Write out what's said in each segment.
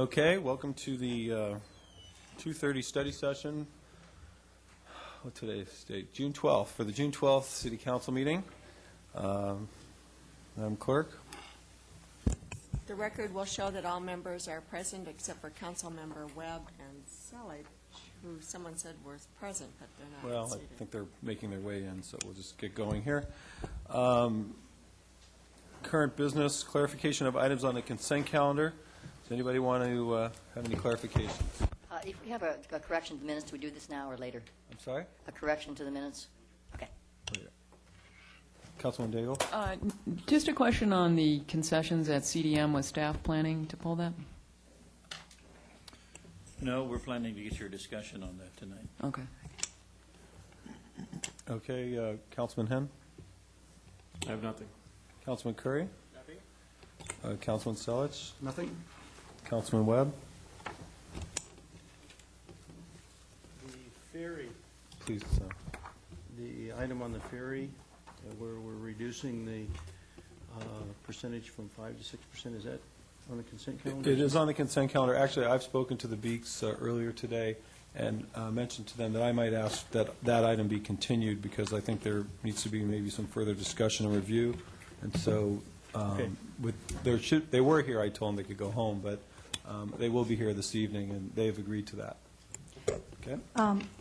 Okay, welcome to the 2:30 study session. What today's date? June 12th, for the June 12th City Council meeting. Madam Clerk? The record will show that all members are present except for Councilmember Webb and Selich, who someone said was present, but they're not Well, I seated. think they're making their way in, so we'll just get going here. Current business, clarification of items on the consent calendar. Does anybody want to have any clarifications? If we have a correction to the minutes, do we do this now or later? I'm sorry? A correction to the minutes? Okay. Councilman Daigle? Just a question on the concessions at CDM. Was staff planning to pull that? No, we're planning to get your discussion on that tonight. Okay. Okay, Councilman Henn? I have nothing. Councilman Curry? Nothing. Councilman Selich? Nothing. Councilman Webb? The ferry, Please, the item on the ferry, where we're reducing the percentage from 5 to 6%, is that on the consent calendar? It is on the consent calendar. Actually, I've spoken to the Beeks earlier today and mentioned to them that I might ask that that item be continued because I think there needs to be maybe some further discussion and review. And so Okay. they were here, I told them they could go home, but they will be here this evening, and they've agreed to that. Okay?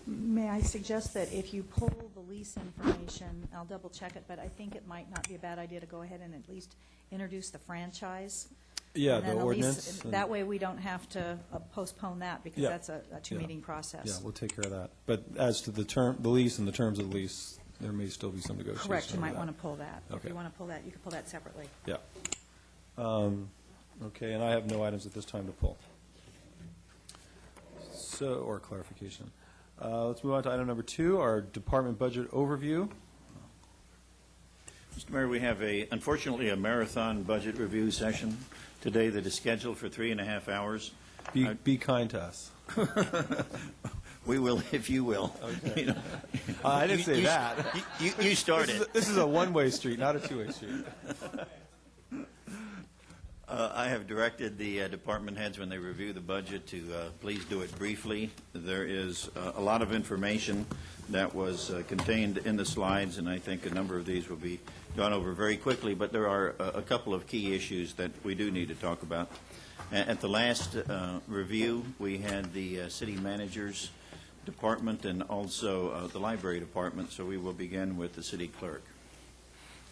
May I suggest that if you pull the lease information, I'll double-check it, but I think it might not be a bad idea to go ahead and at least introduce the franchise. Yeah, And then the at least- ordinance. That way, we don't have to postpone that, because Yeah. that's a two-meeting process. Yeah, we'll take care of that. But as to the lease and the terms of the lease, there may still be some negotiation. Correct, you over might that. want to pull that. If Okay. you want to pull that, you can pull that separately. Yeah. Okay, and I have no items at this time to pull. So, or clarification. Let's move on to item number 2, our department budget overview. Mr. Mayor, we have unfortunately a marathon budget review session today that is scheduled for 3.5 hours. Be kind to us. We will, if you will. Okay. You know, I didn't say that. You started. This is a one-way street, not a two-way street. I have directed the department heads when they review the budget to please do it briefly. There is a lot of information that was contained in the slides, and I think a number of these will be gone over very quickly, but there are a couple of key issues that we do need to talk about. At the last review, we had the city manager's department and also the library department, so we will begin with the city clerk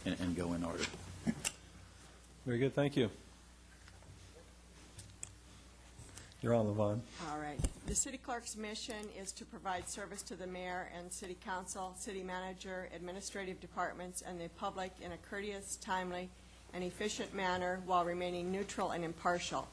and go in order. Very good, thank you. You're on, Levon. All right. The city clerk's mission is to provide service to the mayor and city council, city manager, administrative departments, and the public in a courteous, timely, and efficient manner while remaining neutral and impartial.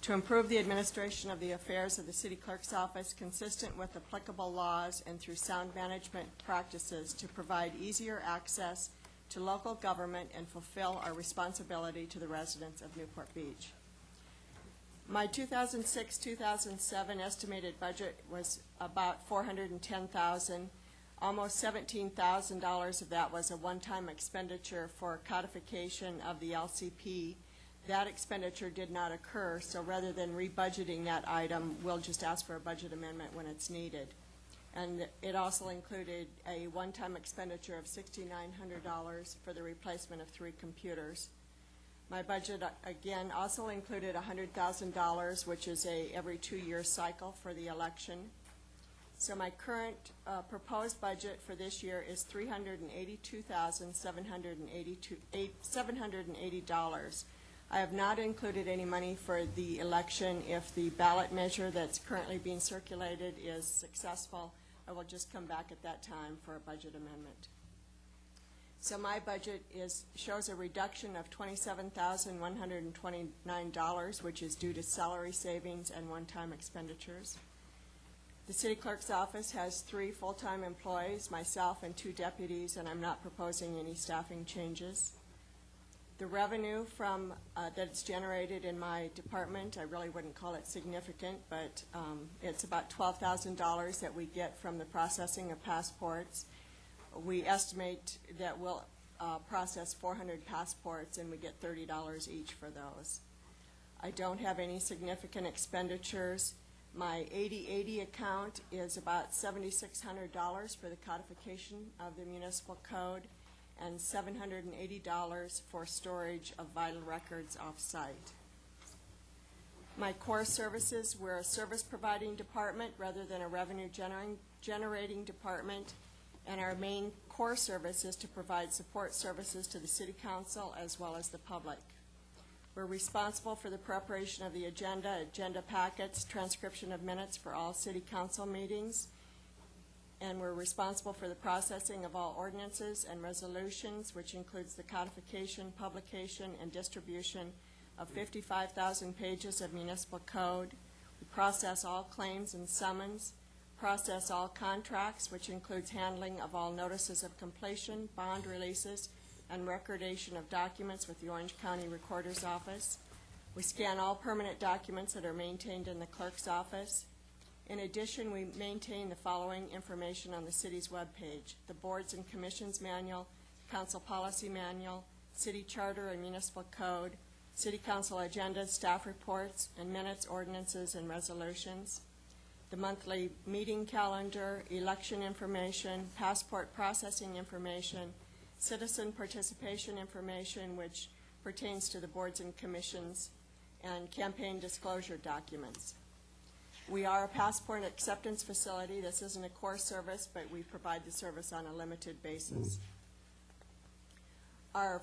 To improve the administration of the affairs of the city clerk's office consistent with applicable laws and through sound management practices to provide easier access to local government and fulfill our responsibility to the residents of Newport Beach. My 2006-2007 estimated budget was about $410,000. Almost $17,000 of that was a one-time expenditure for codification of the LCP. That expenditure did not occur, so rather than rebudgeting that item, we'll just ask for a budget amendment when it's needed. And it also included a one-time expenditure of $6,900 for the replacement of 3 computers. My budget, again, also included $100,000, which is a every 2-year cycle for the election. So my current proposed budget for this year is $382,780. I have not included any money for the election. If the ballot measure that's currently being circulated is successful, I will just come back at that time for a budget amendment. So my budget shows a reduction of $27,129, which is due to salary savings and one-time expenditures. The city clerk's office has 3 full-time employees, myself and 2 deputies, and I'm not proposing any staffing changes. The revenue from that's generated in my department, I really wouldn't call it significant, but it's about $12,000 that we get from the processing of passports. We estimate that we'll process 400 passports, and we get $30 each for those. I don't have any significant expenditures. My 80/80 account is about $7,600 for the codification of the municipal code and $780 for storage of vital records off-site. My core services, we're a service-providing department rather than a revenue-generating department, and our main core service is to provide support services to the City Council as well as the public. We're responsible for the preparation of the agenda packets, transcription of minutes for all City Council meetings, and we're responsible for the processing of all ordinances and resolutions, which includes the codification, publication, and distribution of 55,000 pages of municipal code. We process all claims and summons, process all contracts, which includes handling of all notices of completion, bond releases, and recordation of documents with the Orange County Recorder's Office. We scan all permanent documents that are maintained in the clerk's office. In addition, we maintain the following information on the city's webpage: the Boards and Commissions Manual, Council Policy Manual, City Charter and Municipal Code, City Council agendas, staff reports, and minutes, ordinances, and resolutions, the monthly meeting calendar, election information, passport processing information, citizen participation information, which pertains to the boards and commissions, and campaign disclosure documents. We are a passport acceptance facility. This isn't a core service, but we provide the service on a limited basis. Our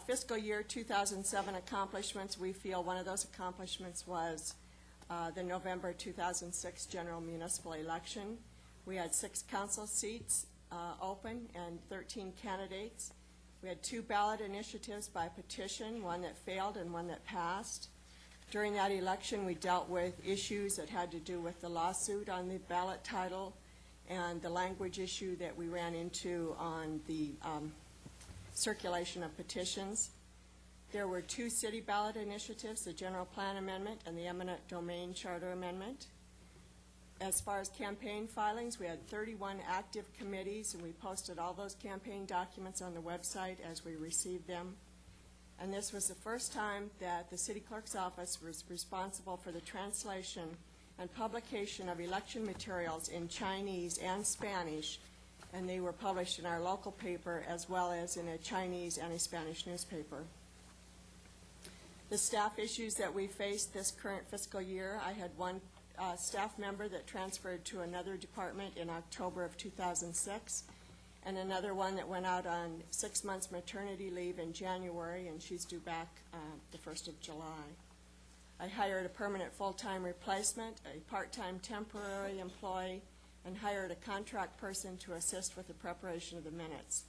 fiscal year 2007 accomplishments, we feel one of those accomplishments was the November 2006 general municipal election. We had 6 council seats open and 13 candidates. We had 2 ballot initiatives by petition, one that failed and one that passed. During that election, we dealt with issues that had to do with the lawsuit on the ballot title and the language issue that we ran into on the circulation of petitions. There were 2 city ballot initiatives, the General Plan Amendment and the Eminent Domain Charter Amendment. As far as campaign filings, we had 31 active committees, and we posted all those campaign documents on the website as we received them. And this was the first time that the City Clerk's Office was responsible for the translation and publication of election materials in Chinese and Spanish, and they were published in our local paper as well as in a Chinese and a Spanish newspaper. The staff issues that we faced this current fiscal year, I had one staff member that transferred to another department in October of 2006, and another one that went out on 6 months maternity leave in January, and she's due back the 1st of July. I hired a permanent full-time replacement, a part-time temporary employee, and hired a contract person to assist with the preparation of the minutes.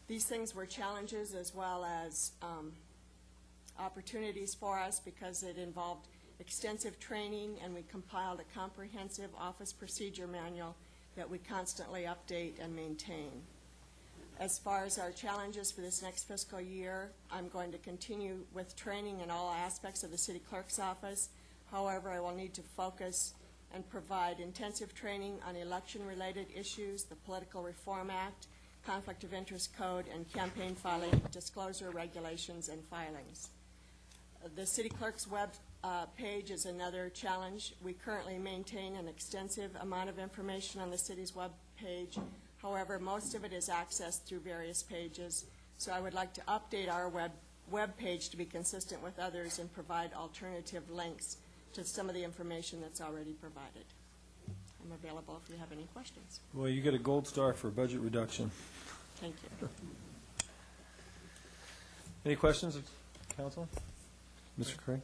These things were challenges as well as opportunities for us because it involved extensive training, and we compiled a comprehensive office procedure manual that we constantly update and maintain. As far as our challenges for this next fiscal year, I'm going to continue with training in all aspects of the City Clerk's Office. However, I will need to focus and provide intensive training on election-related issues, the Political Reform Act, Conflict of Interest Code, and campaign filing disclosure regulations and filings. The City Clerk's web page is another challenge. We currently maintain an extensive amount of information on the city's web page. However, most of it is accessed through various pages, so I would like to update our web page to be consistent with others and provide alternative links to some of the information that's already provided. I'm available if you have any questions. Well, you get a gold star for budget reduction. Thank you. Any questions of council? Mr. Craig?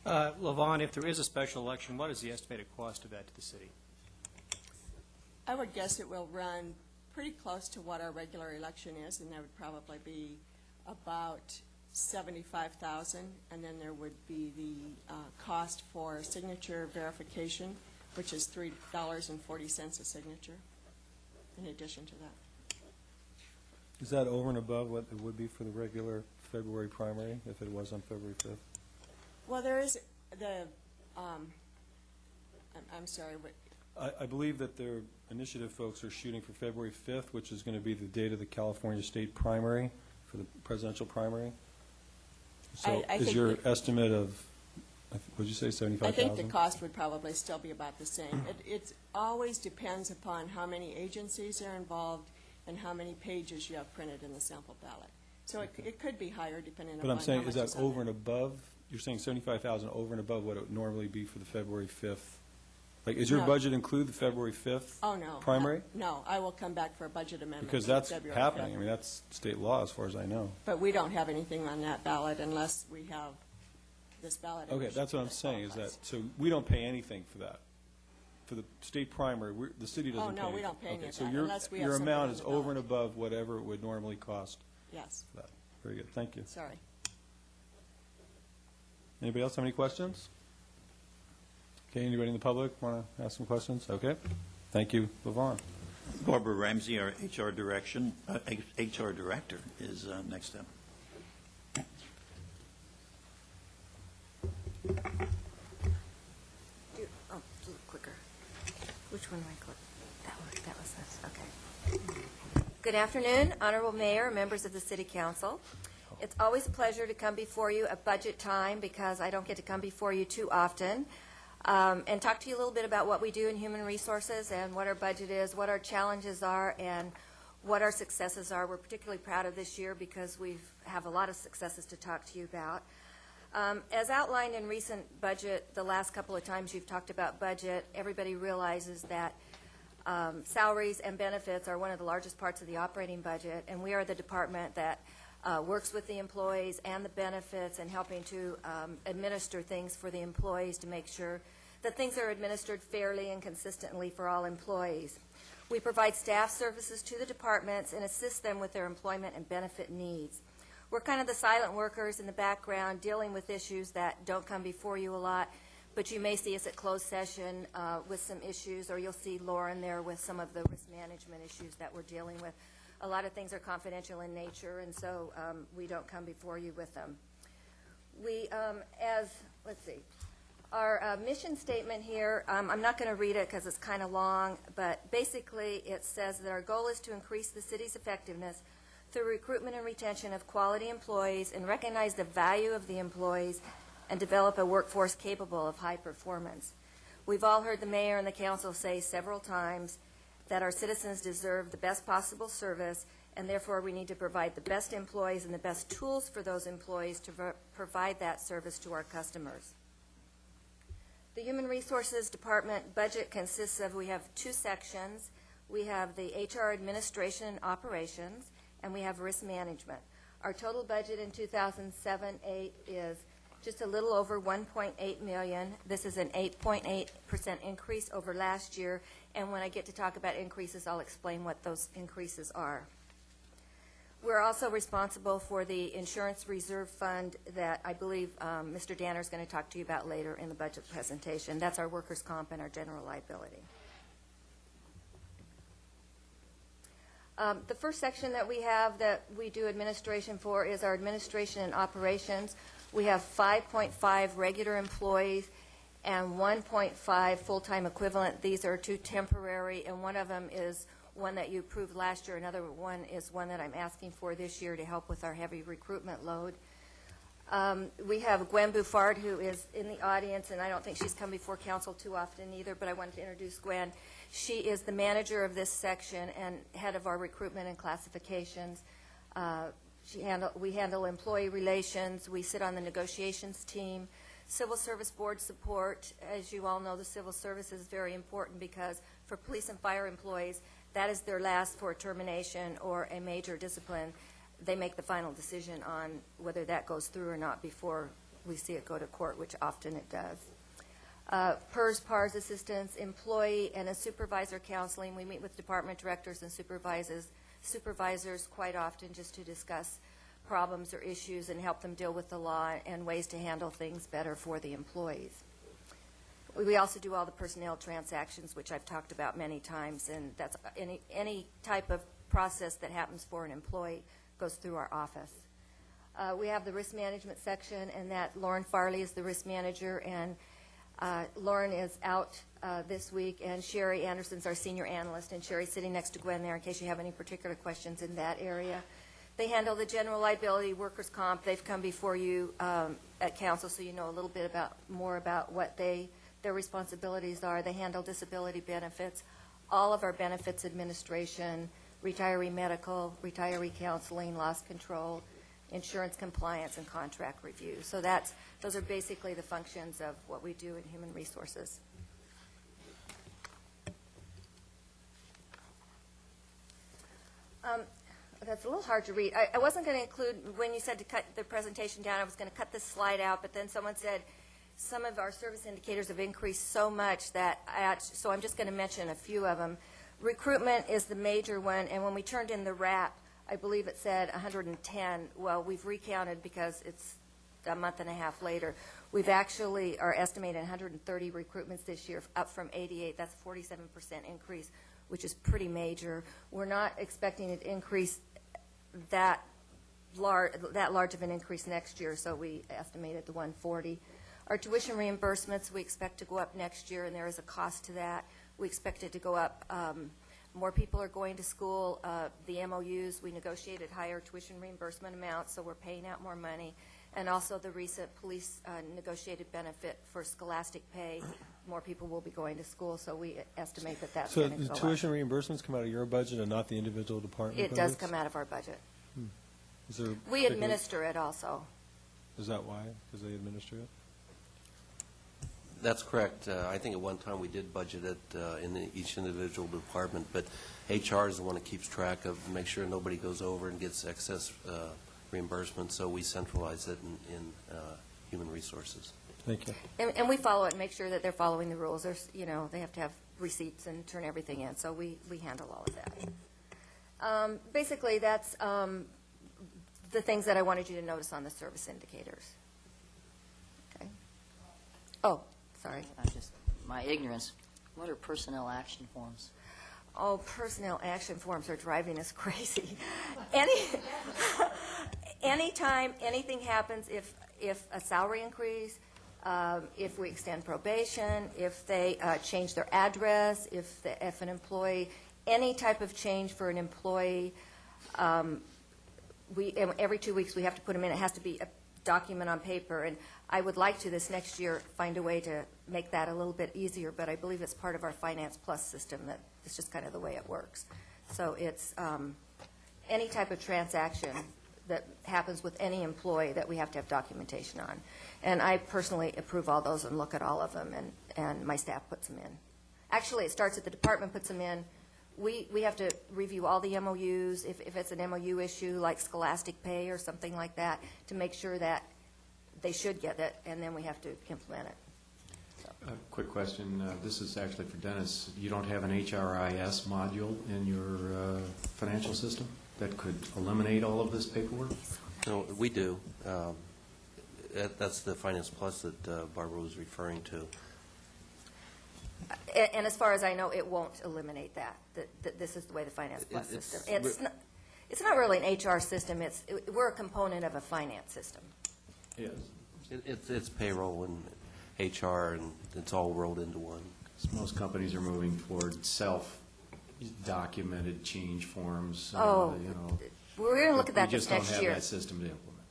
Levon, if there is a special election, what is the estimated cost of that to the city? I would guess it will run pretty close to what our regular election is, and that would probably be about $75,000, and then there would be the cost for signature verification, which is $3.40 a signature, in addition to that. Is that over and above what it would be for the regular February primary, if it was on February 5th? Well, there is the, I'm sorry, what, I believe that their initiative folks are shooting for February 5th, which is going to be the date of the California state primary for the presidential primary. So I is think your that- estimate of Would you say I 75,000? think the cost would probably still be about the same. It always depends upon how many agencies are involved and how many pages you have printed in the sample ballot. So it could be higher depending upon But how I'm much saying, is that is on over there. and above, you're saying 75,000 over and above what it would normally be for the February 5th? Like, is your No. budget include the February 5th? Oh, no. Primary? No, I will come back for a budget amendment. Because for that's February happening. 5th. I mean, that's state law as far as I know. But we don't have anything on that ballot unless we have this ballot. Okay, initiative that's what I'm that saying, is qualifies. that, so we don't pay anything for that. For the state primary, the city doesn't Oh, pay no, we anything. don't pay any Okay, of so that your- unless we have your something amount on is the over and ballot. above whatever it would normally cost Yes, for that. Very good, thank you. sorry. Anybody else have any questions? Okay, anybody in the public want to ask some questions? Okay, thank you, Levon. Barbara Ramsey, our HR director, is next up. Do it quicker. Which one am I click? That was this, okay. Good afternoon, Honorable Mayor, members of the City Council. It's always a pleasure to come before you at budget time because I don't get to come before you too often, and talk to you a little bit about what we do in human resources and what our budget is, what our challenges are, and what our successes are. We're particularly proud of this year because we have a lot of successes to talk to you about. As outlined in recent budget, the last couple of times you've talked about budget, everybody realizes that salaries and benefits are one of the largest parts of the operating budget, and we are the department that works with the employees and the benefits and helping to administer things for the employees to make sure that things are administered fairly and consistently for all employees. We provide staff services to the departments and assist them with their employment and benefit needs. We're kind of the silent workers in the background dealing with issues that don't come before you a lot, but you may see us at closed session with some issues, or you'll see Lauren there with some of the risk management issues that we're dealing with. A lot of things are confidential in nature, and so we don't come before you with them. We, let's see, our mission statement here, I'm not going to read it because it's kind of long, but basically it says that our goal is to increase the city's effectiveness through recruitment and retention of quality employees and recognize the value of the employees and develop a workforce capable of high performance. We've all heard the mayor and the council say several times that our citizens deserve the best possible service, and therefore we need to provide the best employees and the best tools for those employees to provide that service to our customers. The Human Resources Department budget consists of, we have two sections. We have the HR Administration and Operations, and we have Risk Management. Our total budget in 2007-8 is just a little over $1.8 million. This is an 8.8% increase over last year, and when I get to talk about increases, I'll explain what those increases are. We're also responsible for the Insurance Reserve Fund that I believe Mr. Danner is going to talk to you about later in the budget presentation. That's our workers' comp and our general liability. The first section that we do administration for is our administration and operations. We have 5.5 regular employees and 1.5 full-time equivalent. These are two temporary, and one of them is one that you approved last year. Another one is one that I'm asking for this year to help with our heavy recruitment load. We have Gwen Buffard, who is in the audience, and I don't think she's come before council too often either, but I wanted to introduce Gwen. She is the manager of this section and head of our recruitment and classifications. We handle employee relations. We sit on the negotiations team. Civil Service Board support. As you all know, the civil service is very important because for police and fire employees, that is their last for termination or a major discipline. They make the final decision on whether that goes through or not before we see it go to court, which often it does. PERS, PARS assistance, employee and a supervisor counseling. We meet with department directors and supervisors quite often just to discuss problems or issues and help them deal with the law and ways to handle things better for the employees. We also do all the personnel transactions, which I've talked about many times, and that's any type of process that happens for an employee goes through our office. We have the risk management section, and that Lauren Farley is the risk manager, and Lauren is out this week, and Sherry Anderson's our senior analyst, and Sherry's sitting next to Gwen there in case you have any particular questions in that area. They handle the general liability, workers' comp. They've come before you at council, so you know a little bit more about what their responsibilities are. They handle disability benefits, all of our benefits administration, retiree medical, retiree counseling, loss control, insurance compliance, and contract review. So those are basically the functions of what we do in human resources. That's a little hard to read. I wasn't going to include, when you said to cut the presentation down, I was going to cut this slide out, but then someone said some of our service indicators have increased so much that, so I'm just going to mention a few of them. Recruitment is the major one, and when we turned in the RAP, I believe it said 110. Well, we've recounted because it's a month and a half later. We've actually are estimating 130 recruitments this year, up from 88. That's a 47% increase, which is pretty major. We're not expecting it to increase that large of an increase next year, so we estimated the 140. Our tuition reimbursements, we expect to go up next year, and there is a cost to that. We expect it to go up. More people are going to school. The MOUs, we negotiated higher tuition reimbursement amounts, so we're paying out more money. And also the recent police negotiated benefit for scholastic pay. More people will be going to school, so we estimate that that's So going to the go tuition up. reimbursements come out of your budget and not the individual department It budgets? does come out of our budget. Is there a We particular- administer it also. Is that why? Because they administer it? That's correct. I think at one time we did budget it in each individual department, but HR is the one that keeps track of, make sure nobody goes over and gets excess reimbursement, so we centralize it in human resources. Thank you. And we follow it and make sure that they're following the rules. There's, they have to have receipts and turn everything in, so we handle all of that. Basically, that's the things that I wanted you to notice on the service indicators. Okay. Oh, sorry. My ignorance, what are personnel action forms? Oh, personnel action forms are driving us crazy. Anytime anything happens, if a salary increase, if we extend probation, if they change their address, if an employee, any type of change for an employee, every 2 weeks we have to put them in. It has to be a document on paper, and I would like to this next year find a way to make that a little bit easier, but I believe it's part of our Finance Plus system that it's just kind of the way it works. So it's any type of transaction that happens with any employee that we have to have documentation on. And I personally approve all those and look at all of them, and my staff puts them in. Actually, it starts at the department puts them in. We have to review all the MOUs, if it's an MOU issue like scholastic pay or something like that, to make sure that they should get it, and then we have to implement it. Quick question. This is actually for Dennis. You don't have an HRIS module in your financial system that could eliminate all of this paperwork? No, we do. That's the Finance Plus that Barbara was referring to. And as far as I know, it won't eliminate that this is the way the Finance Plus system. It's not really an HR system. We're a component of a finance system. Yes. It's payroll and HR, and it's all rolled into one. Most companies are moving toward self-documented change forms. Oh, we're going to look at that this next We just don't year. have that system to implement.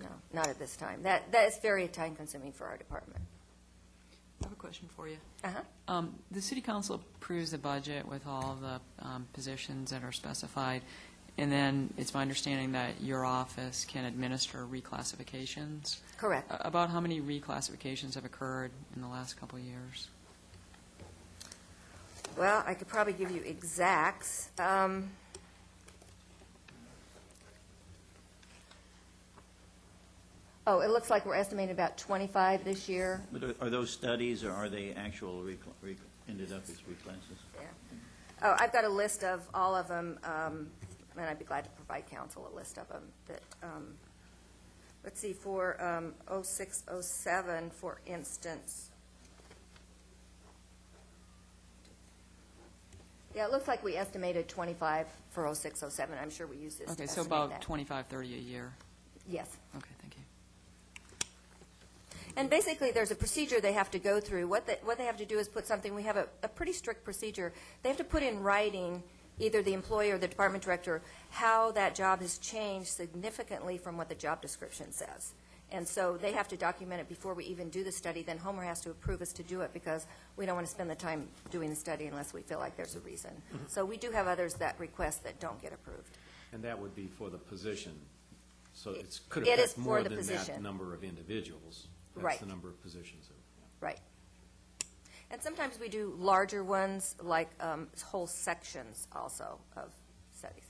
No, not at this time. That is very time-consuming for our department. I have a question for you. Uh-huh. The city council approves the budget with all of the positions that are specified, and then it's my understanding that your office can administer reclassifications. Correct. About how many reclassifications have occurred in the last couple of years? Well, I could probably give you exacts. It looks like we're estimating about 25 this year. But are those studies, or are they actual ended up as reclasses? Yeah. Oh, I've got a list of all of them, and I'd be glad to provide council a list of them. That, let's see, for 06, 07, for instance. Yeah, it looks like we estimated 25 for 06, 07. I'm sure we used this to Okay, so estimate about that. 25, 30 a year. Yes. Okay, thank you. And basically, there's a procedure they have to go through. What they have to do is put something, we have a pretty strict procedure. They have to put in writing either the employee or the department director how that job has changed significantly from what the job description says. And so they have to document it before we even do the study. Then Homer has to approve us to do it because we don't want to spend the time doing the study unless we feel like there's a reason. So we do have others that request that don't get approved. And that would be for the position, so it could It is affect for more the than position. that number of individuals. Right. That's the number of positions. Right. And sometimes we do larger ones, like whole sections also of studies.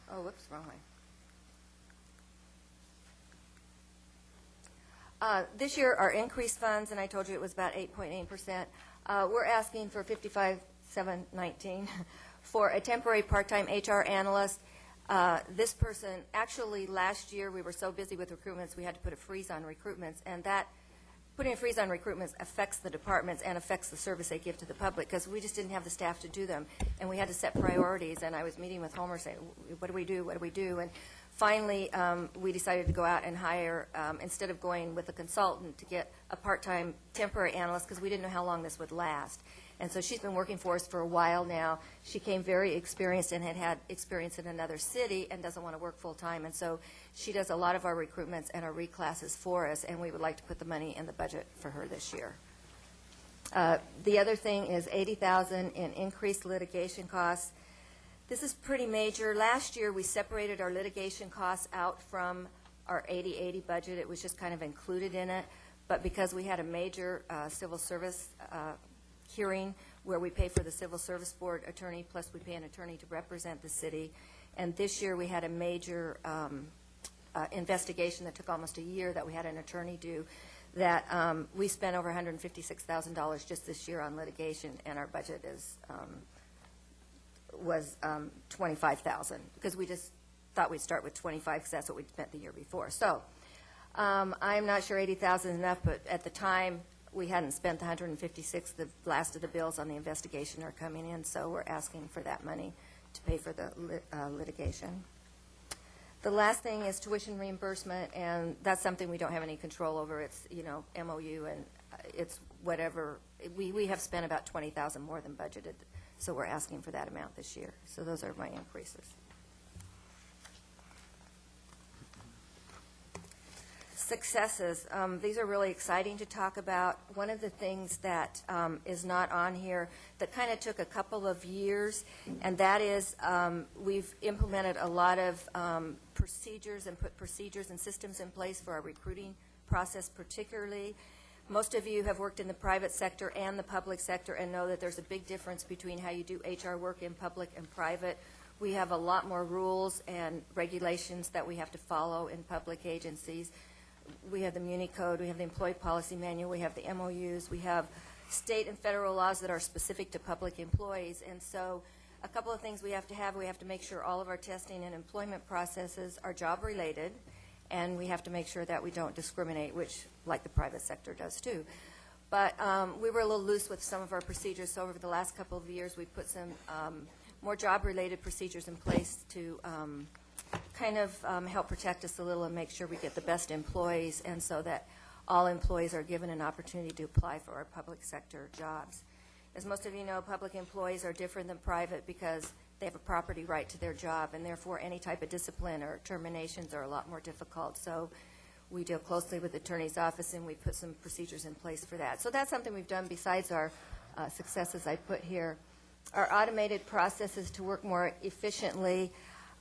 Oh, whoops, wrong way. This year, our increased funds, and I told you it was about 8.8%, we're asking for $55,719 for a temporary part-time HR analyst. This person, actually, last year, we were so busy with recruitments, we had to put a freeze on recruitments, and that, putting a freeze on recruitments affects the departments and affects the service they give to the public, because we just didn't have the staff to do them, and we had to set priorities, and I was meeting with Homer saying, what do we do, what do we do? And finally, we decided to go out and hire, instead of going with a consultant, to get a part-time temporary analyst, because we didn't know how long this would last. And so she's been working for us for a while now. She came very experienced and had had experience in another city and doesn't want to work full-time. And so she does a lot of our recruitments and our reclasses for us, and we would like to put the money in the budget for her this year. The other thing is $80,000 in increased litigation costs. This is pretty major. Last year, we separated our litigation costs out from our 80/80 budget. It was just kind of included in it. But because we had a major civil service hearing where we pay for the Civil Service Board attorney, plus we pay an attorney to represent the city. And this year, we had a major investigation that took almost a year that we had an attorney do, that we spent over $156,000 just this year on litigation, and our budget was $25,000, because we just thought we'd start with 25 because that's what we'd spent the year before. So I'm not sure 80,000 is enough, but at the time, we hadn't spent the 156. The last of the bills on the investigation are coming in, so we're asking for that money to pay for the litigation. The last thing is tuition reimbursement, and that's something we don't have any control over. It's, MOU, and it's whatever. We have spent about $20,000 more than budgeted, so we're asking for that amount this year. So those are my increases. Successes. These are really exciting to talk about. One of the things that is not on here that kind of took a couple of years, and that is we've implemented a lot of procedures and put procedures and systems in place for our recruiting process particularly. Most of you have worked in the private sector and the public sector and know that there's a big difference between how you do HR work in public and private. We have a lot more rules and regulations that we have to follow in public agencies. We have the Muni Code, we have the Employee Policy Manual, we have the MOUs, we have state and federal laws that are specific to public employees. And so a couple of things we have to make sure all of our testing and employment processes are job-related, and we have to make sure that we don't discriminate, which, like the private sector does too. But we were a little loose with some of our procedures, so over the last couple of years, we put some more job-related procedures in place to kind of help protect us a little and make sure we get the best employees, and so that all employees are given an opportunity to apply for our public sector jobs. As most of you know, public employees are different than private because they have a property right to their job, and therefore any type of discipline or terminations are a lot more difficult. So we deal closely with the attorney's office, and we put some procedures in place for that. So that's something we've done besides our successes I put here. Our automated processes to work more efficiently.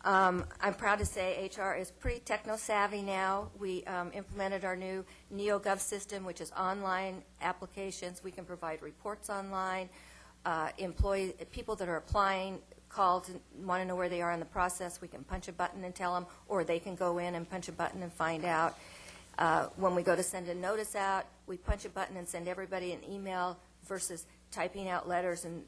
I'm proud to say HR is pretty techno-savvy now. We implemented our new NeoGov system, which is online applications. We can provide reports online. People that are applying call to want to know where they are in the process. We can punch a button and tell them, or they can go in and punch a button and find out. When we go to send a notice out, we punch a button and send everybody an email versus typing out letters and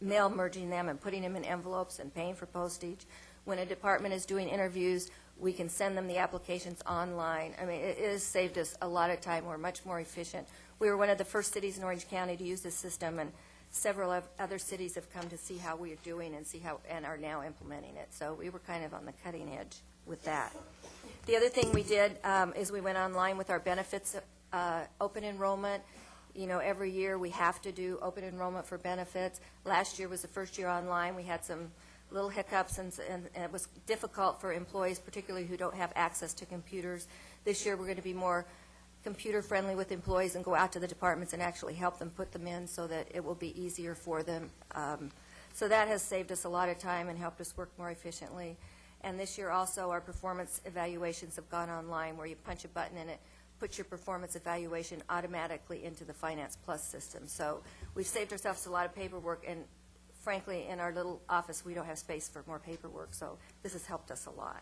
mail merging them and putting them in envelopes and paying for postage. When a department is doing interviews, we can send them the applications online. I mean, it has saved us a lot of time. We're much more efficient. We were one of the first cities in Orange County to use this system, and several of other cities have come to see how we are doing and are now implementing it. So we were kind of on the cutting edge with that. The other thing we did is we went online with our benefits open enrollment. You know, every year we have to do open enrollment for benefits. Last year was the first year online. We had some little hiccups, and it was difficult for employees, particularly who don't have access to computers. This year, we're going to be more computer-friendly with employees and go out to the departments and actually help them put them in so that it will be easier for them. So that has saved us a lot of time and helped us work more efficiently. And this year also, our performance evaluations have gone online, where you punch a button and it puts your performance evaluation automatically into the Finance Plus system. So we've saved ourselves a lot of paperwork, and frankly, in our little office, we don't have space for more paperwork, so this has helped us a lot.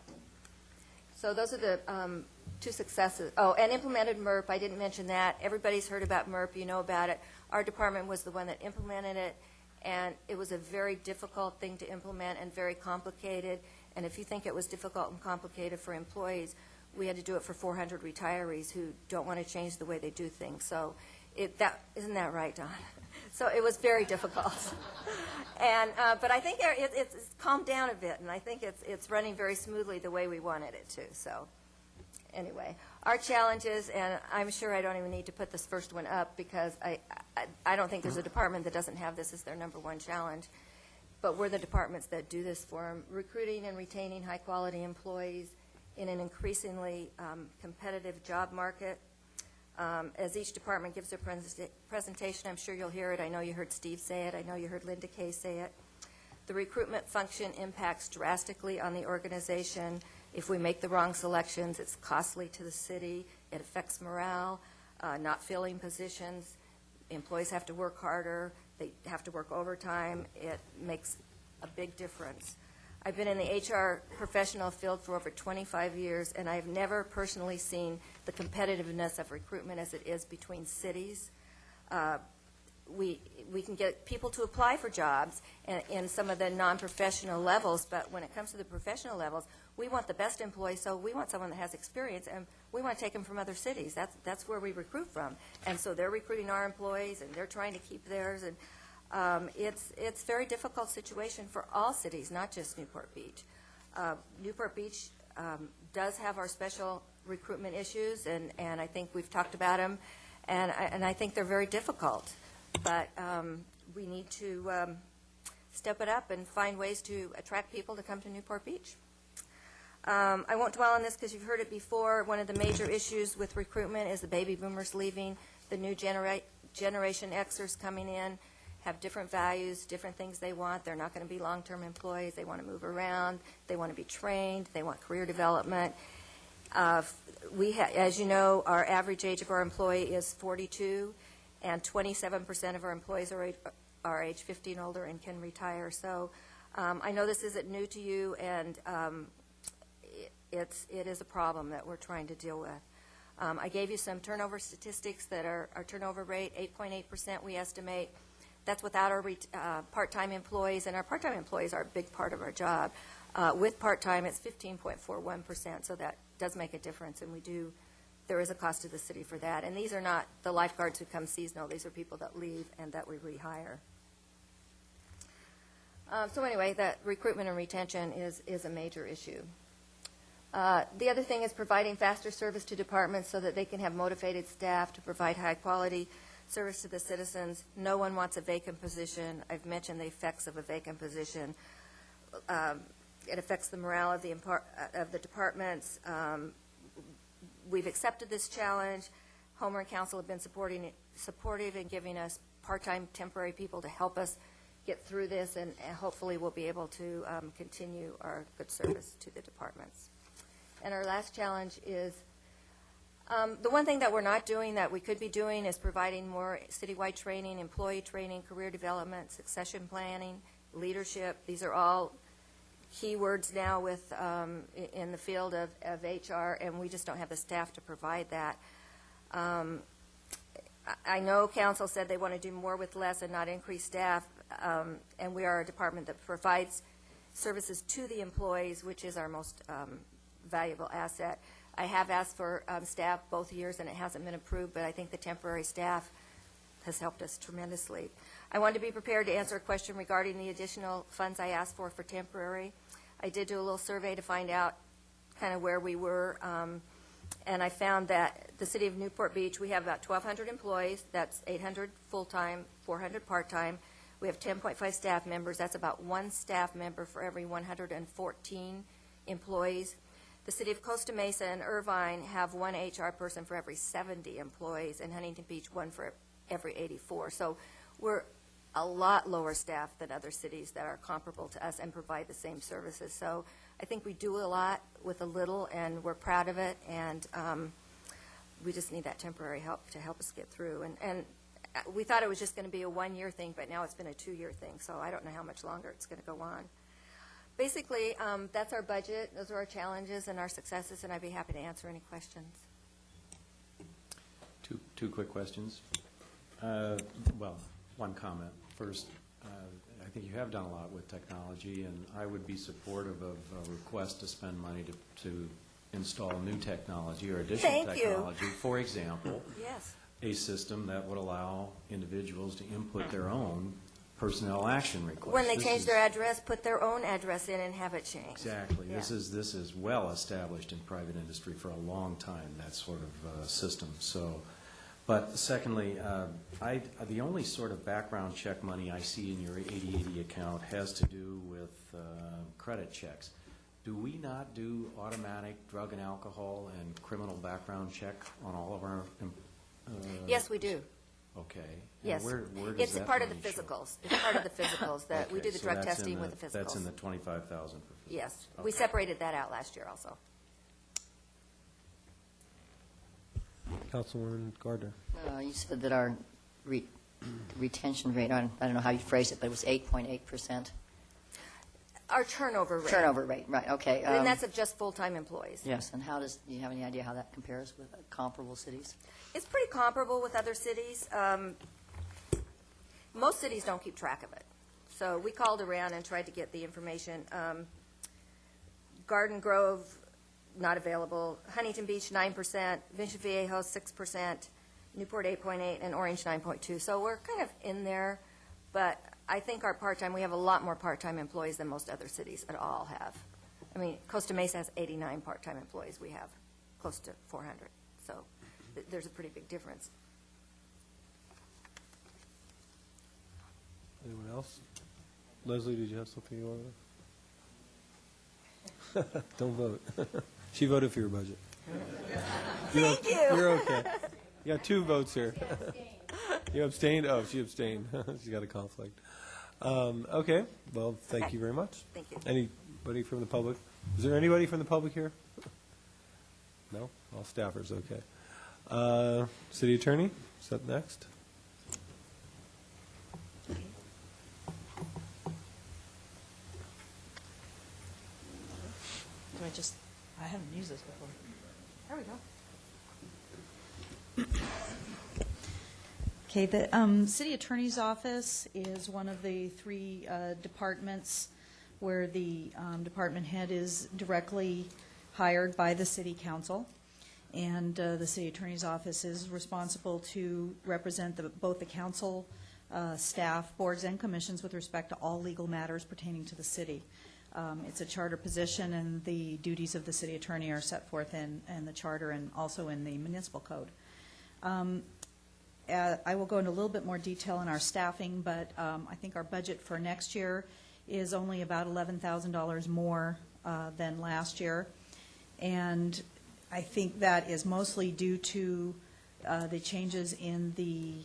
So those are the two successes. Oh, and implemented MERP, I didn't mention that. Everybody's heard about MERP, you know about it. Our department was the one that implemented it, and it was a very difficult thing to implement and very complicated. And if you think it was difficult and complicated for employees, we had to do it for 400 retirees who don't want to change the way they do things. So isn't that right, Don? So it was very difficult. And but I think it's calmed down a bit, and I think it's running very smoothly the way we wanted it to. So anyway, our challenges, and I'm sure I don't even need to put this first one up because I don't think there's a department that doesn't have this as their number one challenge. But we're the departments that do this for them. Recruiting and retaining high-quality employees in an increasingly competitive job market. As each department gives their presentation, I'm sure you'll hear it. I know you heard Steve say it. I know you heard Linda Kay say it. The recruitment function impacts drastically on the organization. If we make the wrong selections, it's costly to the city. It affects morale, not filling positions. Employees have to work harder. They have to work overtime. It makes a big difference. I've been in the HR professional field for over 25 years, and I've never personally seen the competitiveness of recruitment as it is between cities. We can get people to apply for jobs in some of the non-professional levels, but when it comes to the professional levels, we want the best employees, so we want someone that has experience, and we want to take them from other cities. That's where we recruit from. And so they're recruiting our employees, and they're trying to keep theirs. And it's a very difficult situation for all cities, not just Newport Beach. Newport Beach does have our special recruitment issues, and I think we've talked about them, and I think they're very difficult. But we need to step it up and find ways to attract people to come to Newport Beach. I won't dwell on this because you've heard it before. One of the major issues with recruitment is the baby boomers leaving. The new Generation Xers coming in have different values, different things they want. They're not going to be long-term employees. They want to move around. They want to be trained. They want career development. As you know, our average age of our employee is 42, and 27% of our employees are age 50 and older and can retire. So I know this isn't new to you, and it is a problem that we're trying to deal with. I gave you some turnover statistics that our turnover rate, 8.8% we estimate. That's without our part-time employees, and our part-time employees are a big part of our job. With part-time, it's 15.41%, so that does make a difference, and there is a cost to the city for that. And these are not the lifeguards who come seasonal. These are people that leave and that we rehire. So anyway, that recruitment and retention is a major issue. The other thing is providing faster service to departments so that they can have motivated staff to provide high-quality service to the citizens. No one wants a vacant position. I've mentioned the effects of a vacant position. It affects the morale of the departments. We've accepted this challenge. Homer and Council have been supportive in giving us part-time temporary people to help us get through this, and hopefully we'll be able to continue our good service to the departments. And our last challenge is the one thing that we're not doing that we could be doing is providing more citywide training, employee training, career development, succession planning, leadership. These are all keywords now in the field of HR, and we just don't have the staff to provide that. I know Council said they want to do more with less and not increase staff, and we are a department that provides services to the employees, which is our most valuable asset. I have asked for staff both years, and it hasn't been approved, but I think the temporary staff has helped us tremendously. I wanted to be prepared to answer a question regarding the additional funds I asked for temporary. I did do a little survey to find out kind of where we were, and I found that the city of Newport Beach, we have about 1,200 employees. That's 800 full-time, 400 part-time. We have 10.5 staff members. That's about one staff member for every 114 employees. The city of Costa Mesa and Irvine have one HR person for every 70 employees, and Huntington Beach, one for every 84. So we're a lot lower staff than other cities that are comparable to us and provide the same services. So I think we do a lot with a little, and we're proud of it, and we just need that temporary help to help us get through. And we thought it was just going to be a one-year thing, but now it's been a two-year thing, so I don't know how much longer it's going to go on. Basically, that's our budget. Those are our challenges and our successes, and I'd be happy to answer any questions. Two quick questions. Well, one comment. First, I think you have done a lot with technology, and I would be supportive of a request to spend money to install new technology or additional Thank you. technology. For example, Yes. a system that would allow individuals to input their own personnel action requests. When they This change is- their address, put their own address in and have it changed. Exactly. Yeah. This is well established in private industry for a long time, that sort of system. So, but secondly, the only sort of background check money I see in your 8080 account has to do with credit checks. Do we not do automatic drug and alcohol and criminal background check on all of our? Yes, we do. Okay. And Yes. Where does It's a that part of the money show? physicals. It's part of the physicals that we Okay, do the so drug that's in testing with the physicals. That's in the 25,000 for physicals. Yes. We Okay. separated that out last year also. Councilwoman Gardner. You said that our retention rate, I don't know how you phrased it, but it was 8.8%. Our turnover rate. Turnover rate, right, okay. And that's of just full-time employees. Yes, and do you have any idea how that compares with comparable cities? It's pretty comparable with other cities. Most cities don't keep track of it. So we called around and tried to get the information. Garden Grove, not available. Huntington Beach, 9%. Mission Viejo, 6%. Newport, 8.8%, and Orange, 9.2%. So we're kind of in there, but I think our part-time, we have a lot more part-time employees than most other cities at all have. I mean, Costa Mesa has 89 part-time employees. We have close to 400. So there's a pretty big difference. Anyone else? Leslie, did you have something you wanted to? Don't vote. She voted for your budget. Thank you. You're okay. You got 2 votes here. You abstained? Oh, she abstained. She's got a conflict. Okay, well, thank you very much. Thank you. Anybody from the public? Is there anybody from the public here? No? All staffers, okay. City Attorney, is that next? I haven't used this before. There we go. Okay, the city attorney's office is one of the 3 departments where the department head is directly hired by the city council. And the city attorney's office is responsible to represent both the council, staff, boards, and commissions with respect to all legal matters pertaining to the city. It's a charter position, and the duties of the city attorney are set forth in the charter and also in the municipal code. I will go into a little bit more detail in our staffing, but I think our budget for next year is only about $11,000 more than last year. And I think that is mostly due to the changes in the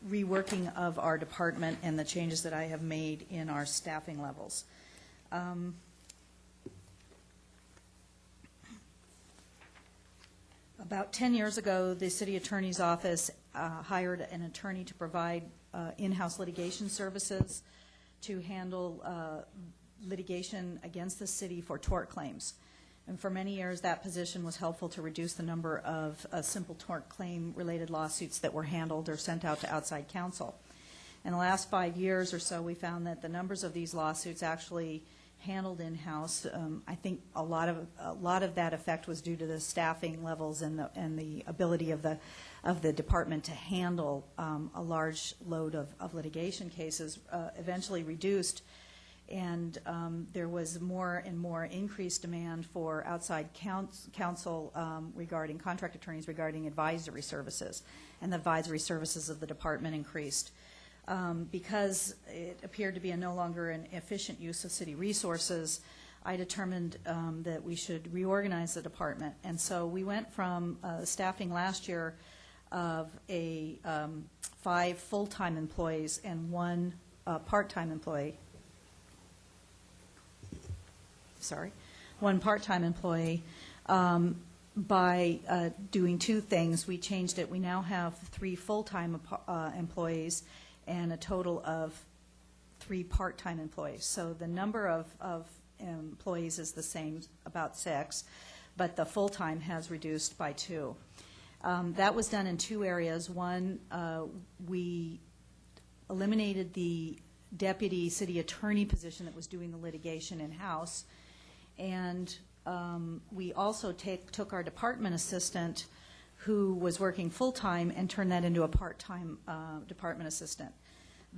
reworking of our department and the changes that I have made in our staffing levels. About 10 years ago, the city attorney's office hired an attorney to provide in-house litigation services to handle litigation against the city for tort claims. And for many years, that position was helpful to reduce the number of simple tort claim-related lawsuits that were handled or sent out to outside counsel. In the last 5 years or so, we found that the numbers of these lawsuits actually handled in-house. I think a lot of that effect was due to the staffing levels and the ability of the department to handle a large load of litigation cases eventually reduced. and there was more and more increased demand for outside counsel regarding contract attorneys regarding advisory services, and the advisory services of the department increased. Because it appeared to be no longer an efficient use of city resources, I determined that we should reorganize the department. And so we went from staffing last year of 5 full-time employees and 1 part-time employee. One part-time employee. By doing 2 things, we changed it. We now have 3 full-time employees and a total of 3 part-time employees. So the number of employees is the same, about 6, but the full-time has reduced by 2. That was done in 2 areas. One, we eliminated the deputy city attorney position that was doing the litigation in-house, and we also took our department assistant who was working full-time and turned that into a part-time department assistant.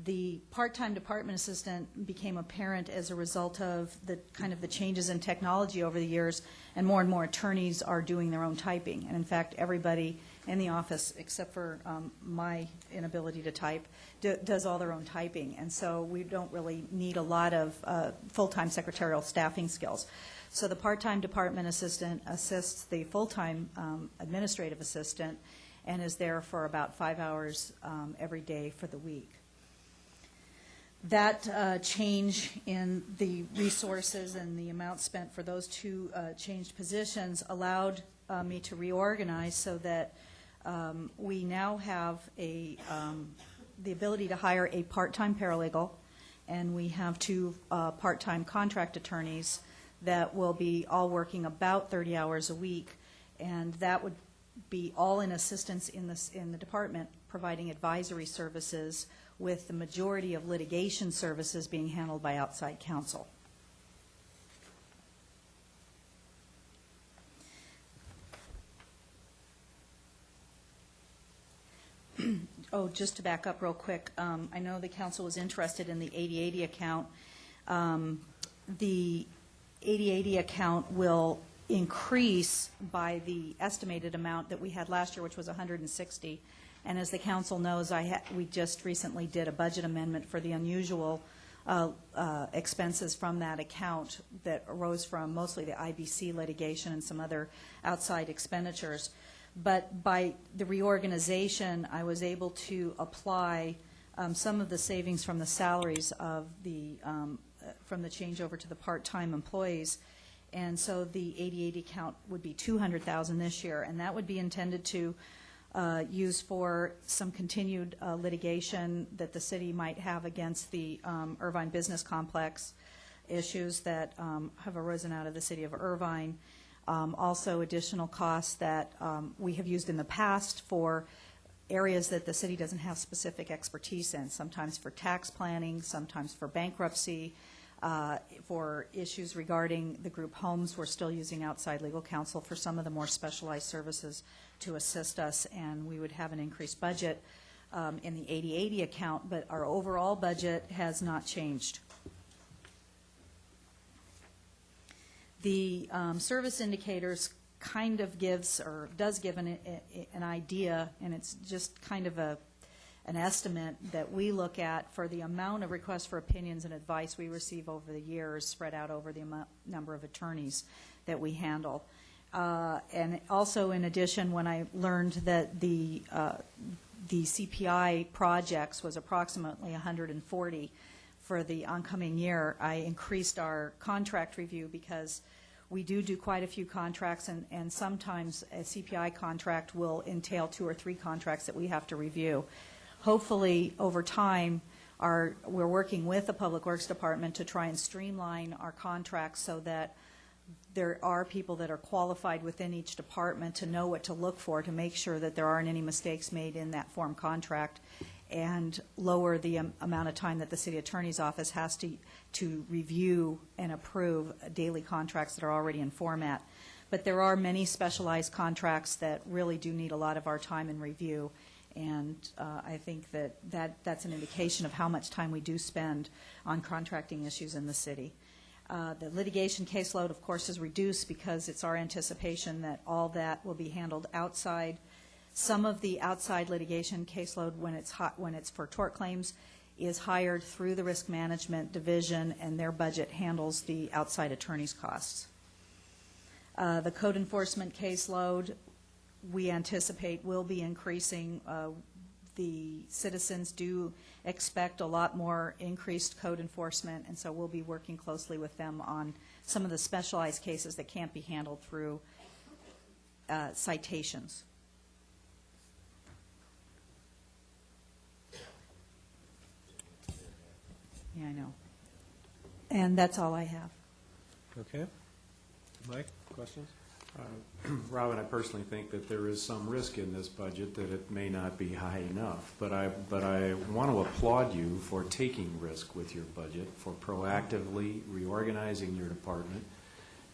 The part-time department assistant became apparent as a result of the changes in technology over the years, and more attorneys are doing their own typing. And in fact, everybody in the office, except for my inability to type, does all their own typing. And so we don't really need a lot of full-time secretarial staffing skills. So the part-time department assistant assists the full-time administrative assistant and is there for about 5 hours every day for the week. That change in the resources and the amount spent for those 2 changed positions allowed me to reorganize so that we now have the ability to hire a part-time paralegal, and we have 2 part-time contract attorneys that will be all working about 30 hours a week, and that would be all in assistance in the department, providing advisory services, with the majority of litigation services being handled by outside counsel. Oh, just to back up real quick, I know the council was interested in the 8080 account. The 8080 account will increase by the estimated amount that we had last year, which was 160. And as the council knows, we just recently did a budget amendment for the unusual expenses from that account that arose from mostly the IBC litigation and some other outside expenditures. But by the reorganization, I was able to apply some of the savings from the salaries of from the changeover to the part-time employees. And so the 8080 account would be $200,000 this year, and that would be intended to use for some continued litigation that the city might have against the Irvine Business Complex issues that have arisen out of the city of Irvine. Also additional costs that we have used in the past for areas that the city doesn't have specific expertise in, sometimes for tax planning, sometimes for bankruptcy, for issues regarding the group homes. We're still using outside legal counsel for some of the more specialized services to assist us, and we would have an increased budget in the 8080 account, but our overall budget has not changed. The service indicators kind of gives, or does give an idea, and it's just kind of an estimate that we look at for the amount of requests for opinions and advice we receive over the years, spread out over the number of attorneys that we handle. And also, in addition, when I learned that the CPI projects was approximately 140 for the oncoming year, I increased our contract review because we do quite a few contracts, and sometimes a CPI contract will entail 2 or 3 contracts that we have to review. Hopefully, over time, we're working with the Public Works Department to try and streamline our contracts so that there are people that are qualified within each department to know what to look for to make sure that there aren't any mistakes made in that form contract, and lower the amount of time that the city attorney's office has to review and approve daily contracts that are already in format. But there are many specialized contracts that really do need a lot of our time and review, And I think that's an indication of how much time we do spend on contracting issues in the city. The litigation caseload, of course, is reduced because it's our anticipation that all that will be handled outside. Some of the outside litigation caseload, when it's for tort claims, is hired through the risk management division, and their budget handles the outside attorney's costs. The code enforcement caseload, we anticipate will be increasing. The citizens do expect a lot more increased code enforcement, and so we'll be working closely with them on some of the specialized cases that can't be handled through citations. Yeah, I know. And that's all I have. Okay. Mike, questions? Robin, I personally think that there is some risk in this budget, that it may not be high enough. But I want to applaud you for taking risk with your budget, for proactively reorganizing your department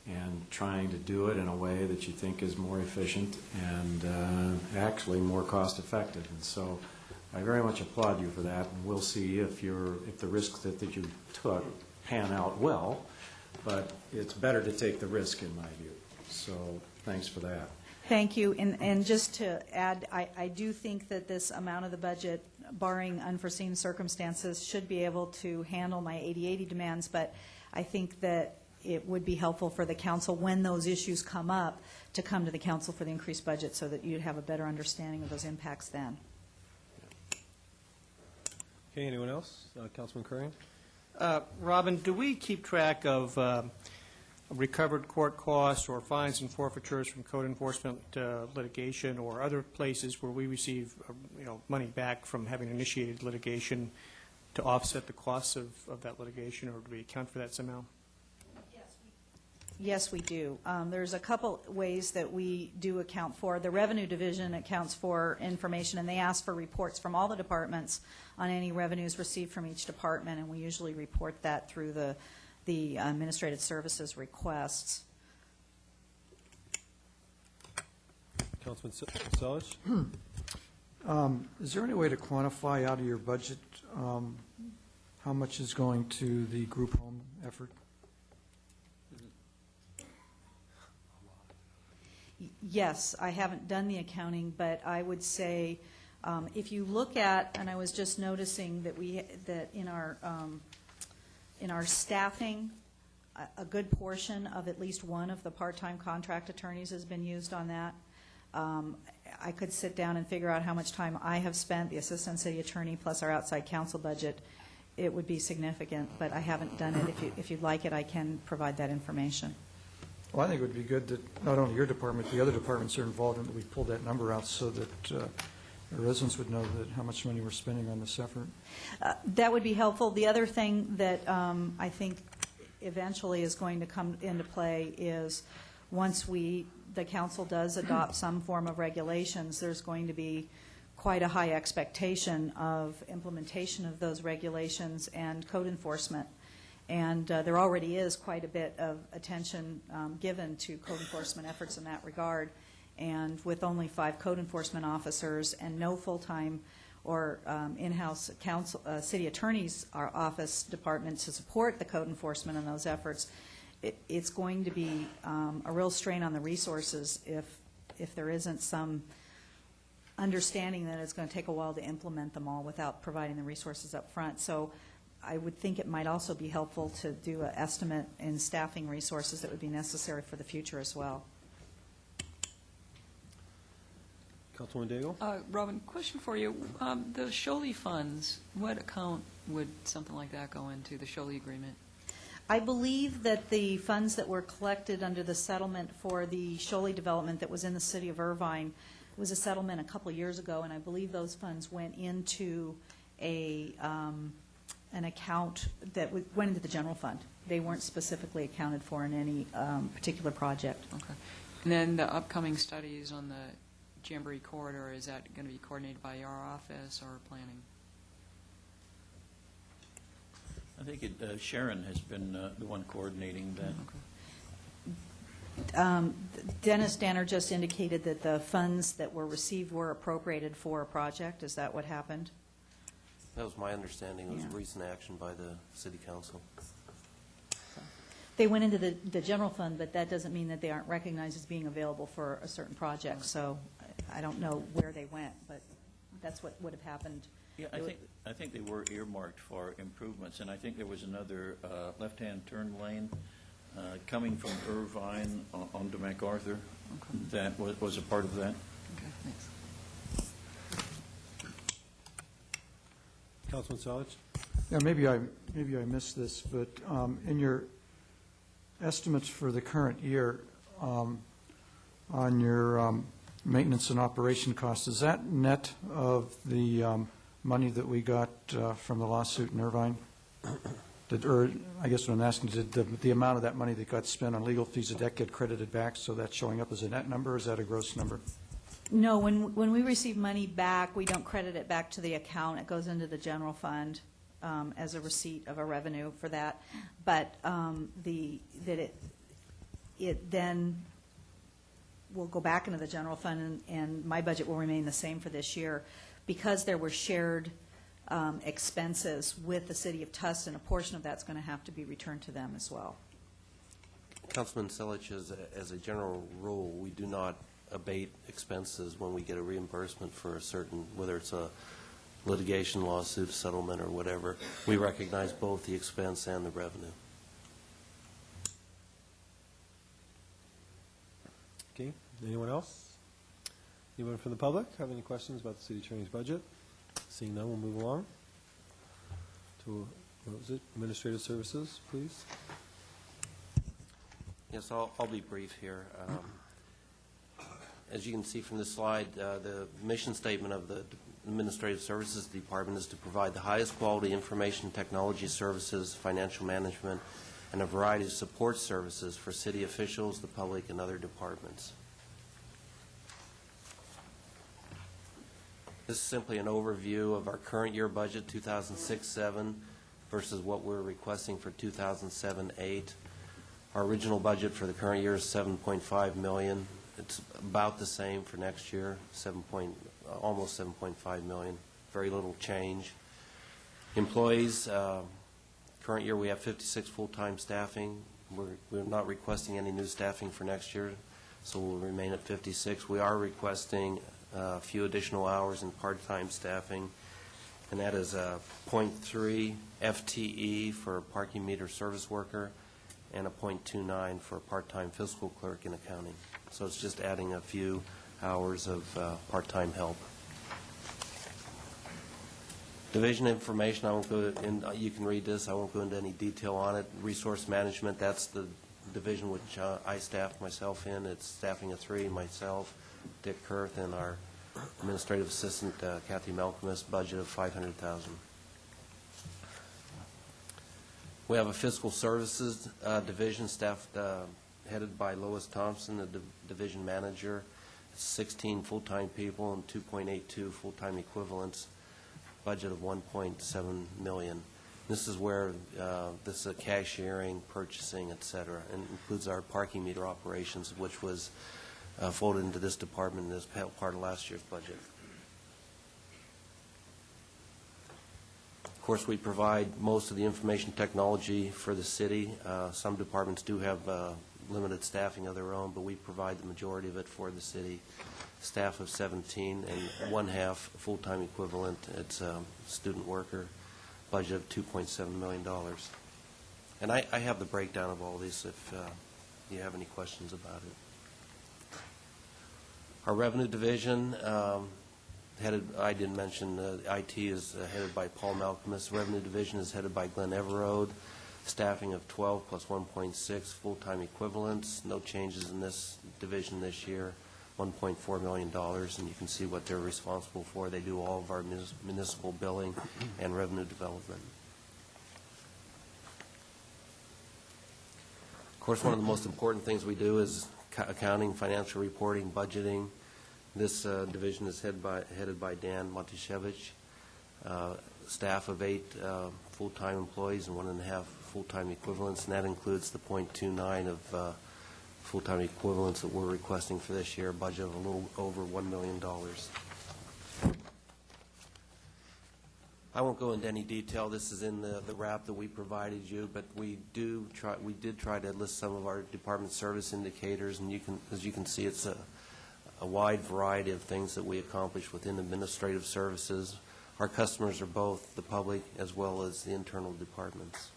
and trying to do it in a way that you think is more efficient and actually more cost effective. And so I very much applaud you for that. And we'll see if the risks that you took pan out well. But it's better to take the risk, in my view. So thanks for that. Thank you. And just to add, I do think that this amount of the budget, barring unforeseen circumstances, should be able to handle my 80/80 demands, but I think that it would be helpful for the council, when those issues come up, to come to the council for the increased budget so that you'd have a better understanding of those impacts then. Okay, anyone else? Councilman Curran? Robin, do we keep track of recovered court costs or fines and forfeitures from code enforcement litigation or other places where we receive money back from having initiated litigation to offset the costs of that litigation, or do we account for that somehow? Yes, we do. There's a couple ways that we do account for. The Revenue Division accounts for information, and they ask for reports from all the departments on any revenues received from each department, and we usually report that through the Administrative Services requests. Councilman Selich? Is there any way to quantify out of your budget how much is going to the group home effort? Yes, I haven't done the accounting, but I would say if you look at, and I was just noticing that in our staffing, a good portion of at least one of the part-time contract attorneys has been used on that. I could sit down and figure out how much time I have spent, the assistant city attorney plus our outside counsel budget. It would be significant, but I haven't done it. If you'd like it, I can provide that information. Well, I think it would be good that not only your department, the other departments are involved, and that we pull that number out so that our residents would know that how much money we're spending on this effort. That would be helpful. The other thing that I think eventually is going to come into play is once the council does adopt some form of regulations, there's going to be quite a high expectation of implementation of those regulations and code enforcement. And there already is quite a bit of attention given to code enforcement efforts in that regard. And with only 5 code enforcement officers and no full-time or in-house counsel, city attorney's office department to support the code enforcement in those efforts, it's going to be a real strain on the resources if there isn't some understanding that it's going to take a while to implement them all without providing the resources up front. So I would think it might also be helpful to do an estimate in staffing resources that would be necessary for the future as well. Councilman Daigle? Robin, question for you. The Sholey funds, what account would something like that go into, the Sholey agreement? I believe that the funds that were collected under the settlement for the Sholey development that was in the city of Irvine was a settlement a couple of years ago, and I believe those funds went into an account that went into the general fund. They weren't specifically accounted for in any particular project. Okay. And then the upcoming studies on the Jamboree corridor, is that going to be coordinated by your office or planning? I think Sharon has been the one coordinating that. Okay. Dennis Danner just indicated that the funds that were received were appropriated for a project. Is that what happened? That was my understanding. It was Yeah. recent action by the city council. They went into the general fund, but that doesn't mean that they aren't recognized as being available for a certain project. So I don't know where they went, but that's what would have happened. Yeah, I think they were earmarked for improvements, and I think there was another left-hand turn lane coming from Irvine onto MacArthur that was a part of that. Okay, thanks. Councilman Salich? Yeah, maybe I missed this, but in your estimates for the current year, on your maintenance and operation costs, is that net of the money that we got from the lawsuit in Irvine? Or I guess what I'm asking, did the amount of that money that got spent on legal fees, did that get credited back, so that's showing up as a net number, or is that a gross number? No, when we receive money back, we don't credit it back to the account. It goes into the general fund as a receipt of a revenue for that. But it then will go back into the general fund, and my budget will remain the same for this year. Because there were shared expenses with the city of Tustin, a portion of that's going to have to be returned to them as well. Councilman Selich, as a general rule, we do not abate expenses when we get a reimbursement for a certain, whether it's a litigation lawsuit, settlement, or whatever. We recognize both the expense and the revenue. Okay, anyone else? Anyone from the public have any questions about the city attorney's budget? Seeing none, we'll move along to, what was it, administrative services, please? Yes, I'll be brief here. As you can see from this slide, the mission statement of the Administrative Services Department is to provide the highest quality information technology services, financial management, and a variety of support services for city officials, the public, and other departments. This is simply an overview of our current year budget, 2006-07, versus what we're requesting for 2007-08. Our original budget for the current year is $7.5 million. It's about the same for next year, almost $7.5 million. Very little change. Employees, current year we have 56 full-time staffing. We're not requesting any new staffing for next year, so we'll remain at 56. We are requesting a few additional hours in part-time staffing, and that is 0.3 FTE for a parking meter service worker and a 0.29 for a part-time fiscal clerk in accounting. So it's just adding a few hours of part-time help. Division information, I won't go in, you can read this, I won't go into any detail on it. Resource management, that's the division which I staff myself in. It's staffing of 3, myself, Dick Kurth, and our administrative assistant, Kathy Malcolmus, budget of $500,000. We have a fiscal services division staffed, headed by Lois Thompson, the division manager. It's 16 full-time people and 2.82 full-time equivalents, budget of $1.7 million. This is where this is cashiering, purchasing, et cetera, and includes our parking meter operations, which was folded into this department as part of last year's budget. Of course, we provide most of the information technology for the city. Some departments do have limited staffing of their own, but we provide the majority of it for the city. Staff of 17 and 1/2 full-time equivalent. It's a student worker, budget of $2.7 million. And I have the breakdown of all these if you have any questions about it. Our revenue division, I didn't mention, IT is headed by Paul Malcolmus. Revenue division is headed by Glenn Everode. Staffing of 12 plus 1.6 full-time equivalents. No changes in this division this year. $1.4 million, and you can see what they're responsible for. They do all of our municipal billing and revenue development. Of course, one of the most important things we do is accounting, financial reporting, budgeting. This division is headed by Dan Montishevich. Staff of 8 full-time employees and 1.5 full-time equivalents, and that includes the 0.29 of full-time equivalents that we're requesting for this year, a budget of a little over $1 million. I won't go into any detail. This is in the wrap that we provided you, but we did try to list some of our department service indicators, and as you can see, it's a wide variety of things that we accomplish within administrative services. Our customers are both the public as well as the internal departments.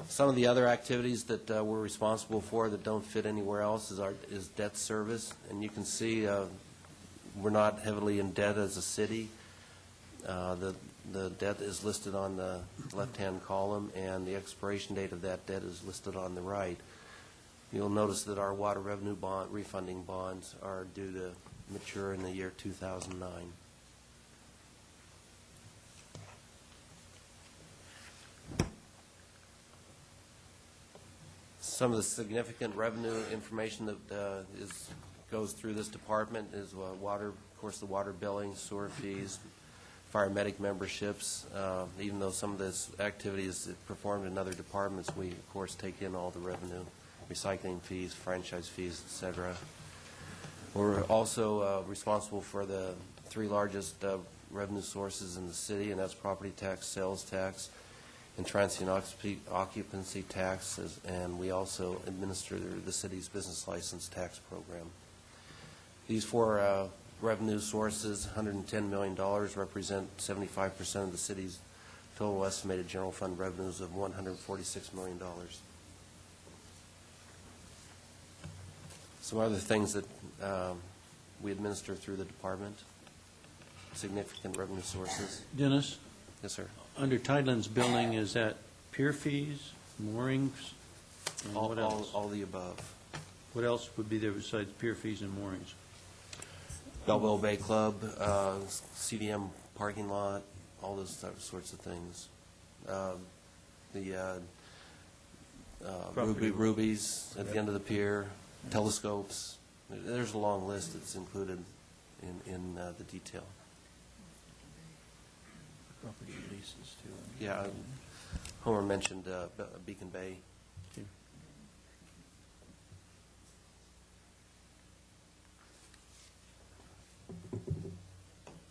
Some of the other activities that we're responsible for that don't fit anywhere else is debt service, and you can see we're not heavily in debt as a city. The debt is listed on the left-hand column, and the expiration date of that debt is listed on the right. You'll notice that our water revenue bond refunding bonds are due to mature in the year 2009. Some of the significant revenue information that goes through this department is water, of course, the water billing, sewer fees, fire medic memberships. Even though some of this activity is performed in other departments, we, of course, take in all the revenue, recycling fees, franchise fees, et cetera. We're also responsible for the three largest revenue sources in the city, and that's property tax, sales tax, and transient occupancy taxes, and we also administer the city's business license tax program. These four revenue sources, $110 million, represent 75% of the city's total estimated general fund revenues of $146 million. Some other things that we administer through the department, significant revenue sources. Dennis, Yes, sir. under Tidelands billing, is that pier fees, moorings, and what else? All the above. What else would be there besides pier fees and moorings? Belleville Bay Club, CDM parking lot, all those sorts of things. Rubies at the end of the pier, telescopes. There's a long list that's included in the detail. Property leases, too. Yeah, Homer mentioned Beacon Bay. Okay.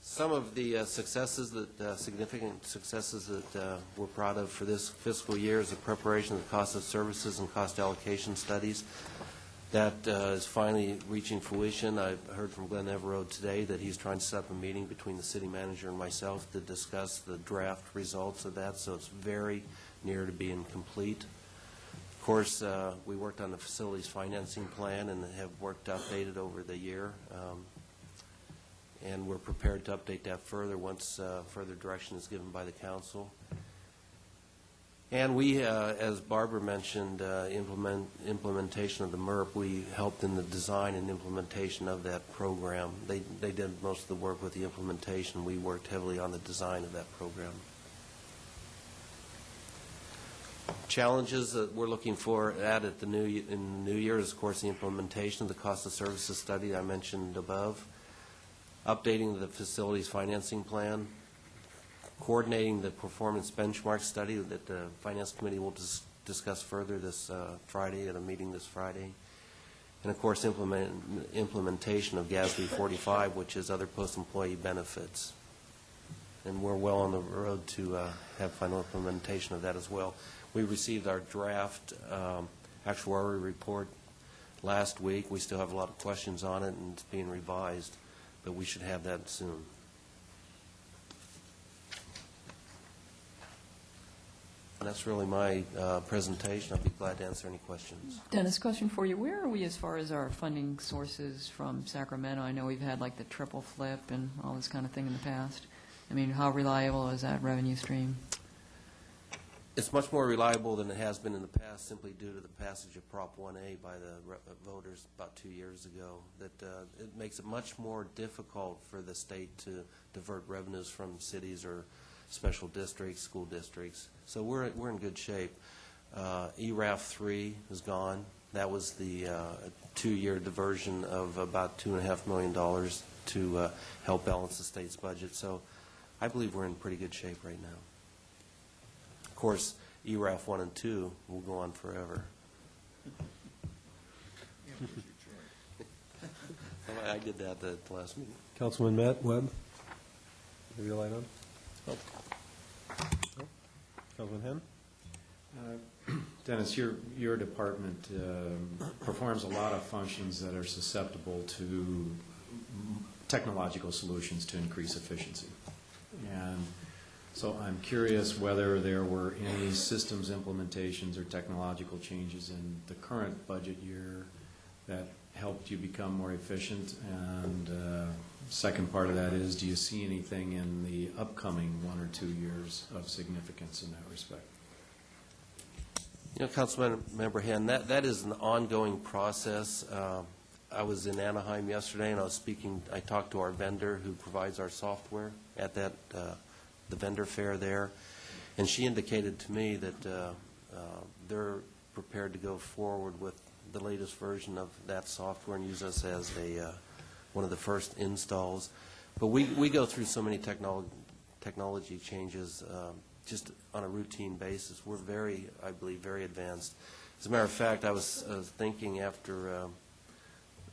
Some of the successes significant successes that we're proud of for this fiscal year is the preparation of the cost of services and cost allocation studies. That is finally reaching fruition. I've heard from Glenn Everode today that he's trying to set up a meeting between the city manager and myself to discuss the draft results of that, so it's very near to being complete. Of course, we worked on the facilities financing plan and have worked to update it over the year. And we're prepared to update that further once further direction is given by the council. And we, as Barbara mentioned, implementation of the MERP, we helped in the design and implementation of that program. They did most of the work with the implementation. We worked heavily on the design of that program. Challenges that we're looking for in the new year is, of course, the implementation of the cost of services study I mentioned above, updating the facilities financing plan, coordinating the performance benchmark study that the Finance Committee will discuss further this Friday at a meeting this Friday, and of course implementation of GASB 45, which is other post-employee benefits. And we're well on the road to have final implementation of that as well. We received our draft actuarial report last week. We still have a lot of questions on it, and it's being revised, but we should have that soon. And that's really my presentation. I'll be glad to answer any questions. Dennis, question for you. Where are we as far as our funding sources from Sacramento? I know we've had like the triple flip and all this kind of thing in the past. I mean, how reliable is that revenue stream? It's much more reliable than it has been in the past, simply due to the passage of Prop 1A by the voters about 2 years ago. That it makes it much more difficult for the state to divert revenues from cities or special districts, school districts. So we're in good shape. ERAF 3 is gone. That was the 2-year diversion of about $2.5 million to help balance the state's budget. So I believe we're in pretty good shape right now. Of course, ERAF 1 and 2 will go on forever. I did that at the last meeting. Councilman Webb? Have your light on? Oh. No? Councilman Henn? Dennis, your department performs a lot of functions that are susceptible to technological solutions to increase efficiency. And so I'm curious whether there were any systems implementations or technological changes in the current budget year that helped you become more efficient? And second part of that is, do you see anything in the upcoming 1 or 2 years of significance in that respect? You know, Councilmember Henn, that is an ongoing process. I was in Anaheim yesterday, and I talked to our vendor who provides our software at the vendor fair there, and she indicated to me that they're prepared to go forward with the latest version of that software and use us as one of the first installs. But we go through so many technology changes just on a routine basis. We're I believe, very advanced. As a matter of fact, I was thinking after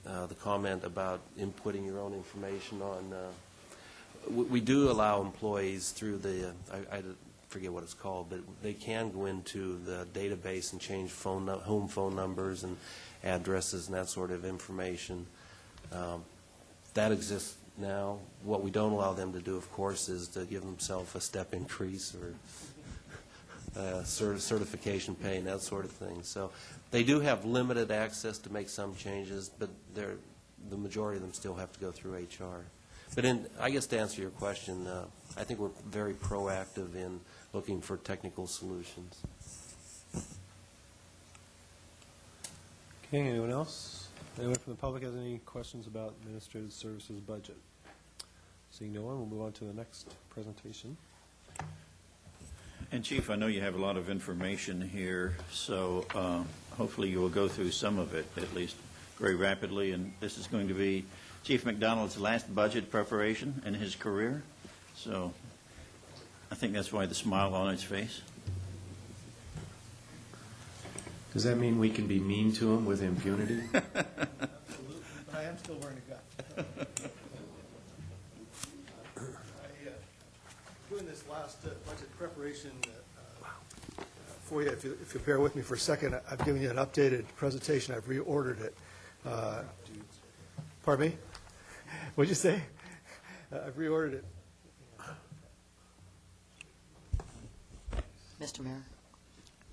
the comment about inputting your own information on, we do allow employees through I forget what it's called, but they can go into the database and change home phone numbers and addresses and that sort of information. That exists now. What we don't allow them to do, of course, is to give themselves a step increase or certification pay and that sort of thing. So they do have limited access to make some changes, but the majority of them still have to go through HR. But I guess to answer your question, I think we're very proactive in looking for technical solutions. Okay, anyone else? Anyone from the public has any questions about administrative services budget? Seeing no one, we'll move on to the next presentation. And Chief, I know you have a lot of information here, so hopefully you will go through some of it, at least very rapidly. And this is going to be Chief McDonald's last budget preparation in his career. So I think that's why the smile on his face. Does that mean we can be mean to him with impunity? Absolutely, but I am still wearing a gun. Doing this last budget preparation for you, if you bear with me for a second, I've given you an updated presentation. I've reordered it. Pardon me? What'd you say? I've reordered it. Mr. Mayor?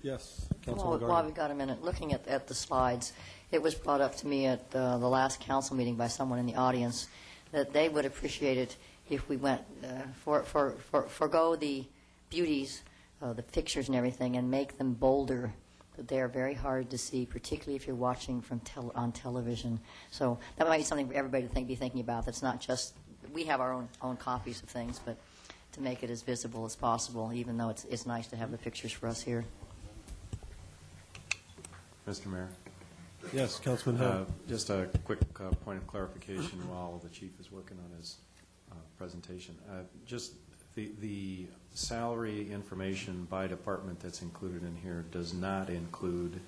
Yes, While Councilman Gardner. we've got a minute, looking at the slides, it was brought up to me at the last council meeting by someone in the audience that they would appreciate it if we went, forgo the beauties, the pictures and everything, and make them bolder. They are very hard to see, particularly if you're watching on television. So that might be something for everybody to be thinking about. That's not just, we have our own copies of things, but to make it as visible as possible, even though it's nice to have the pictures for us here. Mr. Mayor? Yes, Councilman Hill. Just a quick point of clarification while the chief is working on his presentation. Just the salary information by department that's included in here does not include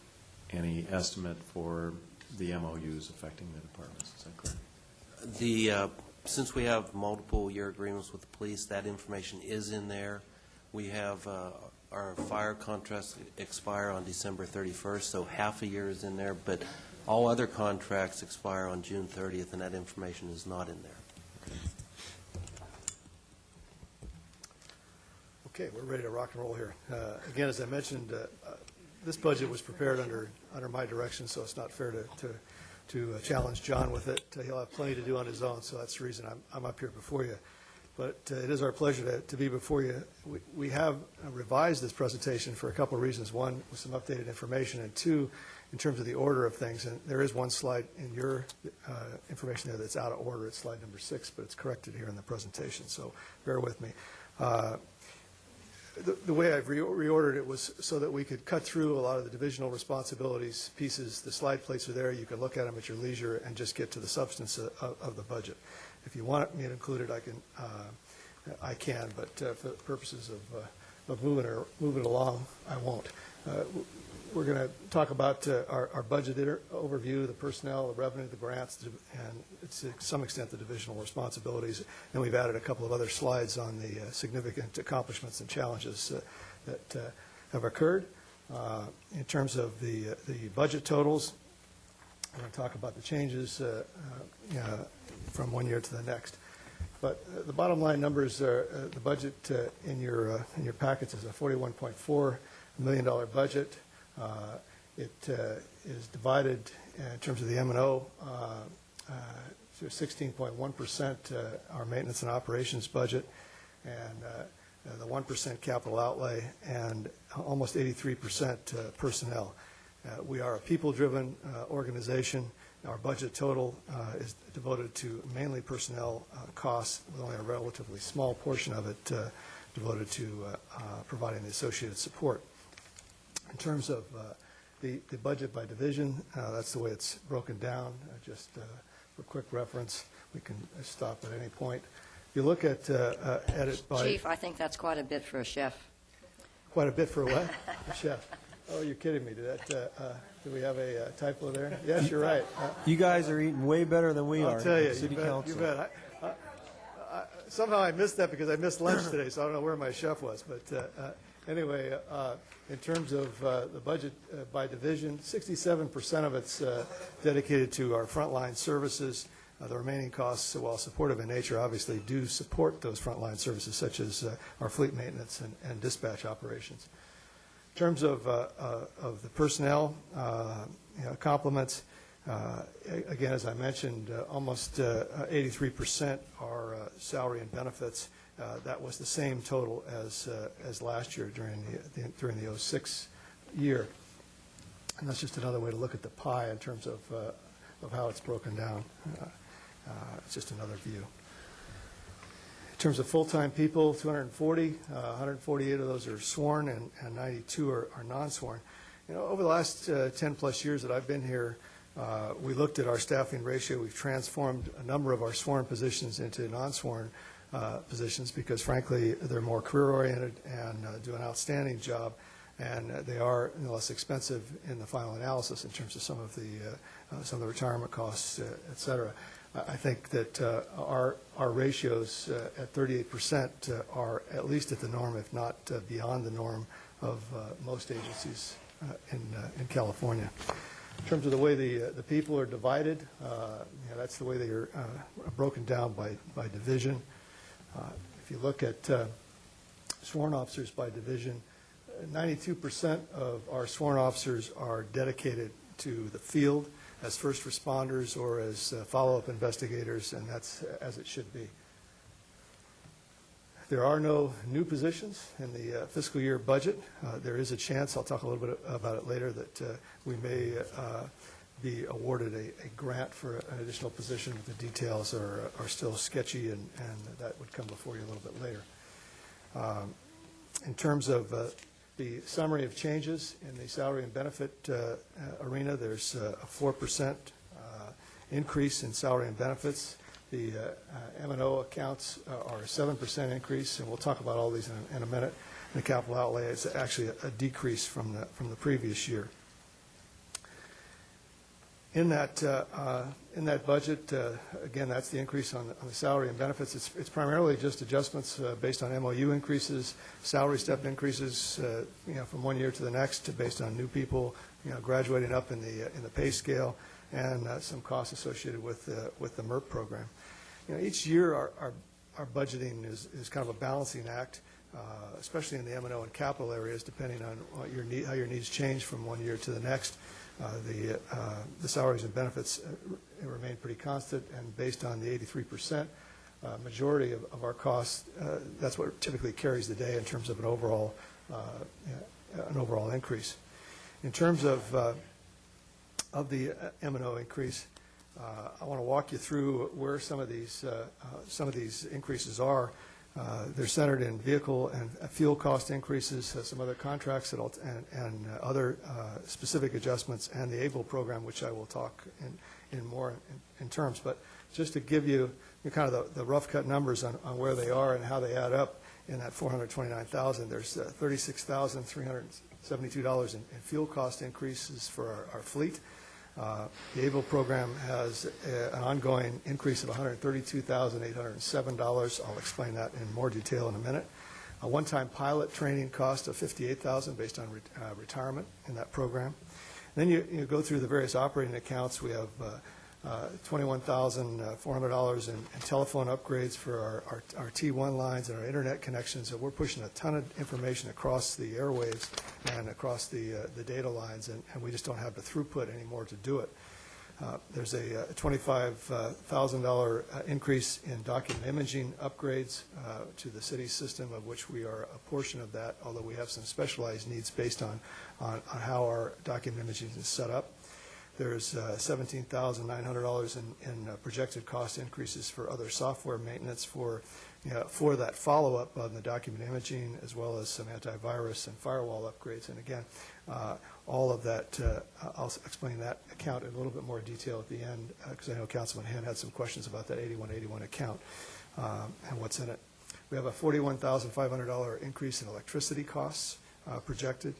any estimate for the MOUs affecting the departments. Is that correct? Since we have multiple year agreements with the police, that information is in there. We have our fire contracts expire on December 31st, so half a year is in there, but all other contracts expire on June 30th, and that information is not in there. Okay, we're ready to rock and roll here. Again, as I mentioned, this budget was prepared under my direction, so it's not fair to challenge John with it. He'll have plenty to do on his own, so that's the reason I'm up here before you. But it is our pleasure to be before you. We have revised this presentation for a couple of reasons. One, with some updated information, and two, in terms of the order of things. And there is one slide in your information there that's out of order. It's slide number 6, but it's corrected here in the presentation, so bear with me. The way I've reordered it was so that we could cut through a lot of the divisional responsibilities pieces. The slide plates are there. You can look at them at your leisure and just get to the substance of the budget. If you want me to include it, I can, but for purposes of move it along, I won't. We're going to talk about our budget overview, the personnel, the revenue, the grants, and to some extent the divisional responsibilities. And we've added a couple of other slides on the significant accomplishments and challenges that have occurred. In terms of the budget totals, I'm going to talk about the changes from one year to the next. But the bottom line numbers are the budget in your packets is a $41.4 million budget. It is divided in terms of the M&O to 16.1% our maintenance and operations budget, and the 1% capital outlay, and almost 83% personnel. We are a people-driven organization. Our budget total is devoted to mainly personnel costs, with only a relatively small portion of it devoted to providing the associated support. In terms of the budget by division, that's the way it's broken down. Just for quick reference, we can stop at any point. If you look at it by... Chief, I think that's quite a bit for a chef. Quite a bit for a what? A chef. Oh, you're kidding me. Do we have a typo there? Yes, you're right. You guys are eating way better than we are. I'll tell you, City you Council. bet. Somehow I missed that because I missed lunch today, so I don't know where my chef was. But anyway, in terms of the budget by division, 67% of it's dedicated to our frontline services. The remaining costs, while supportive in nature, obviously do support those frontline services, such as our fleet maintenance and dispatch operations. In terms of the personnel complements, again, as I mentioned, almost 83% are salary and benefits. That was the same total as last year during the 06 year. And that's just another way to look at the pie in terms of how it's broken down. It's just another view. In terms of full-time people, 240, 148 of those are sworn, and 92 are non-sworn. Over the last 10-plus years that I've been here, we looked at our staffing ratio. We've transformed a number of our sworn positions into non-sworn positions because, frankly, they're more career-oriented and do an outstanding job, and they are less expensive in the final analysis in terms of some of the retirement costs, et cetera. I think that our ratios at 38% are at least at the norm, if not beyond the norm of most agencies in California. In terms of the way the people are divided, that's the way they are broken down by division. If you look at sworn officers by division, 92% of our sworn officers are dedicated to the field as first responders or as follow-up investigators, and that's as it should be. There are no new positions in the fiscal year budget. There is a chance, I'll talk a little bit about it later, that we may be awarded a grant for an additional position. The details are still sketchy, and that would come before you a little bit later. In terms of the summary of changes in the salary and benefit arena, there's a 4% increase in salary and benefits. The M&O accounts are a 7% increase, and we'll talk about all these in a minute. And the capital outlay is actually a decrease from the previous year. In that budget, again, that's the increase on the salary and benefits. It's primarily just adjustments based on MOU increases, salary step increases, from one year to the next, based on new people, graduating up in the pay scale, and some costs associated with the MERP program. Each year our budgeting is kind of a balancing act, especially in the M&O and capital areas, depending on how your needs change from one year to the next. The salaries and benefits remain pretty constant, and based on the 83% majority of our costs, that's what typically carries the day in terms of an overall increase. In terms of the M&O increase, I want to walk you through where some of these increases are. They're centered in vehicle and fuel cost increases, some other contracts and other specific adjustments, and the ABLE program, which I will talk in more in terms. But just to give you kind of the rough cut numbers on where they are and how they add up, in that $429,000, there's $36,372 in fuel cost increases for our fleet. The ABLE program has an ongoing increase of $132,807. I'll explain that in more detail in a minute. A one-time pilot training cost of $58,000 based on retirement in that program. Then you go through the various operating accounts. We have $21,400 in telephone upgrades for our T1 lines and our internet connections. So we're pushing a ton of information across the airwaves and across the data lines, and we just don't have the throughput anymore to do it. There's a $25,000 increase in document imaging upgrades to the city system, of which we are a portion of that, although we have some specialized needs based on how our document imaging is set up. There's $17,900 in projected cost increases for other software maintenance for that follow-up on the document imaging, as well as some antivirus and firewall upgrades. And again, all of that, I'll explain that account in a little bit more detail at the end, because I know Councilman Hand had some questions about that 8181 account and what's in it. We have a $41,500 increase in electricity costs projected.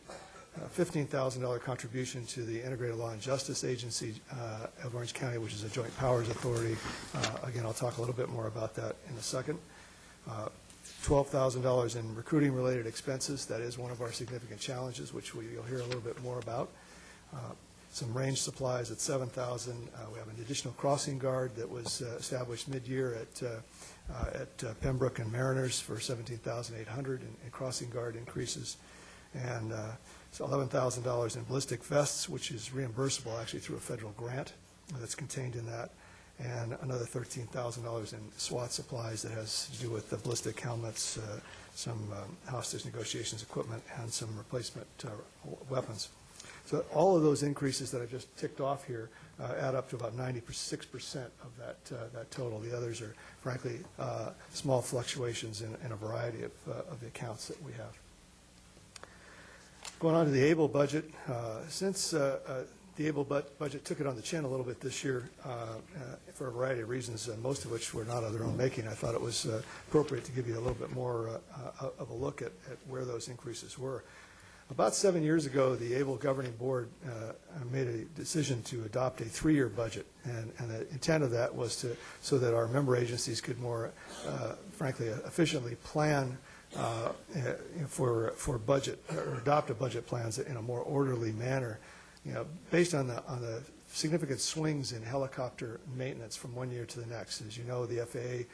$15,000 contribution to the Integrated Law and Justice Agency of Orange County, which is a joint powers authority. Again, I'll talk a little bit more about that in a second. $12,000 in recruiting-related expenses. That is one of our significant challenges, which you'll hear a little bit more about. Some range supplies at $7,000. We have an additional crossing guard that was established mid-year at Pembroke and Mariners for $17,800 in crossing guard increases. And so $11,000 in ballistic vests, which is reimbursable actually through a federal grant that's contained in that, and another $13,000 in SWAT supplies that has to do with the ballistic helmets, some hostage negotiations equipment, and some replacement weapons. So all of those increases that I just ticked off here add up to about 96% of that total. The others are, frankly, small fluctuations in a variety of the accounts that we have. Going on to the ABLE budget, since the ABLE budget took it on the chin a little bit this year for a variety of reasons, most of which were not of their own making, I thought it was appropriate to give you a little bit more of a look at where those increases were. About 7 years ago, the ABLE Governing Board made a decision to adopt a 3-year budget, and the intent of that was so that our member agencies could more, frankly, efficiently plan for budget, or adopt a budget plans in a more orderly manner, based on the significant swings in helicopter maintenance from one year to the next. As you know, the FAA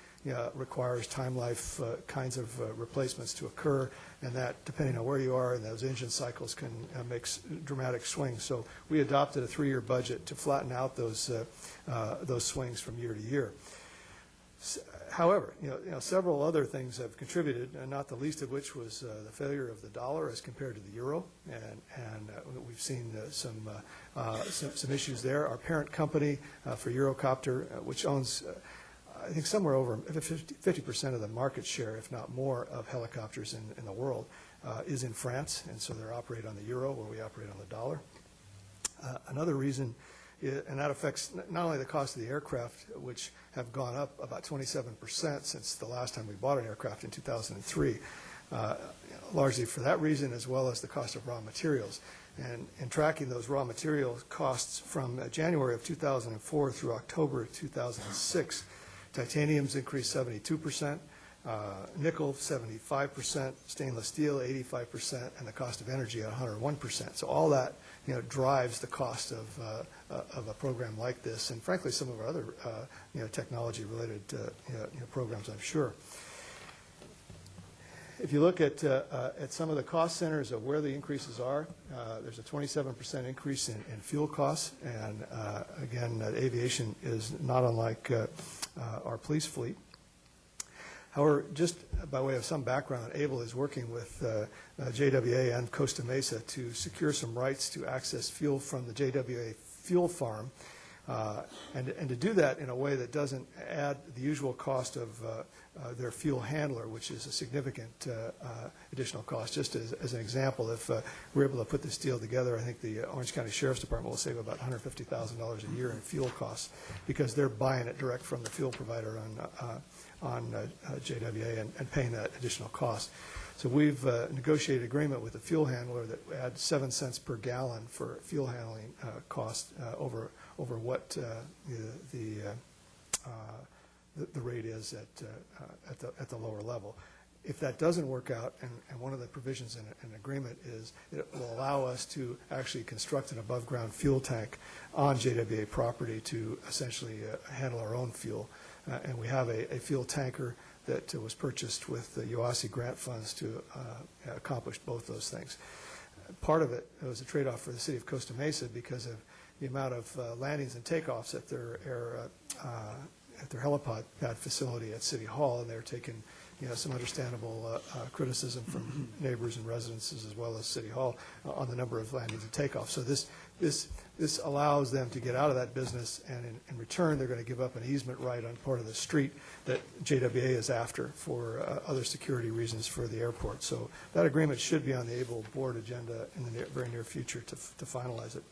requires time life kinds of replacements to occur, and that, depending on where you are in those engine cycles, can make dramatic swings. So we adopted a 3-year budget to flatten out those swings from year to year. However, several other things have contributed, and not the least of which was the failure of the dollar as compared to the euro, and we've seen some issues there. Our parent company for Eurocopter, which owns, I think, somewhere over 50% of the market share, if not more, of helicopters in the world, is in France, and so they operate on the euro, where we operate on the dollar. Another reason, and that affects not only the cost of the aircraft, which have gone up about 27% since the last time we bought an aircraft in 2003, largely for that reason, as well as the cost of raw materials. And in tracking those raw material costs from January of 2004 through October of 2006, titanium's increased 72%, nickel 75%, stainless steel 85%, and the cost of energy at 101%. So all that drives the cost of a program like this, and frankly some of our other technology related programs, I'm sure. If you look at some of the cost centers of where the increases are, there's a 27% increase in fuel costs, and again, aviation is not unlike our police fleet. However, just by way of some background, ABLE is working with JWA and Costa Mesa to secure some rights to access fuel from the JWA fuel farm And to do that in a way that doesn't add the usual cost of their fuel handler, which is a significant additional cost. Just as an example, if we're able to put this deal together, I think the Orange County Sheriff's Department will save about $150,000 a year in fuel costs because they're buying it direct from the fuel provider on JWA and paying that additional cost. So we've negotiated an agreement with the fuel handler that adds 7 cents per gallon for fuel handling cost over what the rate is at the lower level. If that doesn't work out, and one of the provisions in an agreement is it will allow us to actually construct an above-ground fuel tank on JWA property to essentially handle our own fuel. And we have a fuel tanker that was purchased with the UASI grant funds to accomplish both those things. Part of it was a trade-off for the city of Costa Mesa because of the amount of landings and takeoffs at their helipad facility at City Hall, and they're taking some understandable criticism from neighbors and residences as well as City Hall on the number of landings and takeoffs. So this allows them to get out of that business, and in return, they're going to give up an easement right on part of the street that JWA is after for other security reasons for the airport. So that agreement should be on the ABLE board agenda in the very near future to finalize it.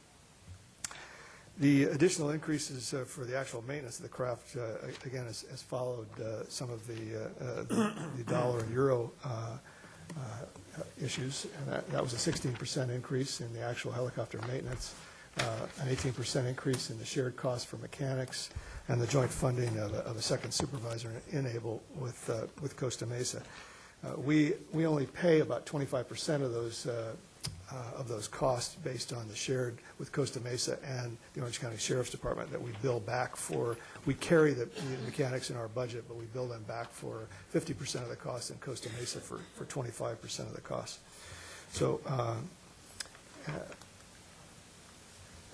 The additional increases for the actual maintenance of the craft, again, has followed some of the dollar and euro issues. And that was a 16% increase in the actual helicopter maintenance, an 18% increase in the shared cost for mechanics, and the joint funding of a second supervisor in ABLE with Costa Mesa. We only pay about 25% of those costs based on the shared with Costa Mesa and the Orange County Sheriff's Department that we bill back for. We carry the mechanics in our budget, but we bill them back for 50% of the cost, and Costa Mesa for 25% of the cost. So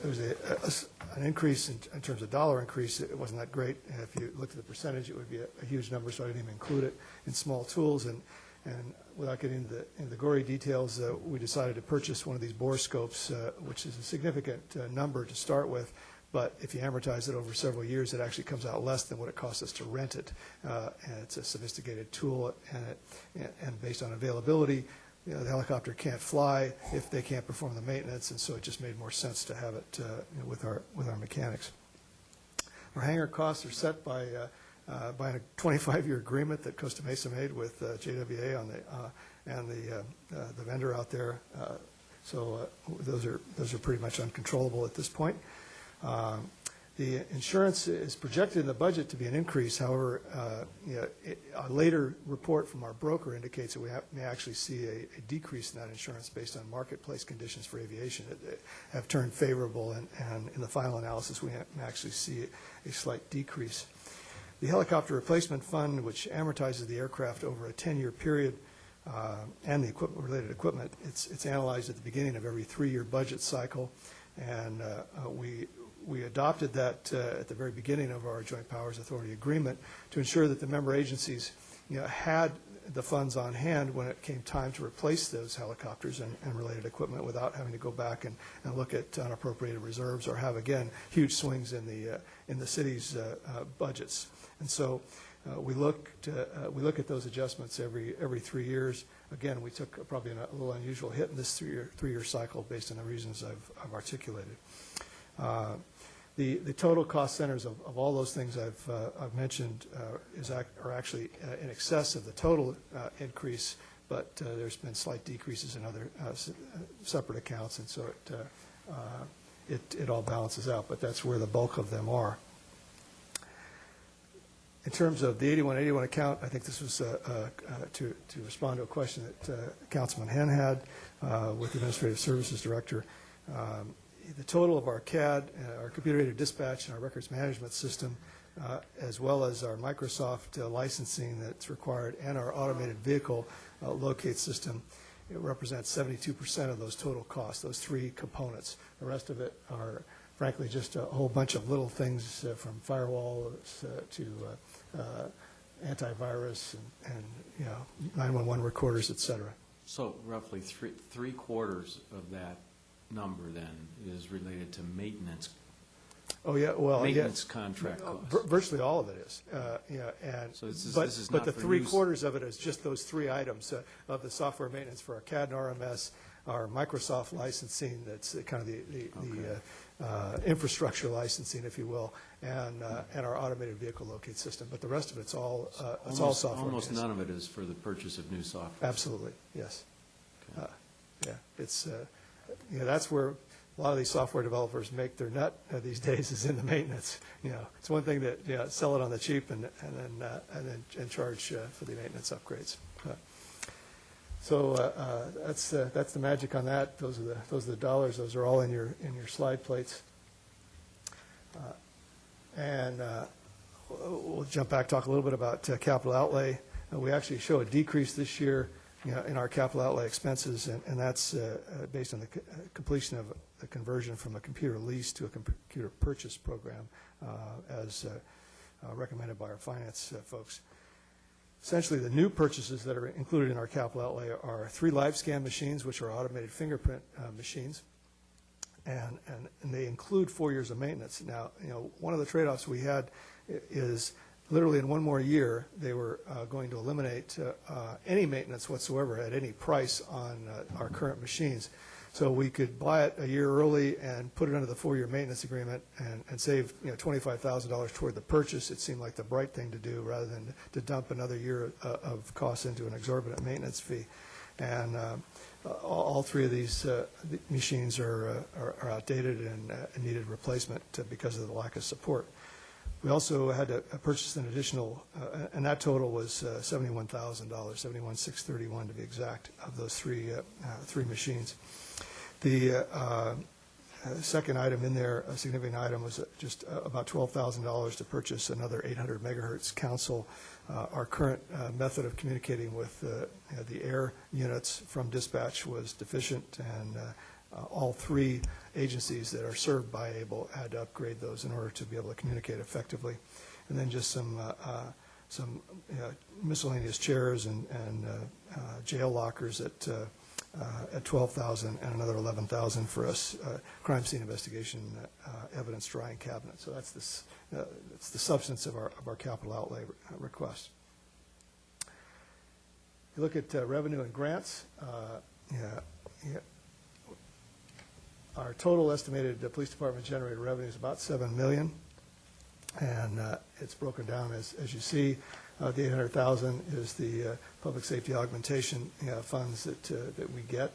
there was an increase in terms of dollar increase. It wasn't that great. If you looked at the percentage, it would be a huge number, so I didn't even include it in small tools. And without getting into the gory details, we decided to purchase one of these borescopes, which is a significant number to start with. But if you amortize it over several years, it actually comes out less than what it costs us to rent it. And it's a sophisticated tool, and based on availability, the helicopter can't fly if they can't perform the maintenance, and so it just made more sense to have it with our mechanics. Our hangar costs are set by a 25-year agreement that Costa Mesa made with JWA and the vendor out there. So those are pretty much uncontrollable at this point. The insurance is projected in the budget to be an increase. However, a later report from our broker indicates that we may actually see a decrease in that insurance based on marketplace conditions for aviation that have turned favorable, and in the final analysis, we may actually see a slight decrease. The helicopter replacement fund, which amortizes the aircraft over a 10-year period, and the related equipment, it's analyzed at the beginning of every 3-year budget cycle, and we adopted that at the very beginning of our Joint Powers Authority agreement to ensure that the member agencies had the funds on hand when it came time to replace those helicopters and related equipment without having to go back and look at unappropriated reserves or have, again, huge swings in the city's budgets. And so we look at those adjustments every 3 years. Again, we took probably a little unusual hit in this three-year cycle based on the reasons I've articulated. The total cost centers of all those things I've mentioned are actually in excess of the total increase, but there's been slight decreases in other separate accounts, and so it all balances out, but that's where the bulk of them are. In terms of the 8181 account, I think this was to respond to a question that Councilman Henn had with the Administrative Services Director. The total of our CAD, our computer-aided dispatch, and our records management system, as well as our Microsoft licensing that's required, and our automated vehicle locate system, it represents 72% of those total costs, those three components. The rest of it are, frankly, just a whole bunch of little things from firewalls to antivirus and 911 recorders, et cetera. So roughly three quarters of that number then is related to maintenance Oh, yeah, well, yeah. Maintenance contract costs. Virtually all of it is, and, So this is but not the for three-quarters of it is just those three items of the software maintenance for our CAD and RMS, our Microsoft licensing, that's kind of the infrastructure licensing, if you will, and our automated vehicle locate system. But the rest of it's all software. Almost maintenance. none of it is for the purchase of new software. Absolutely, yes. Yeah, it's, that's where a lot of these software developers make their nut these days, is in the maintenance. It's one thing to sell it on the cheap and then charge for the maintenance upgrades. So that's the magic on that. Those are the dollars. Those are all in your slide plates. And we'll jump back, talk a little bit about capital outlay. We actually show a decrease this year in our capital outlay expenses, and that's based on the completion of the conversion from a computer lease to a computer purchase program, as recommended by our finance folks. Essentially, the new purchases that are included in our capital outlay are 3 live scan machines, which are automated fingerprint machines, and they include 4 years of maintenance. Now, one of the trade-offs we had is literally in one more year, they were going to eliminate any maintenance whatsoever at any price on our current machines. So we could buy it a year early and put it under the 4-year maintenance agreement and save $25,000 toward the purchase. It seemed like the bright thing to do, rather than to dump another year of costs into an exorbitant maintenance fee. And all 3 of these machines are outdated and needed replacement because of the lack of support. We also had to purchase an additional, and that total was $71,000, $71,631 to be exact, of those three machines. The second item in there, a significant item, was just about $12,000 to purchase another 800 megahertz console. Our current method of communicating with the air units from dispatch was deficient, and all 3 agencies that are served by ABLE had to upgrade those in order to be able to communicate effectively. And then just some miscellaneous chairs and jail lockers at $12,000, and another $11,000 for us crime scene investigation evidence drying cabinet. So that's the substance of our capital outlay request. You look at revenue and grants. Our total estimated police department generated revenue is about $7 million, and it's broken down as you see. The $800,000 is the public safety augmentation funds that we get.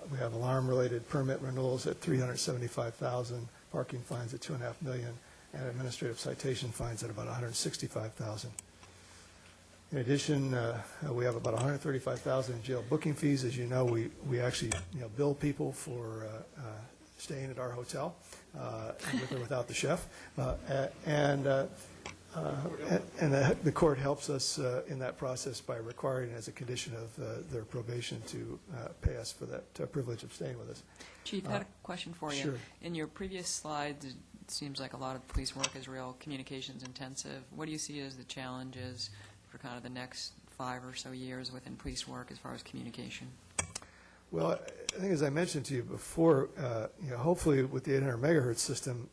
We have alarm-related permit renewals at $375,000, parking fines at $2.5 million, and administrative citation fines at about $165,000. In addition, we have about $135,000 in jail booking fees. As you know, we actually bill people for staying at our hotel, with or without the chef, and the court helps us in that process by requiring, as a condition of their probation, to pay us for that privilege of staying with us. Chief, I had a question for you. Sure. In your previous slides, it seems like a lot of police work is real communications intensive. What do you see as the challenges for kind of the next 5 or so years within police work as far as communication? Well, I think, as I mentioned to you before, hopefully with the 800 megahertz system,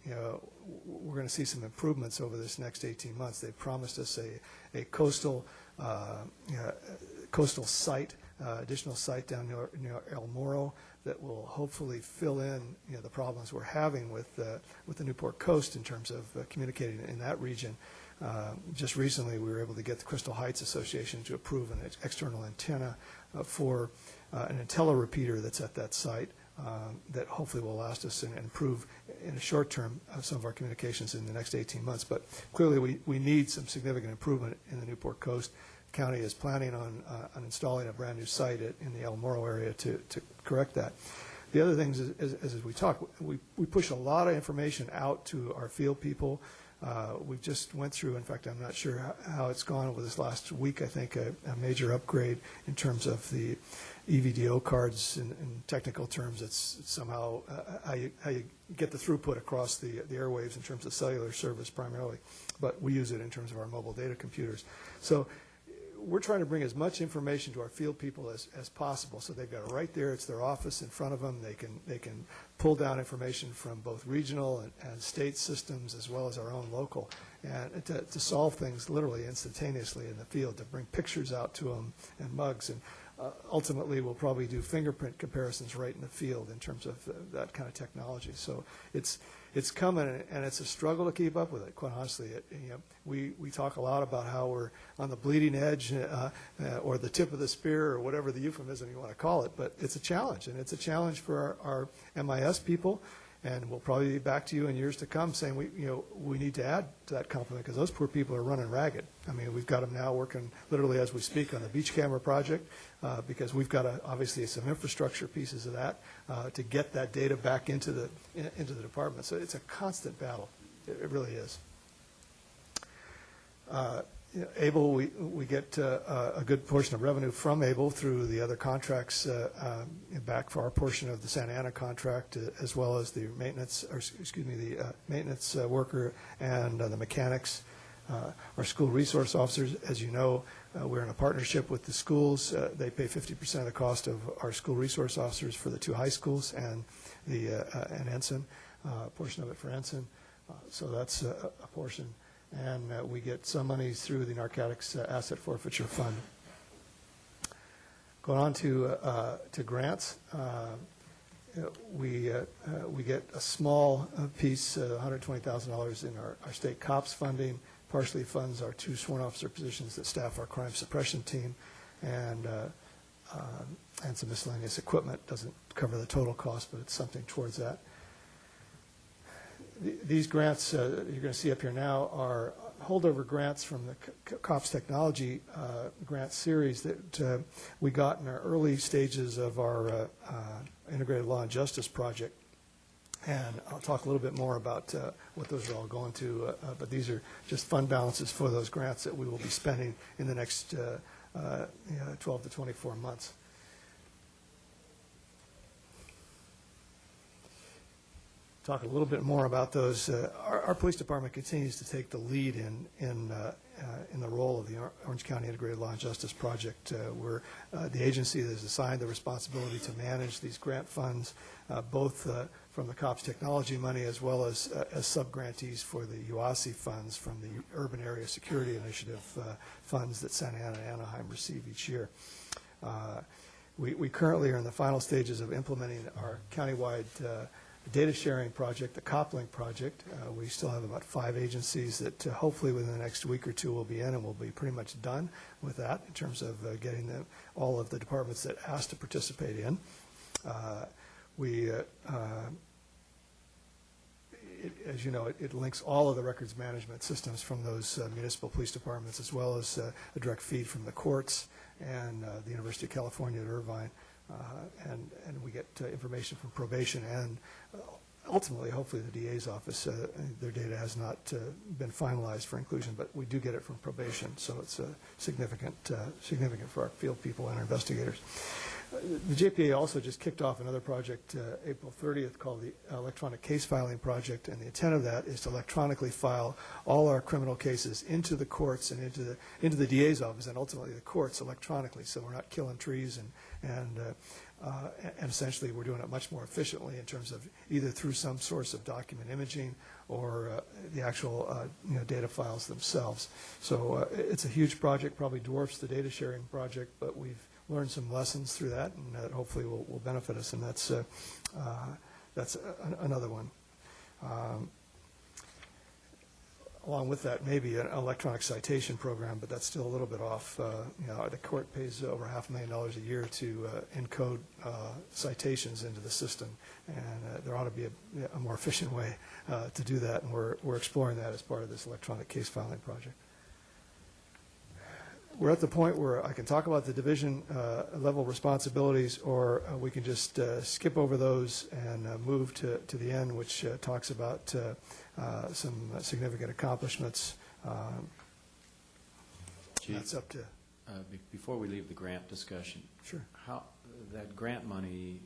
we're going to see some improvements over this next 18 months. They've promised us a coastal site, additional site down near El Moro, that will hopefully fill in the problems we're having with the Newport coast in terms of communicating in that region. Just recently, we were able to get the Crystal Heights Association to approve an external antenna for an Intella repeater that's at that site that hopefully will last us and improve in the short term some of our communications in the next 18 months. But clearly, we need some significant improvement in the Newport coast. The county is planning on installing a brand new site in the El Moro area to correct that. The other things is as we talk, we push a lot of information out to our field people. We just went through, in fact, I'm not sure how it's gone over this last week, I think, a major upgrade in terms of the EVDO cards. In technical terms, it's somehow how you get the throughput across the airwaves in terms of cellular service primarily, but we use it in terms of our mobile data computers. So we're trying to bring as much information to our field people as possible, so they've got it right there, it's their office in front of them, they can pull down information from both regional and state systems as well as our own local, and to solve things literally instantaneously in the field, to bring pictures out to them and mugs, and ultimately we'll probably do fingerprint comparisons right in the field in terms of that kind of technology. So it's coming, and it's a struggle to keep up with it, quite honestly. We talk a lot about how we're on the bleeding edge or the tip of the spear or whatever the euphemism you want to call it, but it's a challenge, and it's a challenge for our MIS people, and we'll probably be back to you in years to come saying we need to add to that complement because those poor people are running ragged. I mean, we've got them now working literally as we speak on the beach camera project because we've got obviously some infrastructure pieces of that to get that data back into the department. So it's a constant battle. It really is. ABLE, we get a good portion of revenue from ABLE through the other contracts back for our portion of the Santa Ana contract, as well as the maintenance, maintenance worker and the mechanics. Our school resource officers, as you know, we're in a partnership with the schools. They pay 50% of the cost of our school resource officers for the 2 high schools and and Ensign, portion of it for Ensign. So that's a portion. And we get some monies through the Narcotics Asset Forfeiture Fund. Going on to grants, we get a small piece, $120,000 in our state COPS funding, partially funds our 2 sworn officer positions that staff our crime suppression team, and some miscellaneous equipment. Doesn't cover the total cost, but it's something towards that. These grants you're going to see up here now are holdover grants from the COPS Technology grant series that we got in our early stages of our Integrated Law and Justice project. And I'll talk a little bit more about what those are all going to, but these are just fund balances for those grants that we will be spending in the next 12 to 24 months. Talk a little bit more about those. Our police department continues to take the lead in the role of the Orange County Integrated Law and Justice Project. We're the agency that is assigned the responsibility to manage these grant funds, both from the COPS technology money as well as sub-grantees for the UASI funds from the Urban Area Security Initiative funds that Santa Ana and Anaheim receive each year. We currently are in the final stages of implementing our countywide data sharing project, the COPLink project. We still have about 5 agencies that hopefully within the next week or 2 will be in, and we'll be pretty much done with that in terms of getting all of the departments that asked to participate in. As you know, it links all of the records management systems from those municipal police departments, as well as a direct feed from the courts and the University of California at Irvine. And we get information from probation and ultimately, hopefully, the DA's office. Their data has not been finalized for inclusion, but we do get it from probation, so it's significant for our field people and our investigators. The JPA also just kicked off another project April 30th called the Electronic Case Filing Project, and the intent of that is to electronically file all our criminal cases into the courts and into the DA's office and ultimately the courts electronically, so we're not killing trees and essentially we're doing it much more efficiently in terms of either through some source of document imaging or the actual data files themselves. So it's a huge project, probably dwarfs the data sharing project, but we've learned some lessons through that, and that hopefully will benefit us, and that's another one. Along with that, maybe an electronic citation program, but that's still a little bit off. The court pays over $500,000 a year to encode citations into the system, and there ought to be a more efficient way to do that, and we're exploring that as part of this electronic case filing project. We're at the point where I can talk about the division level responsibilities, or we can just skip over those and move to the end, which talks about some significant accomplishments. That's up to... Before we leave the grant discussion, sure. How that grant money,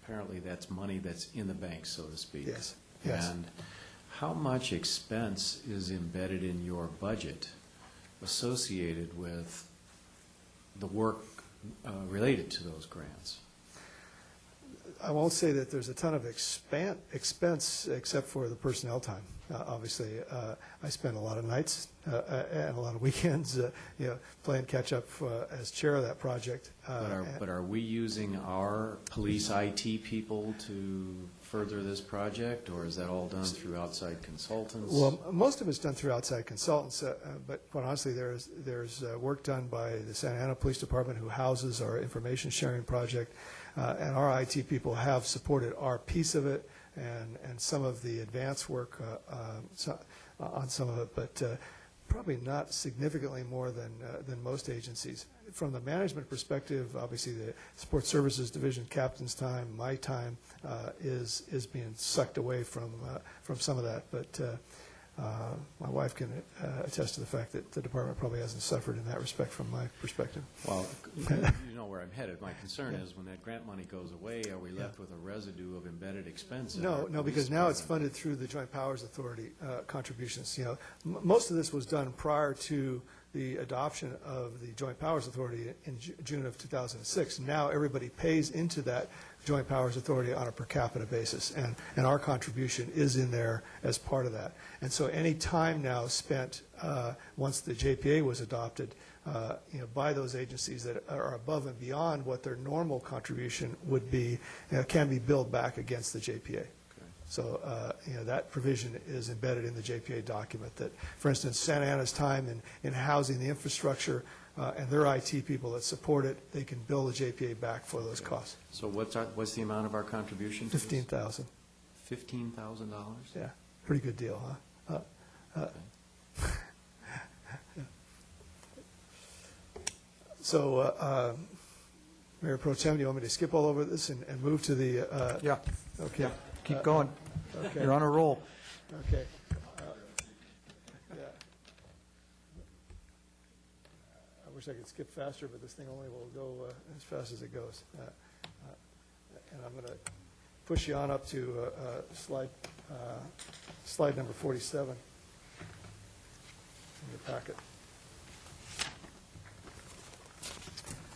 apparently that's money that's in the bank, so to speak. Yes. And how much expense is embedded in your budget associated with the work related to those grants? I won't say that there's a ton of expense except for the personnel time. Obviously, I spend a lot of nights and a lot of weekends, playing catch-up as chair of that project. But are we using our police IT people to further this project, or is that all done through outside consultants? Well, most of it's done through outside consultants, but quite honestly, there's work done by the Santa Ana Police Department, who houses our information sharing project, and our IT people have supported our piece of it and some of the advanced work on some of it, but probably not significantly more than most agencies. From the management perspective, obviously the Support Services Division captain's time, my time, is being sucked away from some of that, but my wife can attest to the fact that the department probably hasn't suffered in that respect from my perspective. Well, you know where I'm headed. My concern is when that grant money goes away, are we left with a residue of embedded expense? No, because now it's funded through the Joint Powers Authority contributions. Most of this was done prior to the adoption of the Joint Powers Authority in June of 2006. Now everybody pays into that Joint Powers Authority on a per capita basis, and our contribution is in there as part of that. And so any time now spent once the JPA was adopted, by those agencies that are above and beyond what their normal contribution would be, can be billed back against the JPA. Okay. So that provision is embedded in the JPA document. That, for instance, Santa Ana's time in housing the infrastructure and their IT people that support it, they can bill the JPA back for those costs. So what's the amount of our contribution? $15,000. $15,000? Yeah, pretty good deal, huh? So, Mayor Pro Tem, do you want me to skip all over this and move to the? Yeah. Okay. Keep going. Okay. You're on a roll. Okay. Yeah. I wish I could skip faster, but this thing only will go as fast as it goes. And I'm going to push you on up to slide number 47 in your packet.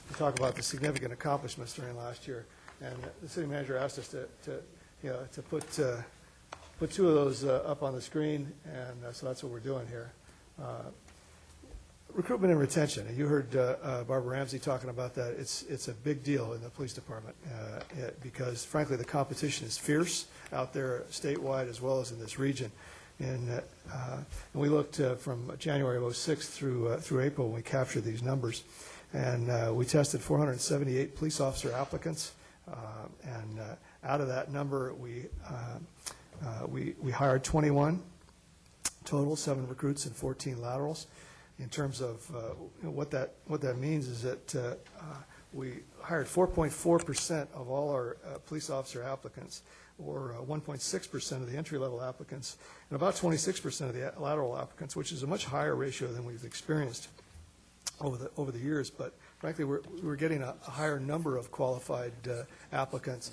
We talk about the significant accomplishments during last year, and the city manager asked us to put two of those up on the screen, and so that's what we're doing here. Recruitment and retention. And you heard Barbara Ramsey talking about that. It's a big deal in the police department because, frankly, the competition is fierce out there statewide as well as in this region. And we looked from January of 2006 through April when we captured these numbers. And we tested 478 police officer applicants. And out of that number, we hired 21 total, 7 recruits and 14 laterals. In terms of what that means is that we hired 4.4% of all our police officer applicants, or 1.6% of the entry-level applicants, and about 26% of the lateral applicants, which is a much higher ratio than we've experienced over the years. But frankly, we're getting a higher number of qualified applicants,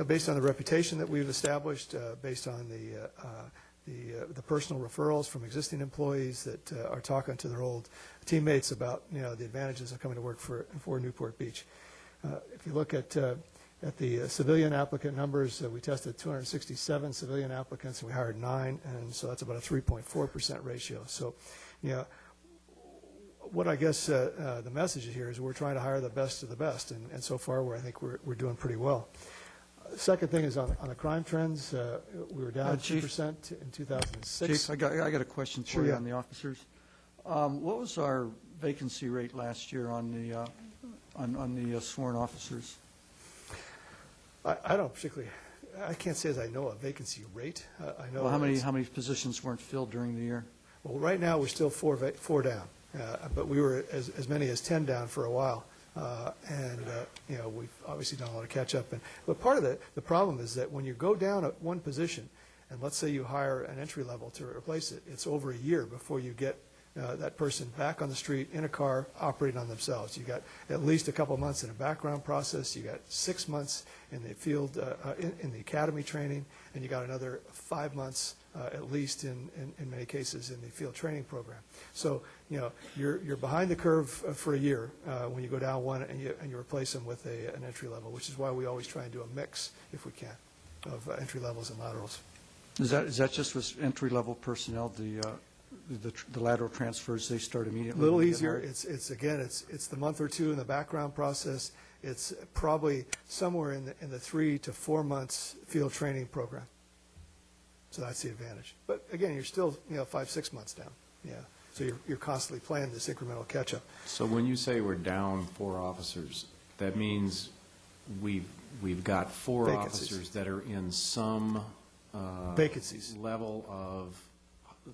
based on the reputation that we've established, based on the personal referrals from existing employees that are talking to their old teammates about the advantages of coming to work for Newport Beach. If you look at the civilian applicant numbers, we tested 267 civilian applicants and we hired 9, and so that's about a 3.4% ratio. So, what I guess the message here is we're trying to hire the best of the best, and so far I think we're doing pretty well. Second thing is on the crime trends, we were down 2% in 2006. Chief, I got a question for you on the officers. What was our vacancy rate last year on the sworn officers? I don't particularly. I can't say as I know a vacancy rate. I know. Well, how many positions weren't filled during the year? Well, right now we're still four down, but we were as many as 10 down for a while. We've obviously done a lot of catch up. But part of the problem is that when you go down at one position, and let's say you hire an entry level to replace it, it's over a year before you get that person back on the street in a car operating on themselves. You got at least a couple months in a background process. You got 6 months in the field, in the academy training, and you got another 5 months at least in many cases in the field training program. So, you're behind the curve for a year when you go down one and you replace them with an entry level, which is why we always try and do a mix, if we can, of entry levels and laterals. Is that just with entry-level personnel, the lateral transfers, they start immediately? A little when they get easier. hired? It's the month or two in the background process. It's probably somewhere in the 3 to 4 months field training program. So that's the advantage. But again, you're still 5, 6 months down. Yeah. So you're constantly playing this incremental catch-up. So when you say we're down 4 officers, that means we've got 4 Vacancies. officers that are in some Vacancies. level of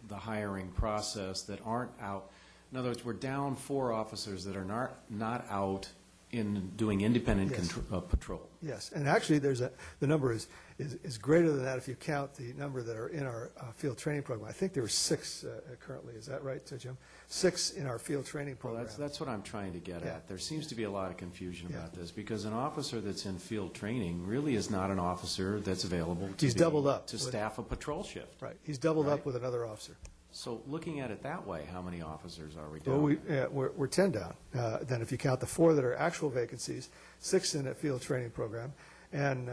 the hiring process that aren't out. In other words, we're down 4 officers that are not out in doing independent Yes. patrol. Yes, and actually, the number is greater than that if you count the number that are in our field training program. I think there were 6 currently. Is that right, Jim? 6 in our field training Well, program. that's what I'm trying to get Yeah. at. There seems to be a lot of confusion Yeah. about this, because an officer that's in field training really is not an officer that's available He's doubled up to with- staff a patrol shift. Right. He's doubled Right. up with another officer. So looking at it that way, how many officers are we Well, down? we're 10 down. Then if you count the 4 that are actual vacancies, 6 in a field training program, and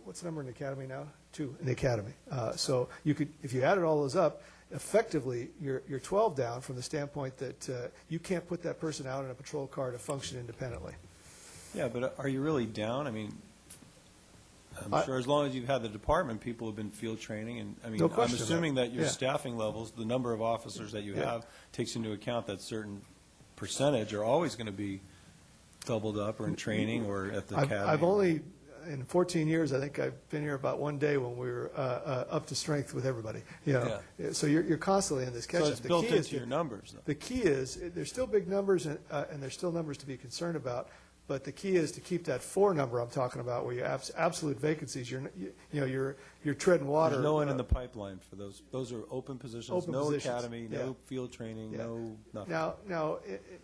what's the number in the academy now? 2 in the academy. So you could, if you added all those up, effectively, you're 12 down from the standpoint that you can't put that person out in a patrol car to function independently. Yeah, but are you really down? I mean, I'm I- sure as long as you've had the department, people have been field training, and, I mean, No I'm question about assuming it. that your Yeah. staffing levels, the number of officers that you Yeah. have, takes into account that certain percentage are always going to be doubled up or in training or at the academy. I've only, in 14 years, I think I've been here about one day when we were up to strength with everybody. So you're constantly in this catch-up. So it's The built key is into your numbers, though. The key is, there's still big numbers, and there's still numbers to be concerned about, but the key is to keep that 4 number I'm talking about, where you have absolute vacancies. You're treading water. There's no one in the pipeline for those. Those are open positions, Open no positions, academy, yeah. no field training, Yeah. no nothing. Now,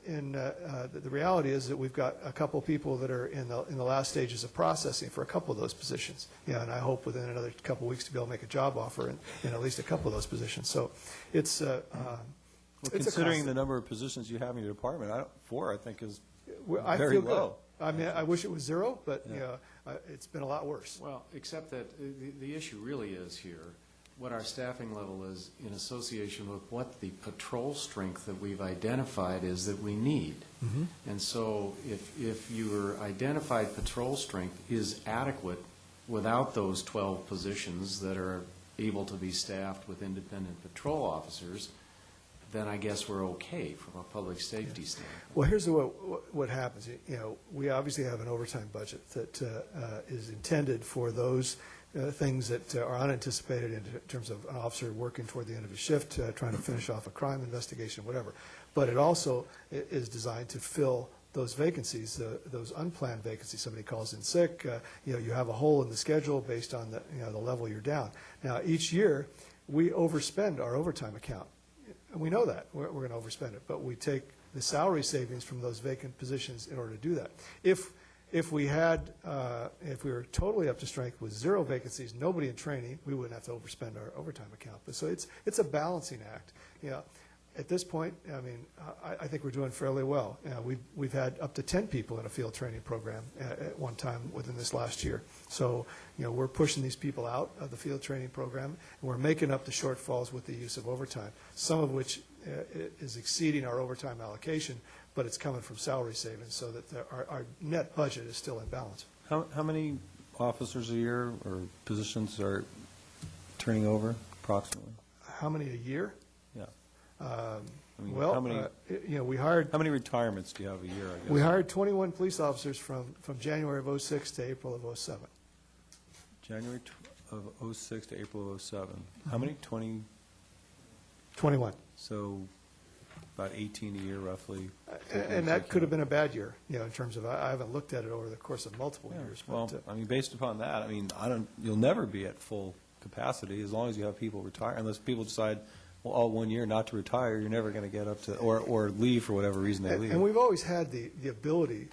the reality is that we've got a couple people that are in the last stages of processing for a couple of those positions. And I hope within another couple of weeks to be able to make a job offer in at least a couple of those positions. So it's Well, it's a considering constant- the number of positions you have in your department, 4, I think, is I very feel good. low. I mean, I wish it was 0, but Yeah. it's been a lot worse. Well, except that the issue really is here, what our staffing level is in association with what the patrol strength that we've identified is that we need. And so if your identified patrol strength is adequate without those 12 positions that are able to be staffed with independent patrol officers, then I guess we're okay from a public safety standpoint. Well, here's what happens. We obviously have an overtime budget that is intended for those things that are unanticipated in terms of an officer working toward the end of his shift, trying to finish off a crime investigation, whatever. But it also is designed to fill those vacancies, those unplanned vacancies. Somebody calls in sick, you have a hole in the schedule based on the level you're down. Now, each year, we overspend our overtime account. And we know that. We're going to overspend it. But we take the salary savings from those vacant positions in order to do that. If we were totally up to strength with 0 vacancies, nobody in training, we wouldn't have to overspend our overtime account. But so it's a balancing act. At this point, I mean, I think we're doing fairly well. We've had up to 10 people in a field training program at one time within this last year. So, we're pushing these people out of the field training program, and we're making up the shortfalls with the use of overtime, some of which is exceeding our overtime allocation, but it's coming from salary savings, so that our net budget is still in balance. How many officers a year or positions are turning over approximately? How many a year? Yeah. Well, how many- we hired How many retirements do you have a year, I guess? We hired 21 police officers from January of '06 to April of '07. January of '06 to April of '07. How many? 20, 21. so about 18 a year roughly. And that could have been a bad year, in terms of, I haven't looked at it over the course of multiple Yeah, years. well, But I mean, based upon that, I mean, you'll never be at full capacity as long as you have people retire, unless people decide all 1 year not to retire, you're never going to get up to, or leave for whatever reason they leave. And we've always had the ability,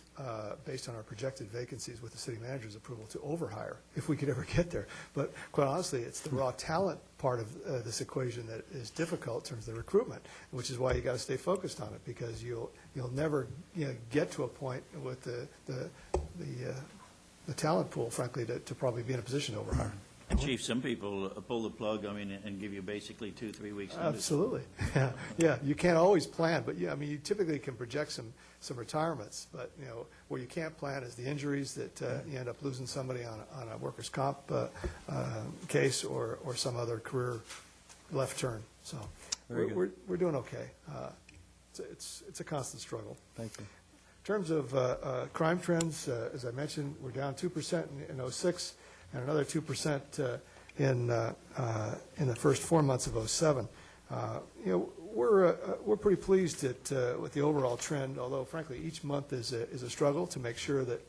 based on our projected vacancies with the city manager's approval, to overhire if we could ever get there. But quite honestly, it's the raw talent part of this equation that is difficult in terms of the recruitment, which is why you got to stay focused on it, because you'll never get to a point with the talent pool, frankly, to probably be in a position to overhire. And Chief, some people pull the plug, and give you basically 2-3 weeks notice. Absolutely. Yeah, you can't always plan, but yeah, I mean, you typically can project some retirements, but, where you can't plan is the injuries that you end up losing somebody on a workers' comp case or some other career left turn. So we're doing okay. It's a constant struggle. Thank you. In terms of crime trends, as I mentioned, we're down 2% in '06 and another 2% in the first 4 months of '07. We're pretty pleased with the overall trend, although frankly each month is a struggle to make sure that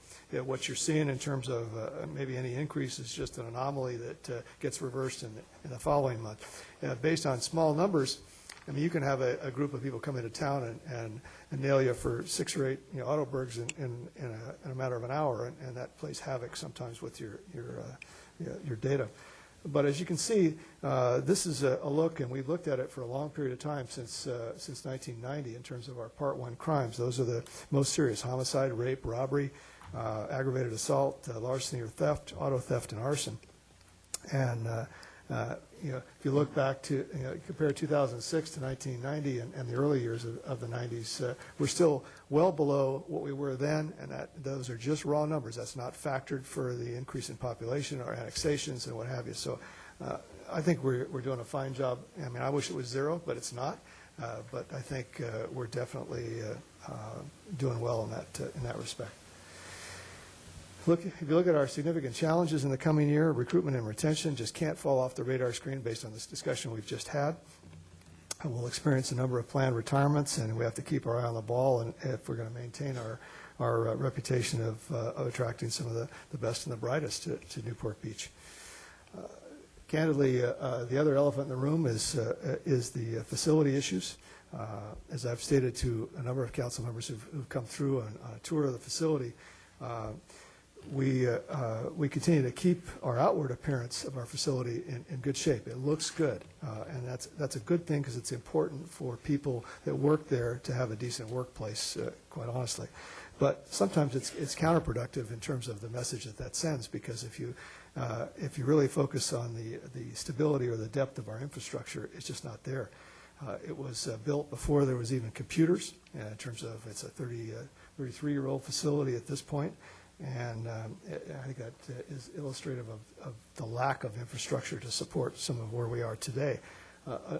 what you're seeing in terms of maybe any increase is just an anomaly that gets reversed in the following month. Based on small numbers, I mean, you can have a group of people come into town and nail you for 6 or 8 Autobergs in a matter of an hour, and that plays havoc sometimes with your data. But as you can see, this is a look, and we've looked at it for a long period of time, since 1990, in terms of our Part 1 crimes. Those are the most serious: homicide, rape, robbery, aggravated assault, larceny or theft, auto theft, and arson. And if you look back to, compare 2006 to 1990 and the early years of the 90s, we're still well below what we were then, and those are just raw numbers. That's not factored for the increase in population or annexations and what have you. So I think we're doing a fine job. I mean, I wish it was zero, but it's not. But I think we're definitely doing well in that respect. If you look at our significant challenges in the coming year, recruitment and retention just can't fall off the radar screen based on this discussion we've just had. We'll experience a number of planned retirements, and we have to keep our eye on the ball and if we're going to maintain our reputation of attracting some of the best and the brightest to Newport Beach. Candidly, the other elephant in the room is the facility issues. As I've stated to a number of council members who've come through on a tour of the facility, we continue to keep our outward appearance of our facility in good shape. It looks good, and that's a good thing, because it's important for people that work there to have a decent workplace, quite honestly. But sometimes it's counterproductive in terms of the message that sends, because if you really focus on the stability or the depth of our infrastructure, it's just not there. It was built before there was even computers, in terms of it's a 33-year-old facility at this point. And I think that is illustrative of the lack of infrastructure to support some of where we are today.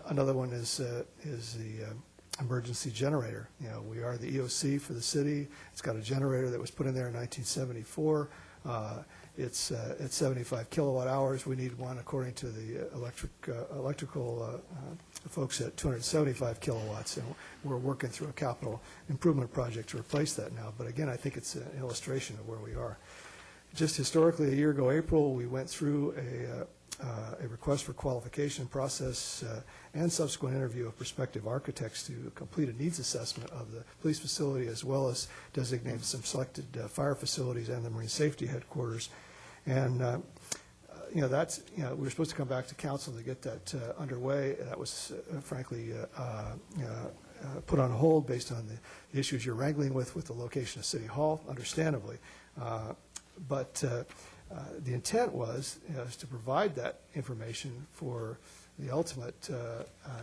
Another one is the emergency generator. We are the EOC for the city. It's got a generator that was put in there in 1974. It's at 75 kilowatt hours. We need one, according to the electrical folks, at 275 kilowatts, and we're working through a capital improvement project to replace that now. But again, I think it's an illustration of where we are. Just historically, a year ago, April, we went through a request for qualification process and subsequent interview of prospective architects to complete a needs assessment of the police facility, as well as designate some selected fire facilities and the marine safety headquarters. And we were supposed to come back to council to get that underway. That was frankly put on hold based on the issues you're wrangling with the location of City Hall, understandably. But the intent was to provide that information for the ultimate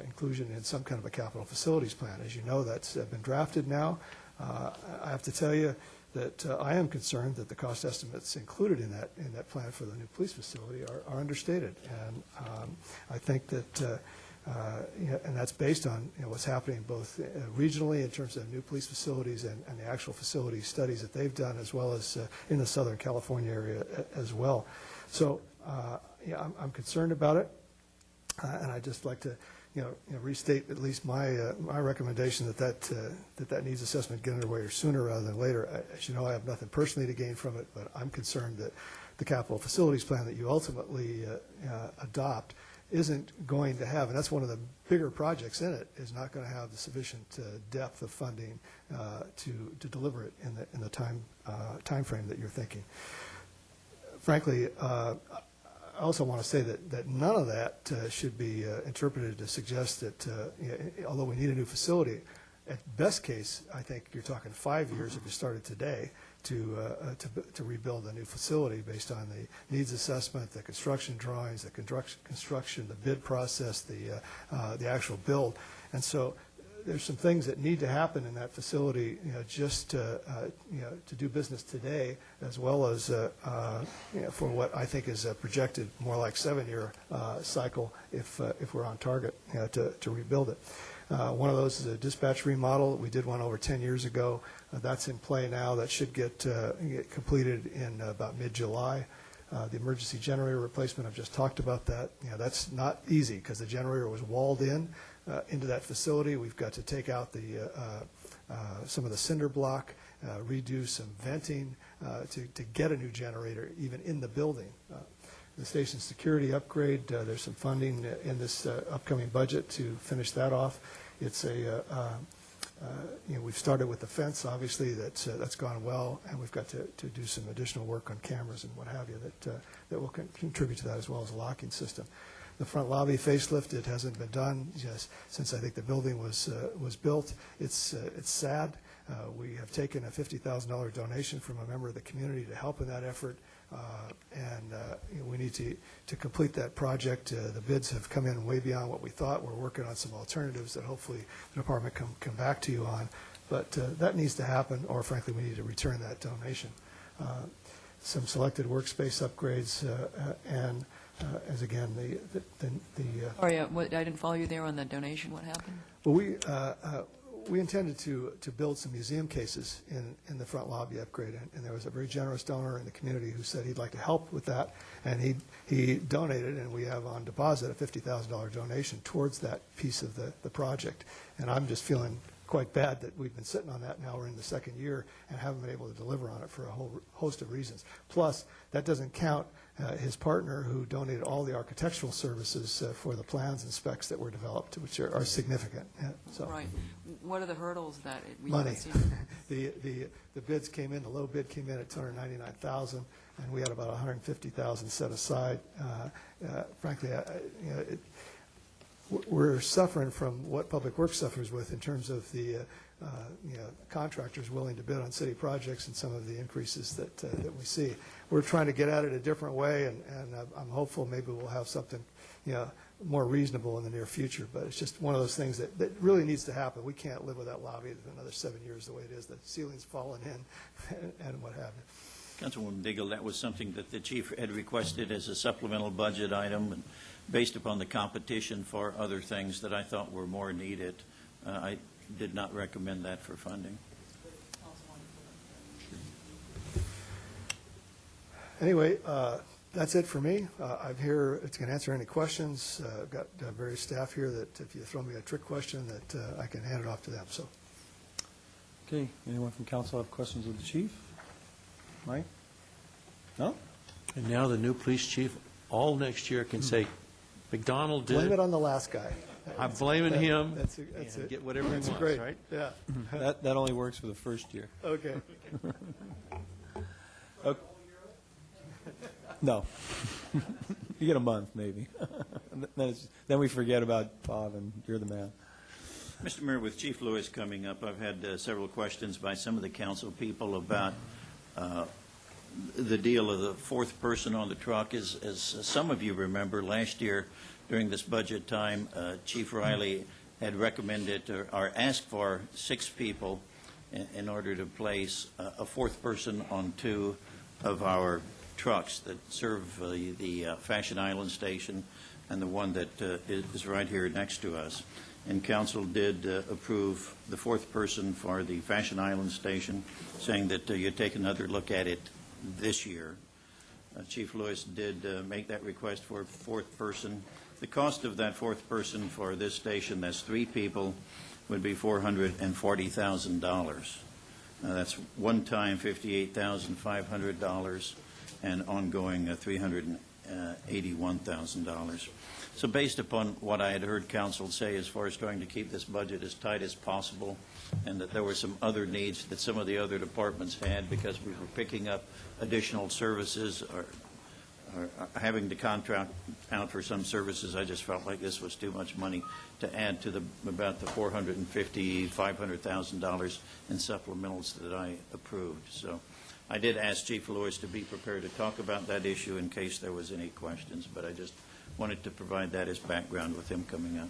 inclusion in some kind of a capital facilities plan. As you know, that's been drafted now. I have to tell you that I am concerned that the cost estimates included in that plan for the new police facility are understated, and I think that and that's based on what's happening both regionally in terms of new police facilities and the actual facility studies that they've done, as well as in the Southern California area as well. So I'm concerned about it, and I'd just like to restate at least my recommendation that needs assessment get underway sooner rather than later. As you know, I have nothing personally to gain from it, but I'm concerned that the capital facilities plan that you ultimately adopt isn't going to have, and that's one of the bigger projects in it, is not going to have the sufficient depth of funding to deliver it in the time frame that you're thinking. Frankly, I also want to say that none of that should be interpreted to suggest that, although we need a new facility, at best case, I think you're talking 5 years if you started today to rebuild a new facility based on the needs assessment, the construction drawings, the construction, the bid process, the actual build. And so there's some things that need to happen in that facility, just to do business today, as well as for what I think is a projected more like 7-year cycle if we're on target to rebuild it. One of those is a dispatch remodel. We did one over 10 years ago. That's in play now. That should get completed in about mid-July. The emergency generator replacement, I've just talked about that. That's not easy because the generator was walled in into that facility. We've got to take out some of the cinder block, redo some venting to get a new generator even in the building. The station security upgrade, there's some funding in this upcoming budget to finish that off. It's we've started with the fence, obviously, that's gone well, and we've got to do some additional work on cameras and what have you that will contribute to that, as well as a locking system. The front lobby facelift, it hasn't been done since I think the building was built. It's sad. We have taken a $50,000 donation from a member of the community to help in that effort. We need to complete that project. The bids have come in way beyond what we thought. We're working on some alternatives that hopefully the department can come back to you on. But that needs to happen, or frankly, we need to return that donation. Some selected workspace upgrades, and as again, Sorry, I didn't follow you there on the donation. What happened? Well, we intended to build some museum cases in the front lobby upgrade, and there was a very generous donor in the community who said he'd like to help with that, and he donated, and we have on deposit a $50,000 donation towards that piece of the project. And I'm just feeling quite bad that we've been sitting on that. Now we're in the second year and haven't been able to deliver on it for a whole host of reasons. Plus, that doesn't count his partner who donated all the architectural services for the plans and specs that were developed, which are significant. So. Right. What are the hurdles that we Money. The The bids came in, the low bid came in at $299,000, and we had about $150,000 set aside. Frankly, we're suffering from what Public Works suffers with in terms of the contractors willing to bid on city projects and some of the increases that we see. We're trying to get at it a different way, and I'm hopeful maybe we'll have something more reasonable in the near future. But it's just one of those things that really needs to happen. We can't live with that lobby for another 7 years the way it is. The ceiling's falling in and what have you. Councilwoman Daigle, that was something that the chief had requested as a supplemental budget item, and based upon the competition for other things that I thought were more needed, I did not recommend that for funding. Anyway, that's it for me. I'm here to answer any questions. I've got various staff here that if you throw me a trick question, that I can hand it off to them. So, Okay, anyone from council have questions of the chief? Mike? No? And now the new police chief, all next year, can say, McDonald did blame it. it on the last guy. I'm blaming him. That's and it. get whatever he That's wants, great. right? Yeah. That only works for the first year. Okay. Okay. No. You get a month, maybe. Then we forget about Bob, and you're the man. Mr. Mayor, with Chief Lewis coming up, I've had several questions by some of the council people about the deal of the fourth person on the truck. As some of you remember, last year during this budget time, Chief Riley had recommended or asked for 6 people in order to place a fourth person on 2 of our trucks that serve the Fashion Island station and the one that is right here next to us. And council did approve the fourth person for the Fashion Island station, saying that you'd take another look at it this year. Chief Lewis did make that request for a fourth person. The cost of that fourth person for this station, that's 3 people, would be $440,000. That's one-time $58,500 and ongoing $381,000. So based upon what I had heard council say as far as trying to keep this budget as tight as possible, and that there were some other needs that some of the other departments had because we were picking up additional services or having to contract out for some services, I just felt like this was too much money to add to about the $450,000, $500,000 in supplementals that I approved. So I did ask Chief Lewis to be prepared to talk about that issue in case there was any questions, but I just wanted to provide that as background with him coming up.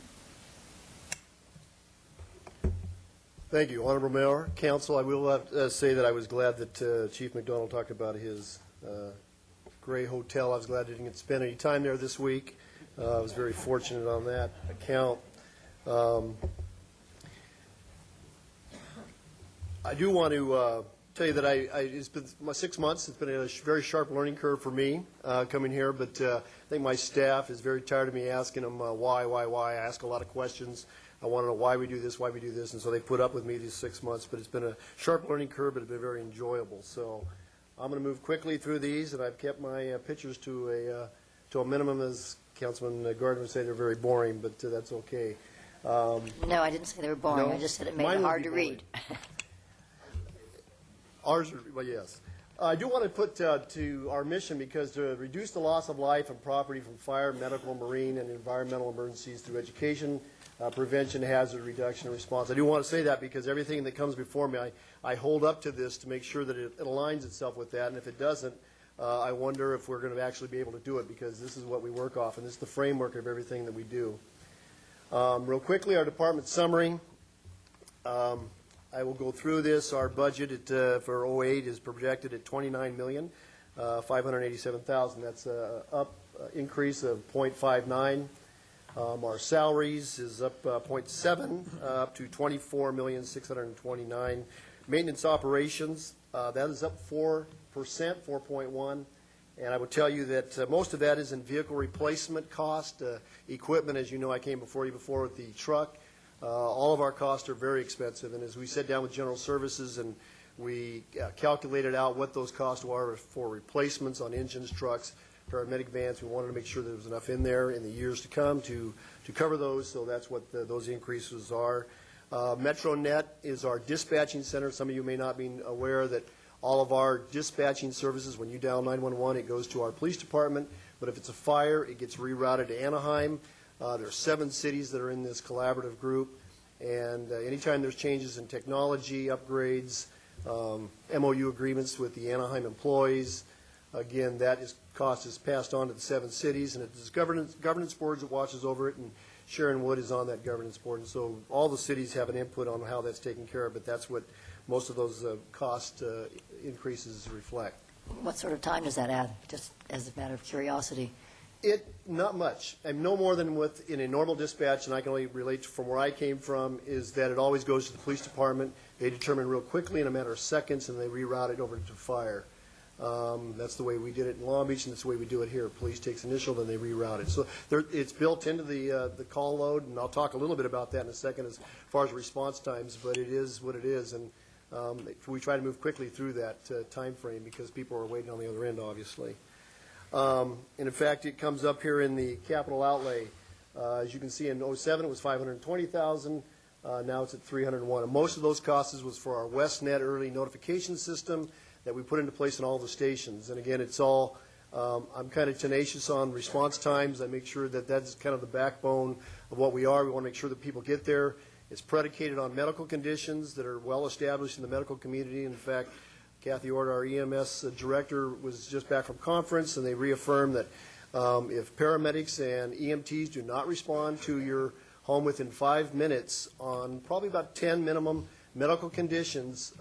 Thank you, Honorable Mayor, Council. I will say that I was glad that Chief McDonald talked about his Gray Hotel. I was glad I didn't get to spend any time there this week. I was very fortunate on that account. I do want to tell you that it's been my 6 months. It's been a very sharp learning curve for me coming here, but I think my staff is very tired of me asking them why. I ask a lot of questions. I want to know why we do this, and so they put up with me these 6 months, but it's been a sharp learning curve, but it's been very enjoyable. So I'm going to move quickly through these, and I've kept my pictures to a minimum, as Councilman Gardner would say. They're very boring, but that's okay. No, I didn't say they were boring. No? I just said it made Mine it would hard be to read. Ours, well, yes. I do want to put to our mission, because to reduce the loss of life and property from fire, medical, marine, and environmental emergencies through education, prevention, hazard reduction, and response. I do want to say that because everything that comes before me, I hold up to this to make sure that it aligns itself with that, and if it doesn't, I wonder if we're going to actually be able to do it, because this is what we work off, and this is the framework of everything that we do. Real quickly, our department summary. I will go through this. Our budget for 08 is projected at $29,587,000. That's up increase of 0.59. Our salaries is up 0.7, up to $24,629,000. Maintenance operations, that is up 4%, 4.1. And I would tell you that most of that is in vehicle replacement cost. Equipment, as you know, I came before you before with the truck. All of our costs are very expensive, and as we sat down with General Services and we calculated out what those costs were for replacements on engines, trucks, paramedic vans, we wanted to make sure there was enough in there in the years to come to cover those, so that's what those increases are. MetroNet is our dispatching center. Some of you may not be aware that all of our dispatching services, when you dial 911, it goes to our police department, but if it's a fire, it gets rerouted to Anaheim. There are 7 cities that are in this collaborative group, and anytime there's changes in technology, upgrades, MOU agreements with the Anaheim employees, again, cost is passed on to the 7 cities, and it's governance boards that watches over it, and Sharon Wood is on that governance board, and so all the cities have an input on how that's taken care of, but that's what most of those cost increases reflect. What sort of time does that add, just as a matter of curiosity? Not much. And no more than in a normal dispatch, and I can only relate from where I came from, is that it always goes to the police department. They determine real quickly in a matter of seconds, and they reroute it over to fire. That's the way we did it in Long Beach, and that's the way we do it here. Police takes initial, then they reroute it. So it's built into the call load, and I'll talk a little bit about that in a second as far as response times, but it is what it is. And we try to move quickly through that time frame because people are waiting on the other end, obviously. And in fact, it comes up here in the capital outlay. As you can see, in 07 it was $520,000. Now it's at $301,000. And most of those costs was for our WestNet early notification system that we put into place in all the stations. And again, it's all, I'm kind of tenacious on response times. I make sure that that's kind of the backbone of what we are. We want to make sure that people get there. It's predicated on medical conditions that are well established in the medical community. In fact, Kathy Ord, our EMS director, was just back from conference, and they reaffirmed that if paramedics and EMTs do not respond to your home within 5 minutes on probably about 10 minimum medical conditions,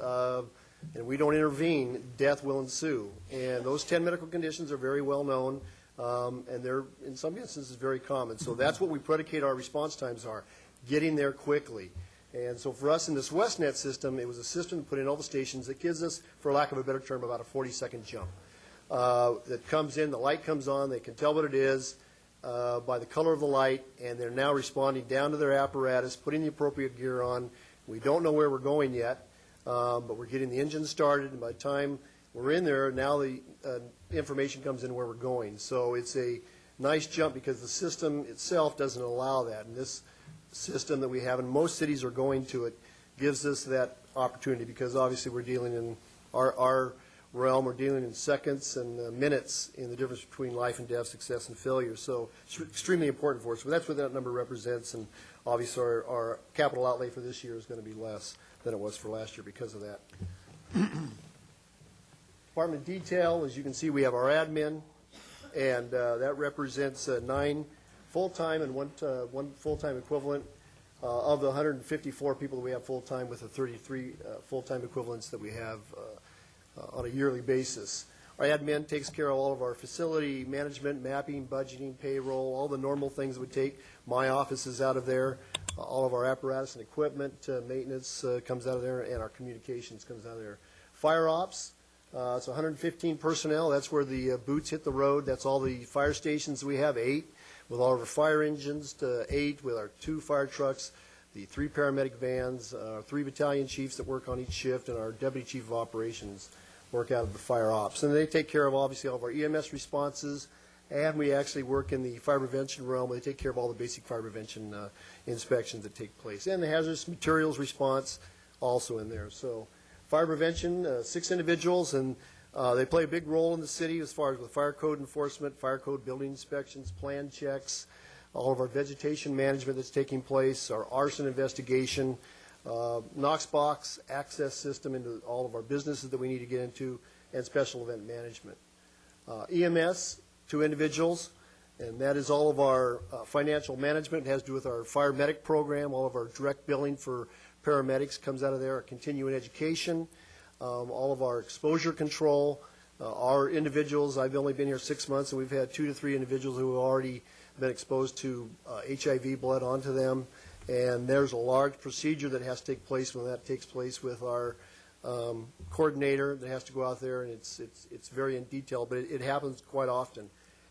and we don't intervene, death will ensue. And those 10 medical conditions are very well known, and they're, in some instances, very common. So that's what we predicate our response times are, getting there quickly. And so for us in this WestNet system, it was a system put in all the stations that gives us, for lack of a better term, about a 40-second jump. That comes in, the light comes on, they can tell what it is by the color of the light, and they're now responding down to their apparatus, putting the appropriate gear on. We don't know where we're going yet, but we're getting the engine started, and by the time we're in there, now the information comes in where we're going. So it's a nice jump because the system itself doesn't allow that. And this system that we have, and most cities are going to it, gives us that opportunity because obviously we're dealing in our realm, we're dealing in seconds and minutes in the difference between life and death, success and failure. So it's extremely important for us. So that's what that number represents, and obviously our capital outlay for this year is going to be less than it was for last year because of that. Department detail, as you can see, we have our admin, and that represents 9 full-time and one full-time equivalent of the 154 people that we have full-time, with the 33 full-time equivalents that we have on a yearly basis. Our admin takes care of all of our facility management, mapping, budgeting, payroll, all the normal things it would take. My office is out of there. All of our apparatus and equipment, maintenance comes out of there, and our communications comes out of there. Fire ops, it's 115 personnel. That's where the boots hit the road. That's all the fire stations we have, 8, with all of our fire engines, 8 with our 2 fire trucks, the 3 paramedic vans, 3 battalion chiefs that work on each shift, and our deputy chief of operations work out of the fire ops. And they take care of, obviously, all of our EMS responses, and we actually work in the fire prevention realm. They take care of all the basic fire prevention inspections that take place. And the hazardous materials response also in there. So fire prevention, 6 individuals, and they play a big role in the city as far as with fire code enforcement, fire code building inspections, plan checks, all of our vegetation management that's taking place, our arson investigation, Knox box access system into all of our businesses that we need to get into, and special event management. EMS, 2 individuals, and that is all of our financial management. It has to do with our fire medic program. All of our direct billing for paramedics comes out of there. Our continuing education, all of our exposure control, our individuals. I've only been here 6 months, and we've had 2 to 3 individuals who have already been exposed to HIV blood onto them. And there's a large procedure that has to take place when that takes place with our coordinator that has to go out there, and it's very in detail, but it happens quite often.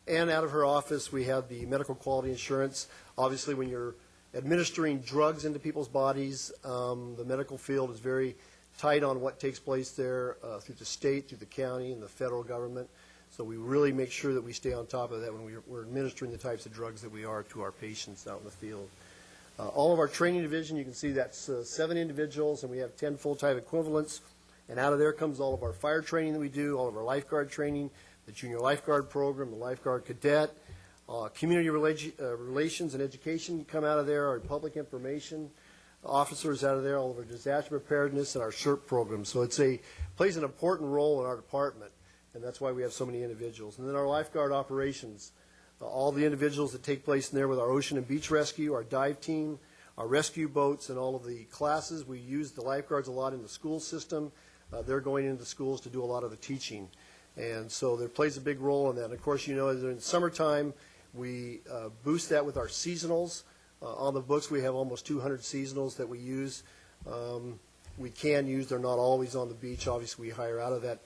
And out of her office, we have the medical quality insurance. Obviously, when you're administering drugs into people's bodies, the medical field is very tight on what takes place there through the state, through the county, and the federal government. So we really make sure that we stay on top of that when we're administering the types of drugs that we are to our patients out in the field. All of our training division, you can see that's 7 individuals, and we have 10 full-time equivalents. And out of there comes all of our fire training that we do, all of our lifeguard training, the junior lifeguard program, the lifeguard cadet, community relations and education come out of there, our public information officers out of there, all of our disaster preparedness, and our SERP program. So plays an important role in our department, and that's why we have so many individuals. And then our lifeguard operations, all the individuals that take place in there with our ocean and beach rescue, our dive team, our rescue boats, and all of the classes. We use the lifeguards a lot in the school system. They're going into schools to do a lot of the teaching. And so there plays a big role in that. And of course, you know, in summertime, we boost that with our seasonals. On the books, we have almost 200 seasonals that we use. We can use, they're not always on the beach. Obviously, we hire out of that.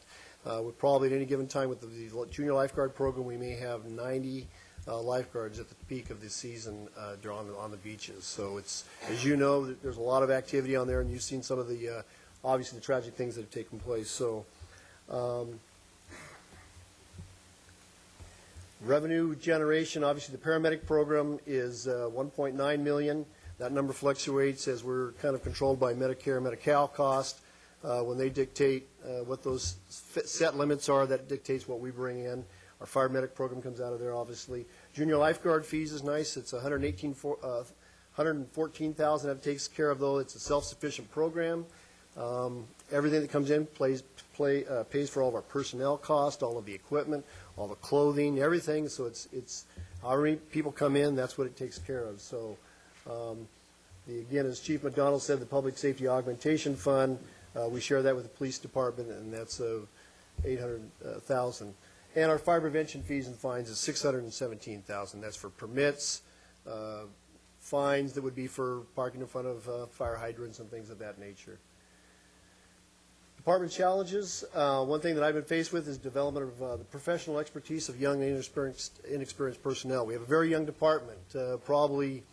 We probably at any given time with the junior lifeguard program, we may have 90 lifeguards at the peak of the season on the beaches. So it's, as you know, there's a lot of activity on there, and you've seen some of the, obviously, the tragic things that have taken place. So revenue generation, obviously, the paramedic program is $1.9 million. That number fluctuates as we're kind of controlled by Medicare, Medi-Cal cost. When they dictate what those set limits are, that dictates what we bring in. Our fire medic program comes out of there, obviously. Junior lifeguard fees is nice. It's $114,000 that takes care of, though. It's a self-sufficient program. Everything that comes in pays for all of our personnel costs, all of the equipment, all the clothing, everything. So it's however many people come in, that's what it takes care of. So again, as Chief McDonald said, the Public Safety Augmentation Fund, we share that with the police department, and that's $800,000. And our fire prevention fees and fines is $617,000. That's for permits, fines that would be for parking in front of fire hydrants and things of that nature. Department challenges. One thing that I've been faced with is development of the professional expertise of young and inexperienced personnel. We have a very young department. Probably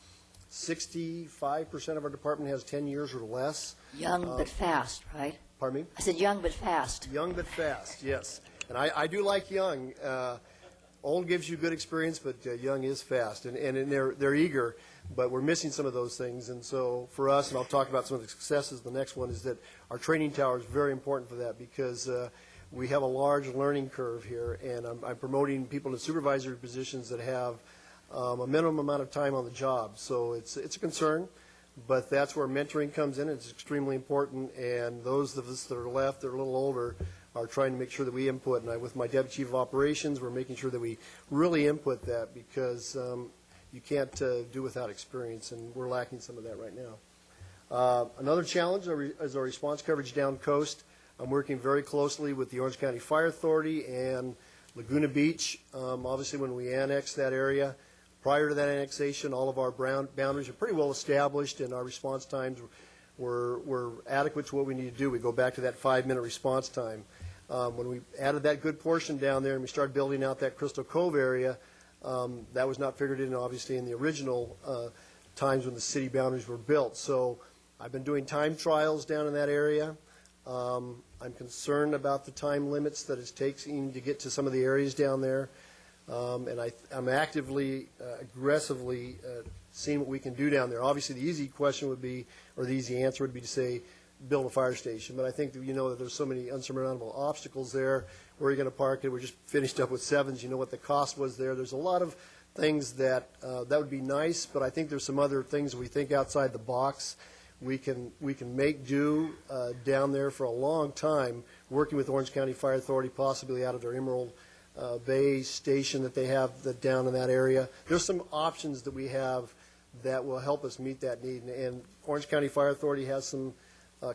65% of our department has 10 years or less. Young but fast, right? Pardon me? I said young but fast. Young but fast, yes. And I do like young. old gives you good experience, but young is fast, and they're eager, but we're missing some of those things. And so for us, and I'll talk about some of the successes, the next one is that our training tower is very important for that, because we have a large learning curve here, and I'm promoting people to supervisory positions that have a minimum amount of time on the job. So it's a concern, but that's where mentoring comes in. It's extremely important, and those of us that are left that are a little older are trying to make sure that we input. And with my Deputy Chief of Operations, we're making sure that we really input that, because you can't do without experience, and we're lacking some of that right now. Another challenge is our response coverage down coast. I'm working very closely with the Orange County Fire Authority and Laguna Beach. Obviously, when we annexed that area, prior to that annexation, all of our boundaries are pretty well established, and our response times were adequate to what we need to do. We go back to that 5-minute response time. When we added that good portion down there and we started building out that Crystal Cove area, that was not figured in, obviously, in the original times when the city boundaries were built. So I've been doing time trials down in that area. I'm concerned about the time limits that it takes to get to some of the areas down there. And I'm actively, aggressively seeing what we can do down there. Obviously, the easy question would be, or the easy answer would be to say, build a fire station. But I think that that there's so many unsurmountable obstacles there. Where are you going to park it? We just finished up with Sevens. You know what the cost was there. There's a lot of things that would be nice, but I think there's some other things we think outside the box. We can make do down there for a long time, working with Orange County Fire Authority, possibly out of their Emerald Bay station that they have down in that area. There's some options that we have that will help us meet that need. And Orange County Fire Authority has some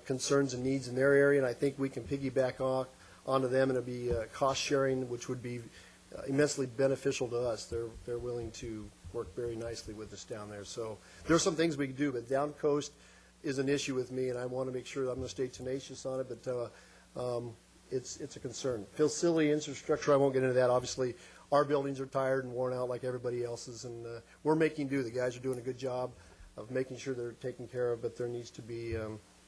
concerns and needs in their area, and I think we can piggyback onto them, and it'll be cost sharing, which would be immensely beneficial to us. They're willing to work very nicely with us down there. So there's some things we can do, but down coast is an issue with me, and I want to make sure that I'm going to stay tenacious on it, but it's a concern. Facility infrastructure, I won't get into that. Obviously, our buildings are tired and worn out like everybody else's, and we're making do. The guys are doing a good job of making sure they're taken care of, but there needs to be,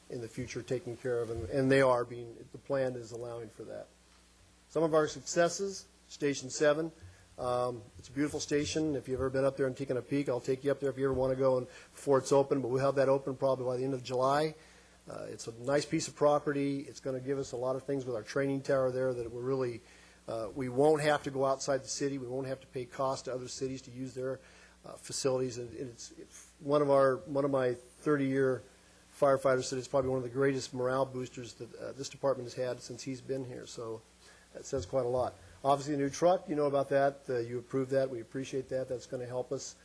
in the future, taken care of, and they are being, the plan is allowing for that. Some of our successes, Station 7. It's a beautiful station. If you've ever been up there and taken a peek, I'll take you up there if you ever want to go before it's open, but we'll have that open probably by the end of July. It's a nice piece of property. It's going to give us a lot of things with our training tower there that we're really, we won't have to go outside the city. We won't have to pay cost to other cities to use their facilities. And it's one of my 30-year firefighters said it's probably one of the greatest morale boosters that this department has had since he's been here. So that says quite a lot. Obviously, the new truck, you know about that. You approved that. We appreciate that. That's going to help us.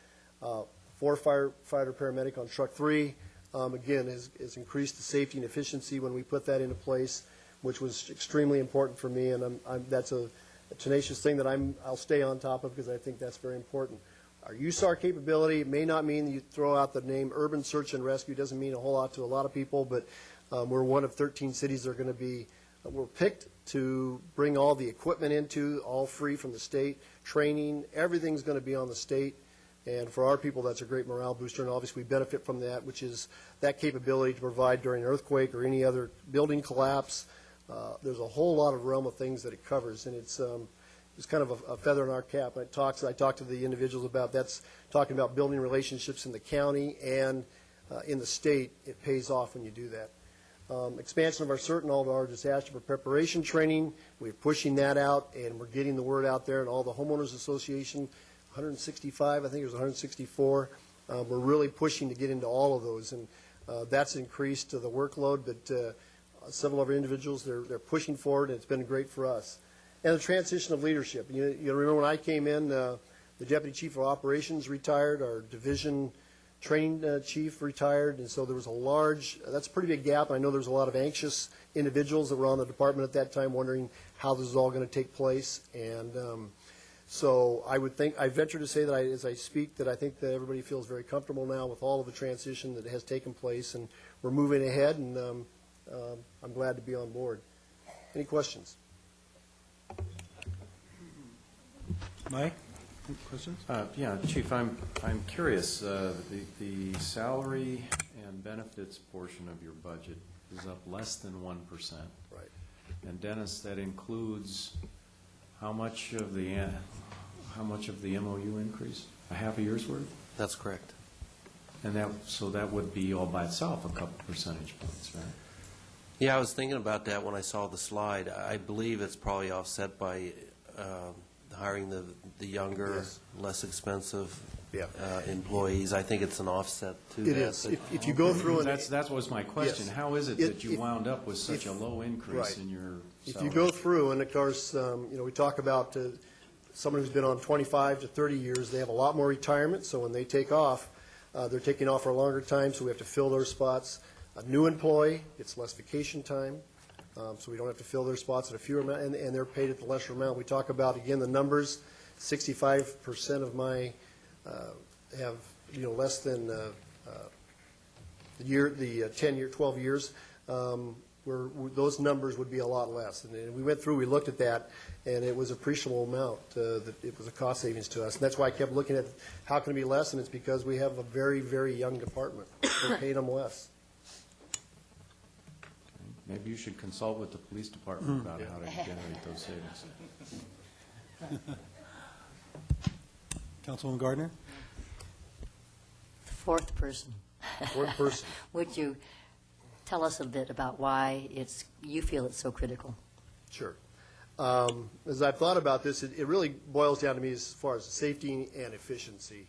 4 firefighter paramedic on truck 3. Again, has increased the safety and efficiency when we put that into place, which was extremely important for me, and that's a tenacious thing that I'll stay on top of, because I think that's very important. Our USAR capability may not mean that you throw out the name Urban Search and Rescue. It doesn't mean a whole lot to a lot of people, but we're one of 13 cities that are going to be, we're picked to bring all the equipment into, all free from the state. Training, everything's going to be on the state. And for our people, that's a great morale booster, and obviously we benefit from that, which is that capability to provide during an earthquake or any other building collapse. There's a whole lot of realm of things that it covers, and it's kind of a feather in our cap. I talk to the individuals about that's talking about building relationships in the county and in the state. It pays off when you do that. Expansion of our CERT and all of our disaster preparation training. We're pushing that out, and we're getting the word out there, and all the homeowners association, 165, I think it was 164. We're really pushing to get into all of those, and that's increased the workload, but several of our individuals, they're pushing forward, and it's been great for us. And the transition of leadership. You remember when I came in, the Deputy Chief of Operations retired, our division training chief retired, and so there was that's a pretty big gap. I know there was a lot of anxious individuals that were on the department at that time wondering how this is all going to take place, and so I venture to say that as I speak, that I think that everybody feels very comfortable now with all of the transition that has taken place, and we're moving ahead, and I'm glad to be on board. Any questions? Mike, questions? Yeah, Chief, I'm curious. The salary and benefits portion of your budget is up less than 1%. Right. And Dennis, that includes how much of the how much of the MOU increase? A half a year's worth? That's correct. And so that would be all by itself a couple percentage points, right? Yeah, I was thinking about that when I saw the slide. I believe it's probably offset by hiring the younger, Yes. less expensive Yeah. employees. I think it's an offset to It that. is. but- If you go through and... That was my question. Yes. How is it that you wound up with such a low increase right. in your If salary? you go through, and of course, we talk about someone who's been on 25 to 30 years, they have a lot more retirement, so when they take off, they're taking off for a longer time, so we have to fill those spots. A new employee gets less vacation time, so we don't have to fill their spots at a fewer amount, and they're paid at the lesser amount. We talk about, again, the numbers, 65% of my have, less than the 12 years, where those numbers would be a lot less. And we went through, we looked at that, and it was an appreciable amount, that it was a cost savings to us. And that's why I kept looking at how can it be less, and it's because we have a very, very young department. We're paying them less. Maybe you should consult with the police department about how to generate those savings. Councilwoman Gardner? Fourth person. Fourth person. Would you tell us a bit about why you feel it's so critical? Sure. As I've thought about this, it really boils down to me as far as safety and efficiency.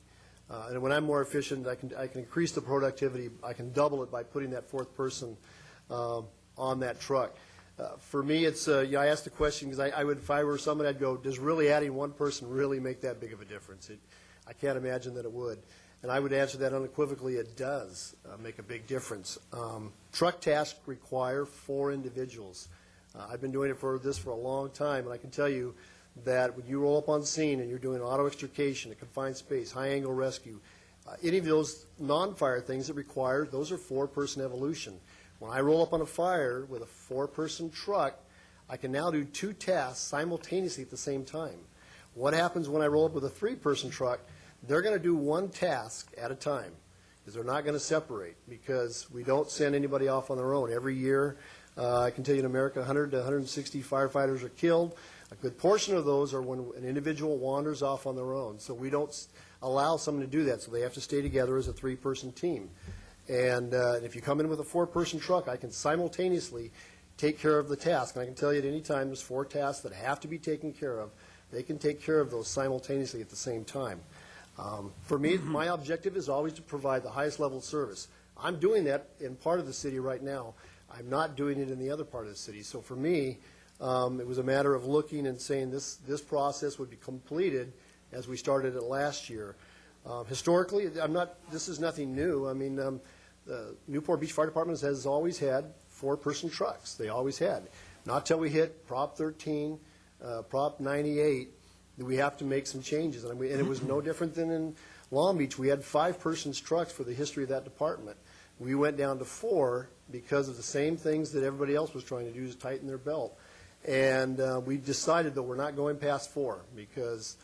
And when I'm more efficient, I can increase the productivity. I can double it by putting that fourth person on that truck. For me, it's I asked the question because if I were someone, I'd go, does really adding one person really make that big of a difference? I can't imagine that it would. And I would answer that unequivocally, it does make a big difference. Truck tasks require 4 individuals. I've been doing it for a long time, and I can tell you that when you roll up on scene and you're doing auto extrication, a confined space, high-angle rescue, any of those non-fire things that require, those are 4-person evolution. When I roll up on a fire with a 4-person truck, I can now do 2 tasks simultaneously at the same time. What happens when I roll up with a 3-person truck? They're going to do 1 task at a time because they're not going to separate because we don't send anybody off on their own. Every year, I can tell you in America, 100 to 160 firefighters are killed. A good portion of those are when an individual wanders off on their own. So we don't allow someone to do that. So they have to stay together as a 3-person team. And if you come in with a 4-person truck, I can simultaneously take care of the task. And I can tell you at any time there's 4 tasks that have to be taken care of. They can take care of those simultaneously at the same time. For me, my objective is always to provide the highest level of service. I'm doing that in part of the city right now. I'm not doing it in the other part of the city. So for me, it was a matter of looking and saying this process would be completed as we started it last year. Historically, this is nothing new. I mean, the Newport Beach Fire Department has always had 4-person trucks. They always had. Not till we hit Prop 13, Prop 98, that we have to make some changes. And it was no different than in Long Beach. We had 5-person trucks for the history of that department. We went down to 4 because of the same things that everybody else was trying to do to tighten their belt. And we decided that we're not going past 4 because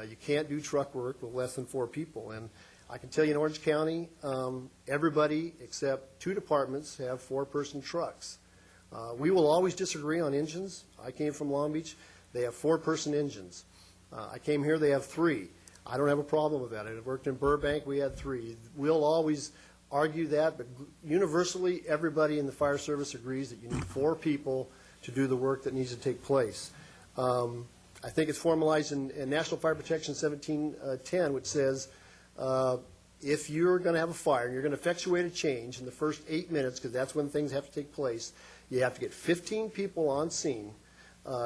you can't do truck work with less than 4 people. And I can tell you in Orange County, everybody except 2 departments have 4-person trucks. We will always disagree on engines. I came from Long Beach. They have 4-person engines. I came here, they have 3. I don't have a problem with that. I worked in Burbank, we had 3. We'll always argue that, but universally, everybody in the fire service agrees that you need 4 people to do the work that needs to take place. I think it's formalized in National Fire Protection 1710, which says if you're going to have a fire and you're going to effectuate a change in the first 8 minutes, because that's when things have to take place, you have to get 15 people on scene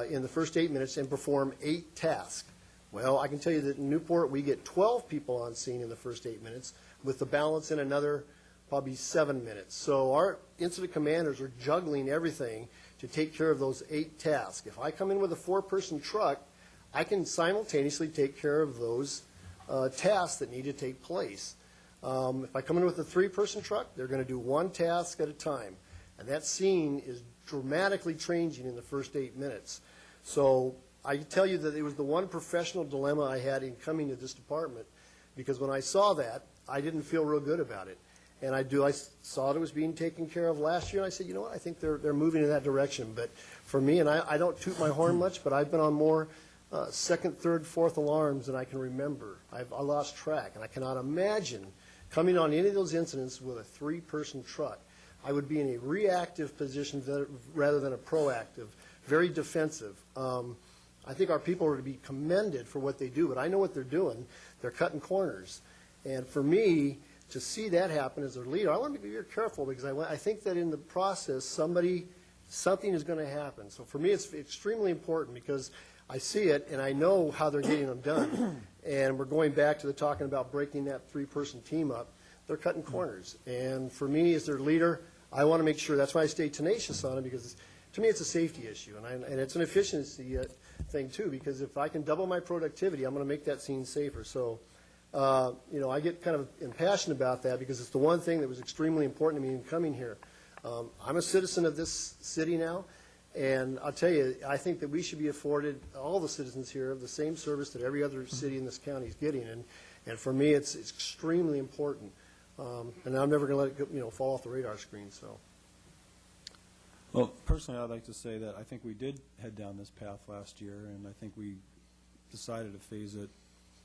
in the first 8 minutes and perform 8 tasks. Well, I can tell you that in Newport, we get 12 people on scene in the first 8 minutes, with the balance in another probably 7 minutes. So our incident commanders are juggling everything to take care of those 8 tasks. If I come in with a 4-person truck, I can simultaneously take care of those tasks that need to take place. If I come in with a 3-person truck, they're going to do 1 task at a time. And that scene is dramatically changing in the first 8 minutes. So I can tell you that it was the one professional dilemma I had in coming to this department, because when I saw that, I didn't feel real good about it. And I saw it was being taken care of last year, and I said, you know what, I think they're moving in that direction. But for me, and I don't toot my horn much, but I've been on more second, third, fourth alarms than I can remember. I lost track, and I cannot imagine coming on any of those incidents with a three-person truck. I would be in a reactive position rather than a proactive, very defensive. I think our people are to be commended for what they do, but I know what they're doing. They're cutting corners. And for me, to see that happen as a leader, I want to be very careful because I think that in the process, something is going to happen. So for me, it's extremely important because I see it and I know how they're getting them done. And we're going back to the talking about breaking that three-person team up. They're cutting corners. And for me, as their leader, I want to make sure, that's why I stay tenacious on it, because to me, it's a safety issue. And it's an efficiency thing, too, because if I can double my productivity, I'm going to make that scene safer. So, I get kind of impassioned about that because it's the one thing that was extremely important to me in coming here. I'm a citizen of this city now, and I'll tell you, I think that we should be afforded, all the citizens here, the same service that every other city in this county is getting. And for me, it's extremely important. And I'm never going to let it fall off the radar screen. So, Well, personally, I'd like to say that I think we did head down this path last year, and I think we decided to phase it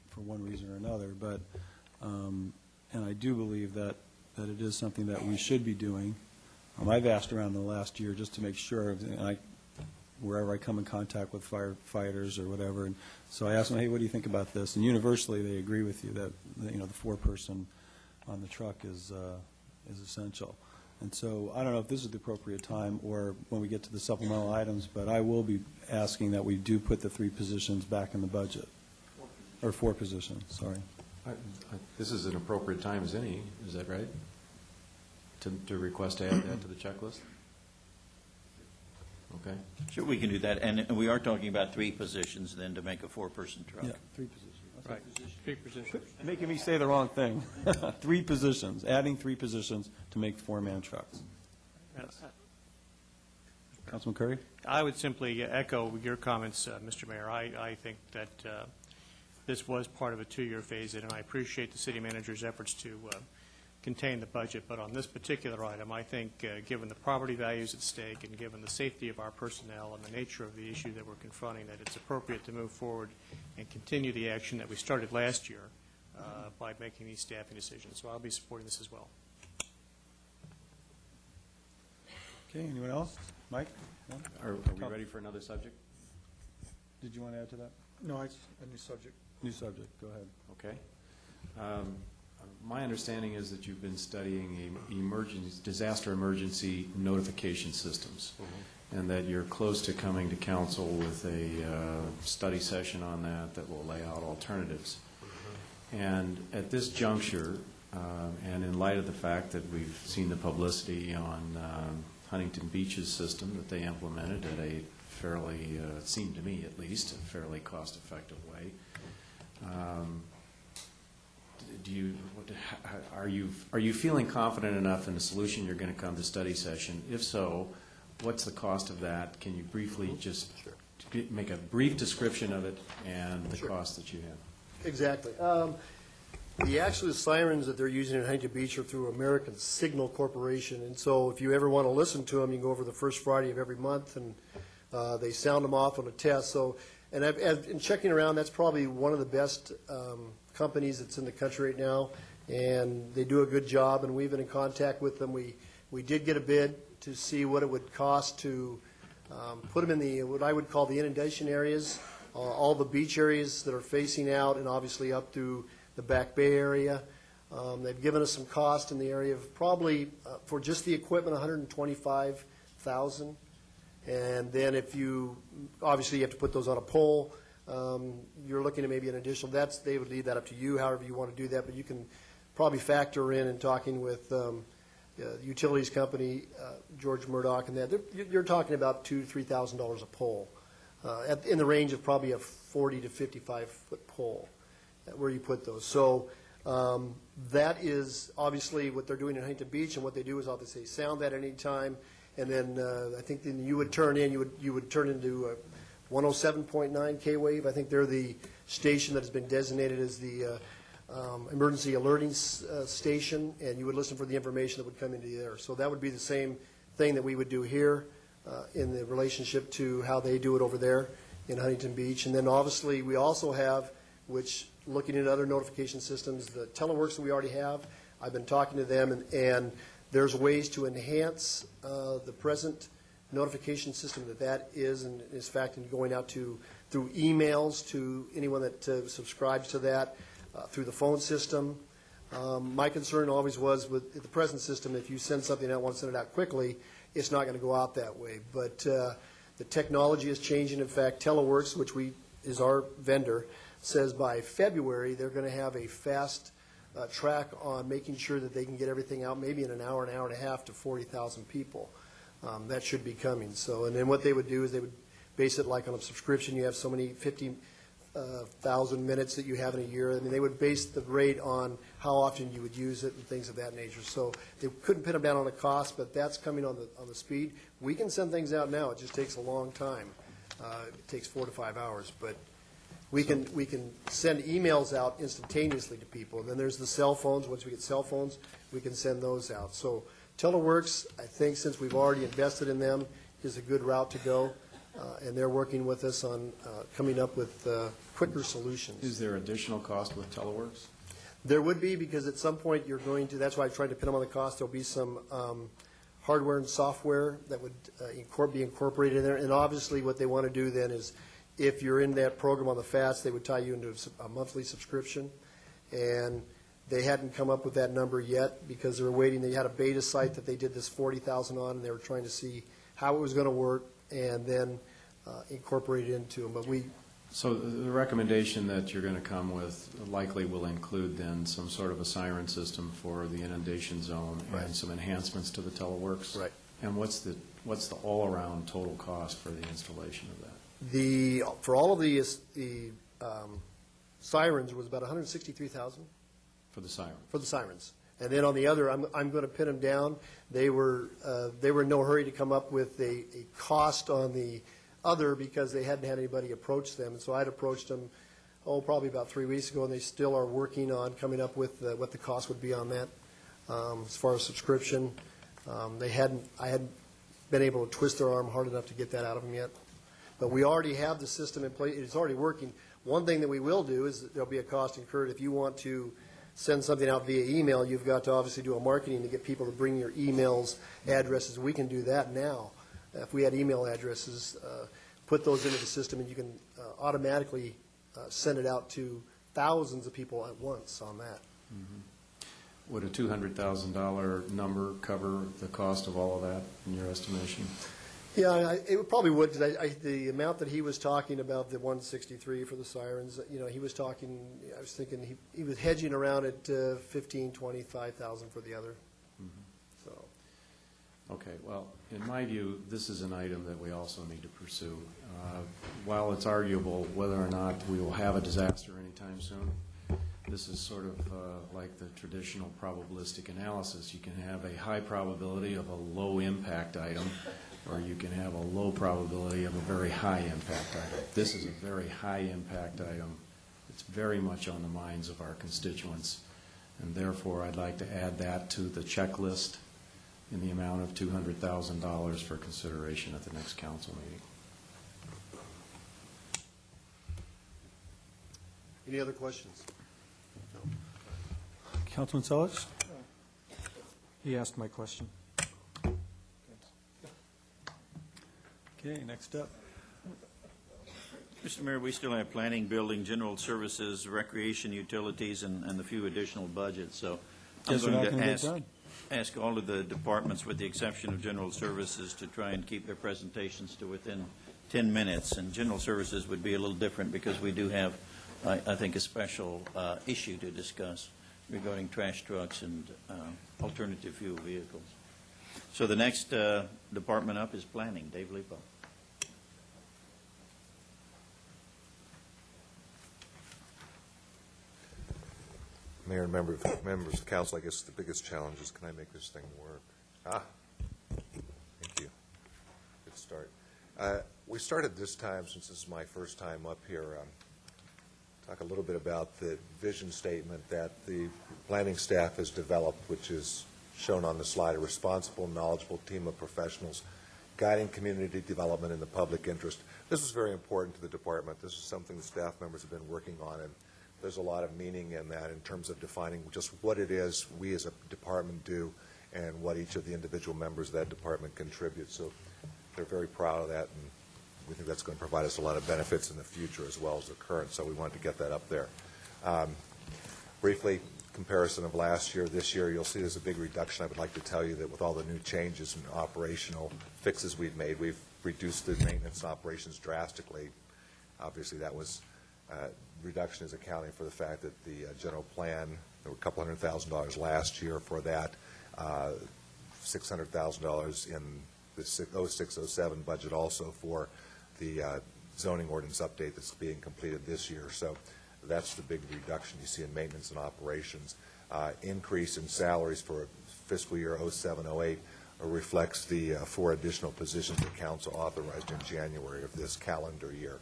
for one reason or another. But, and I do believe that it is something that we should be doing. I've asked around the last year just to make sure, and wherever I come in contact with firefighters or whatever, and so I asked them, hey, what do you think about this? And universally, they agree with you that the four-person on the truck is essential. And so I don't know if this is the appropriate time or when we get to the supplemental items, but I will be asking that we do put the 3 positions back in the budget, or 4 positions, sorry. This is an appropriate time as any, is that right? To request to add that to the checklist? Okay. Sure, we can do that, and we are talking about 3 positions then to make a 4-person truck. Yeah, 3 positions. Right. 3 positions. Making me say the wrong thing. 3 positions, adding 3 positions to make 4-man trucks. Councilman Curry? I would simply echo your comments, Mr. Mayor. I think that this was part of a 2-year phase-in, and I appreciate the city manager's efforts to contain the budget. But on this particular item, I think, given the property values at stake and given the safety of our personnel and the nature of the issue that we're confronting, that it's appropriate to move forward and continue the action that we started last year by making these staffing decisions. So I'll be supporting this as well. Okay, anyone else? Mike? No? Are we ready for another subject? Did you want to add to that? No, it's a new subject. New subject, go ahead. Okay. My understanding is that you've been studying disaster emergency notification systems, and that you're close to coming to council with a study session on that will lay out alternatives. And at this juncture, and in light of the fact that we've seen the publicity on Huntington Beach's system that they implemented at a fairly, it seemed to me at least, a fairly cost-effective way, are you feeling confident enough in the solution you're going to come to study session? If so, what's the cost of that? Can you briefly just make a brief description of it and the cost that you have? Exactly. The actual sirens that they're using in Huntington Beach are through American Signal Corporation, and so if you ever want to listen to them, you can go over the first Friday of every month, and they sound them off on a test. So, and in checking around, that's probably one of the best companies that's in the country right now, and they do a good job, and we've been in contact with them. We did get a bid to see what it would cost to put them in the, what I would call the inundation areas, all the beach areas that are facing out, and obviously up through the Back Bay area. They've given us some cost in the area of probably, for just the equipment, $125,000. And then if you, obviously you have to put those on a pole. You're looking at maybe an additional, they would leave that up to you, however you want to do that, but you can probably factor in talking with the utilities company, George Murdoch, and that. You're talking about $2,000 to $3,000 a pole, in the range of probably a 40 to 55-foot pole, where you put those. So that is obviously what they're doing in Huntington Beach, and what they do is obviously sound that at any time, and then I think then you would turn in, you would turn into 107.9 K-wave. I think they're the station that has been designated as the emergency alerting station, and you would listen for the information that would come into the air. So that would be the same thing that we would do here in the relationship to how they do it over there. in Huntington Beach. And then obviously, we also have, which, looking at other notification systems, the teleworks that we already have, I've been talking to them, and there's ways to enhance the present notification system that is, and is in fact in going out through emails to anyone that subscribes to that, through the phone system. My concern always was with the present system, if you send something out, want to send it out quickly, it's not going to go out that way. But the technology is changing. In fact, Teleworks, which is our vendor, says by February they're going to have a fast track on making sure that they can get everything out maybe in an hour and a half to 40,000 people. That should be coming. So, and then what they would do is they would base it like on a subscription. You have so many 50,000 minutes that you have in a year. I mean, they would base the rate on how often you would use it and things of that nature. So they couldn't pin them down on the cost, but that's coming on the speed. We can send things out now. It just takes a long time. It takes 4 to 5 hours, but we can send emails out instantaneously to people. And then there's the cell phones. Once we get cell phones, we can send those out. So Teleworks, I think, since we've already invested in them, is a good route to go. And they're working with us on coming up with quicker solutions. Is there additional cost with Teleworks? There would be, because at some point you're going to, that's why I tried to pin them on the cost, there'll be some hardware and software that would be incorporated in there. And obviously what they want to do then is, if you're in that program on the FAST, they would tie you into a monthly subscription. And they hadn't come up with that number yet because they were waiting. They had a beta site that they did this 40,000 on, and they were trying to see how it was going to work and then incorporate it into them. But So the recommendation that you're going to come with likely will include then some sort of a siren system for the inundation zone and some enhancements to the Teleworks? Right. And what's the all-around total cost for the installation of that? For all of the sirens was about $163,000. For the siren? For the sirens. And then on the other, I'm going to pin them down. They were in no hurry to come up with a cost on the other because they hadn't had anybody approach them. And so I'd approached them, probably about 3 weeks ago, and they still are working on coming up with what the cost would be on that as far as subscription. I hadn't been able to twist their arm hard enough to get that out of them yet. But we already have the system in place. It's already working. One thing that we will do is that there'll be a cost incurred. If you want to send something out via email, you've got to obviously do a marketing to get people to bring your emails, addresses. We can do that now. If we had email addresses, put those into the system, and you can automatically send it out to thousands of people at once on that. Mm-hmm. Would a $200,000 number cover the cost of all of that in your estimation? Yeah, it probably would, because the amount that he was talking about, the 163 for the sirens, he was talking, I was thinking he was hedging around at 15, 25,000 for the other. Mm-hmm. So. Okay, well, in my view, this is an item that we also need to pursue. While it's arguable whether or not we will have a disaster anytime soon, this is sort of like the traditional probabilistic analysis. You can have a high probability of a low impact item, or you can have a low probability of a very high impact item. This is a very high impact item. It's very much on the minds of our constituents, and therefore I'd like to add that to the checklist in the amount of $200,000 for consideration at the next council meeting. Any other questions? No. Councilman Selledge? He asked my question. Okay, next up. Mr. Mayor, we still have planning, building, general services, recreation, utilities, and a few additional budgets. So I'm Guess we're going not to gonna get done. ask all of the departments, with the exception of general services, to try and keep their presentations to within 10 minutes. And general services would be a little different because we do have, I think, a special issue to discuss regarding trash trucks and alternative fuel vehicles. So the next department up is planning. Dave Lipo. Mayor and members of council, I guess the biggest challenge is, can I make this thing work? Thank you. Good start. We started this time, since this is my first time up here, talk a little bit about the vision statement that the planning staff has developed, which is shown on the slide: a responsible, knowledgeable team of professionals guiding community development in the public interest. This is very important to the department. This is something the staff members have been working on, and there's a lot of meaning in that in terms of defining just what it is we as a department do and what each of the individual members of that department contribute. So they're very proud of that, and we think that's going to provide us a lot of benefits in the future as well as the current, so we wanted to get that up there. Briefly, comparison of last year, this year, you'll see there's a big reduction. I would like to tell you that with all the new changes and operational fixes we've made, we've reduced the maintenance operations drastically. Obviously, that was reduction is accounting for the fact that the general plan, there were a couple $100,000 last year for that, $600,000 in the 06-07 budget also for the zoning ordinance update that's being completed this year. So that's the big reduction you see in maintenance and operations. Increase in salaries for fiscal year 07-08 reflects the 4 additional positions the council authorized in January of this calendar year.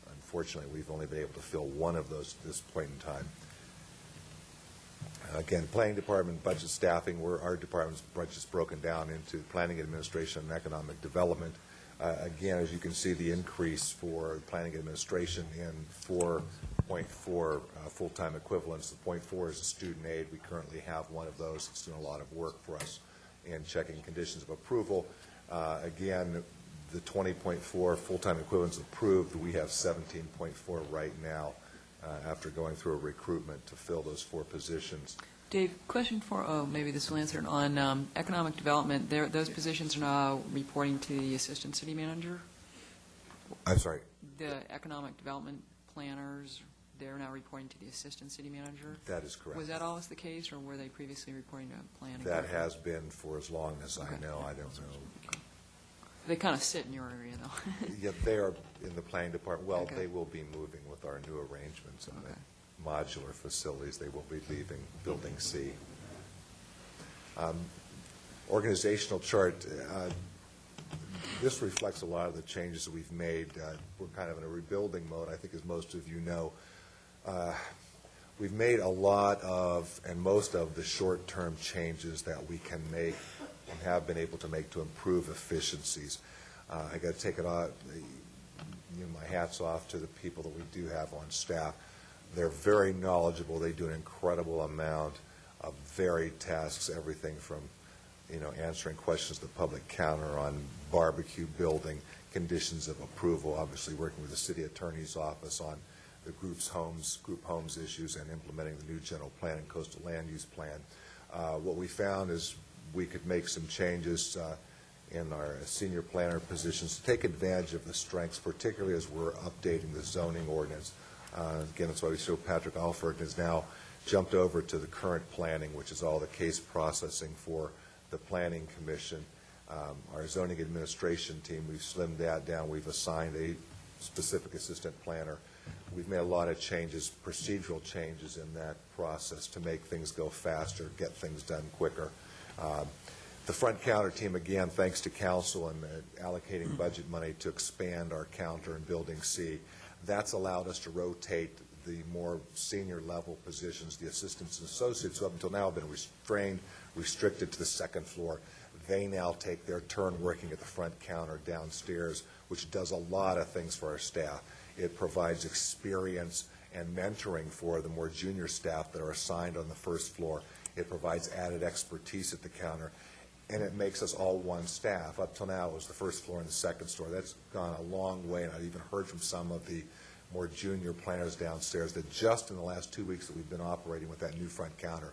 Unfortunately, we've only been able to fill 1 of those at this point in time. Again, planning department budget staffing, our department's budget is broken down into planning administration and economic development. Again, as you can see, the increase for planning administration in 4.4 full-time equivalents. The 0.4 is a student aid. We currently have one of those. It's doing a lot of work for us in checking conditions of approval. Again, the 20.4 full-time equivalents approved. We have 17.4 right now after going through a recruitment to fill those 4 positions. Dave, question for, maybe this will answer it, on economic development, those positions are now reporting to the assistant city manager? I'm sorry? The economic development planners, they're now reporting to the assistant city manager? That is correct. Was that always the case, or were they previously reporting to planning? That has been for as long as I know. I don't know. Okay. They kind of sit in your area, though. Yeah, they are in the planning department. Well, Okay. they will be moving with our new arrangements in the modular facilities. They will be leaving Building C. Organizational chart. This reflects a lot of the changes that we've made. We're kind of in a rebuilding mode, I think, as most of you know. We've made a lot of and most of the short-term changes that we can make and have been able to make to improve efficiencies. I got to take it off, my hat's off to the people that we do have on staff. They're very knowledgeable. They do an incredible amount of varied tasks, everything from answering questions at the public counter on barbecue building, conditions of approval, obviously working with the city attorney's office on the group homes issues and implementing the new general plan and coastal land use plan. What we found is we could make some changes in our senior planner positions to take advantage of the strengths, particularly as we're updating the zoning ordinance. Again, that's why we show Patrick Alford has now jumped over to the current planning, which is all the case processing for the Planning Commission. Our zoning administration team, we've slimmed that down. We've assigned a specific assistant planner. We've made a lot of changes, procedural changes in that process to make things go faster, get things done quicker. The front counter team, again, thanks to council and allocating budget money to expand our counter in Building C, that's allowed us to rotate the more senior level positions, the assistants and associates who up until now have been restricted to the second floor. They now take their turn working at the front counter downstairs, which does a lot of things for our staff. It provides experience and mentoring for the more junior staff that are assigned on the first floor. It provides added expertise at the counter, and it makes us all one staff. Up till now, it was the first floor and the second floor. That's gone a long way, and I've even heard from some of the more junior planners downstairs that just in the last 2 weeks that we've been operating with that new front counter,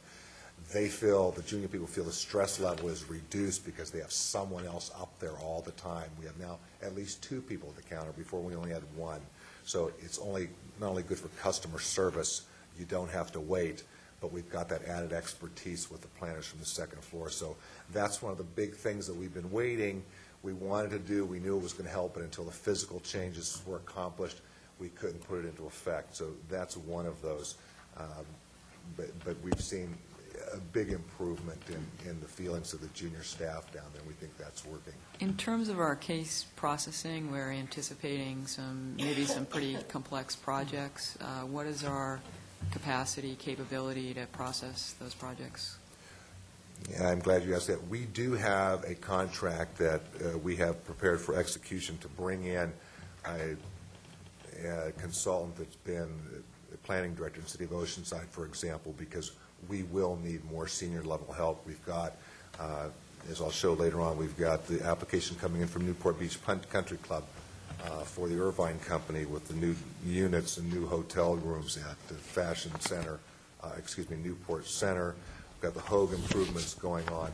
the junior people feel the stress level is reduced because they have someone else up there all the time. We have now at least 2 people at the counter. Before we only had 1. So it's not only good for customer service, you don't have to wait, but we've got that added expertise with the planners from the second floor. So that's one of the big things that we've been waiting. We wanted to do. We knew it was going to help, but until the physical changes were accomplished, we couldn't put it into effect. So that's one of those. But we've seen a big improvement in the feelings of the junior staff down there. We think that's working. In terms of our case processing, we're anticipating maybe some pretty complex projects. What is our capacity, capability to process those projects? And I'm glad you asked that. We do have a contract that we have prepared for execution to bring in a consultant that's been a planning director in the city of Oceanside, for example, because we will need more senior level help. We've got, as I'll show later on, we've got the application coming in from Newport Beach Country Club for the Irvine Company with the new units and new hotel rooms at the Fashion Center, Newport Center. We've got the Hogue improvements going on.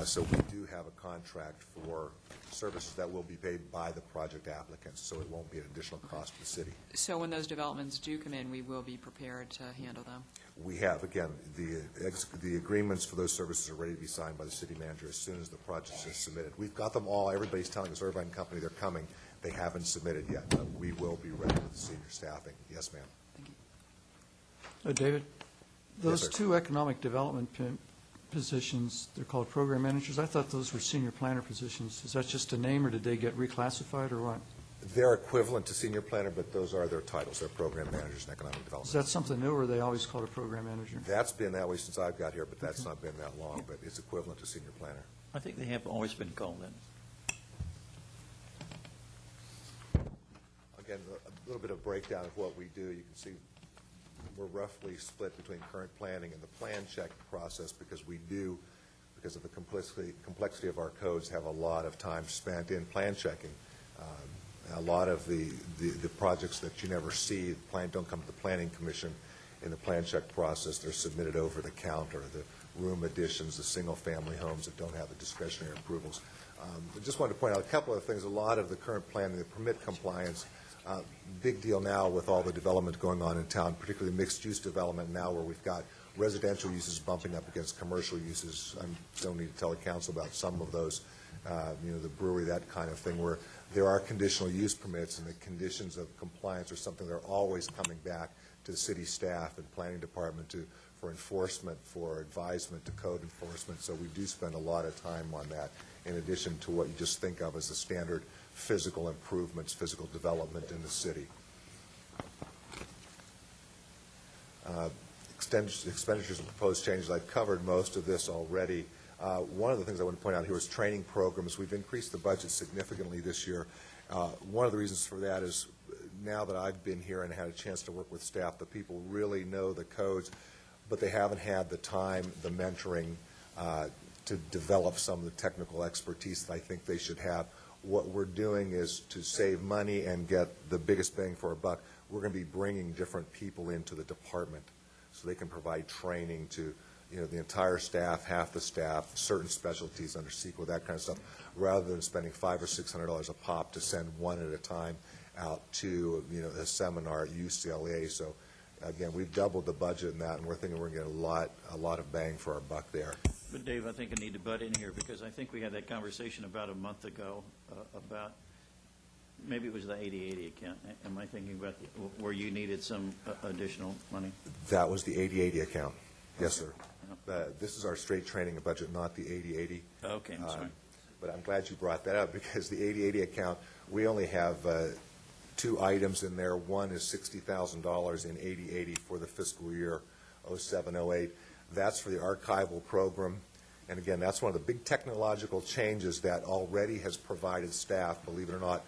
So we do have a contract for services that will be paid by the project applicants, so it won't be an additional cost to the city. So when those developments do come in, we will be prepared to handle them? We have, again, the agreements for those services are ready to be signed by the city manager as soon as the project is submitted. We've got them all. Everybody's telling us Irvine Company they're coming. They haven't submitted yet, but we will be ready with the senior staffing. Yes, ma'am. Thank you. David, those sir. two economic development positions, they're called program managers. I thought those were senior planner positions. Is that just a name, or did they get reclassified, or what? They're equivalent to senior planner, but those are their titles. They're program managers in economic Is development. that something new, or are they always called a program manager? That's been that way since I've got here, but that's not been that long, but it's equivalent to senior planner. I think they have always been called that. Again, a little bit of breakdown of what we do. You can see we're roughly split between current planning and the plan check process because we do, because of the complexity of our codes, have a lot of time spent in plan checking. A lot of the projects that you never see, don't come to the Planning Commission in the plan check process. They're submitted over the counter, the room additions, the single-family homes that don't have the discretionary approvals. I just wanted to point out a couple of things. A lot of the current planning, the permit compliance, big deal now with all the development going on in town, particularly mixed-use development now where we've got residential uses bumping up against commercial uses. I don't need to tell the council about some of those, the brewery, that kind of thing, where there are conditional use permits and the conditions of compliance are something they're always coming back to the city staff and planning department for enforcement, for advisement, to code enforcement. So we do spend a lot of time on that, in addition to what you just think of as the standard physical improvements, physical development in the city. Expenditures and proposed changes, I've covered most of this already. One of the things I want to point out here is training programs. We've increased the budget significantly this year. One of the reasons for that is now that I've been here and had a chance to work with staff, the people really know the codes, but they haven't had the time, the mentoring to develop some of the technical expertise that I think they should have. What we're doing is to save money and get the biggest bang for our buck. We're going to be bringing different people into the department so they can provide training to the entire staff, half the staff, certain specialties under CEQA, that kind of stuff, rather than spending $500 or $600 a pop to send one at a time out to a seminar at UCLA. So again, we've doubled the budget in that, and we're thinking we're going to get a lot of bang for our buck there. But Dave, I think I need to butt in here because I think we had that conversation about a month ago about maybe it was the 80/80 account. Am I thinking about where you needed some additional money? That was the 80/80 account. Yes, sir. This is our straight training budget, not the 80/80. Okay, I'm sorry. But I'm glad you brought that up because the 80/80 account, we only have two items in there. One is $60,000 in 80/80 for the fiscal year 07-08. That's for the archival program. And again, that's one of the big technological changes that already has provided staff, believe it or not,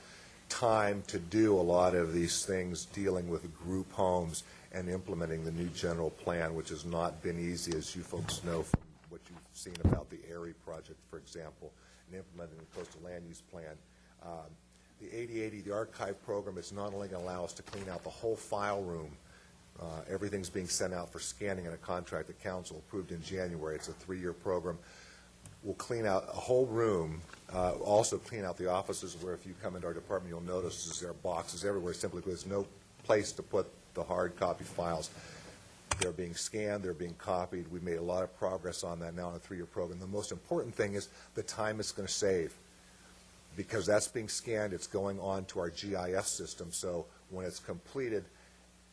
time to do a lot of these things dealing with group homes and implementing the new general plan, which has not been easy, as you folks know from what you've seen about the ARI project, for example, and implementing the coastal land use plan. The 80/80, the archive program, is not only going to allow us to clean out the whole file room. Everything's being sent out for scanning in a contract that council approved in January. It's a 3-year program. We'll clean out a whole room, also clean out the offices where if you come into our department, you'll notice there are boxes everywhere simply because there's no place to put the hard copy files. They're being scanned, they're being copied. We've made a lot of progress on that now in a 3-year program. The most important thing is the time it's going to save. Because that's being scanned, it's going on to our GIS system. So when it's completed,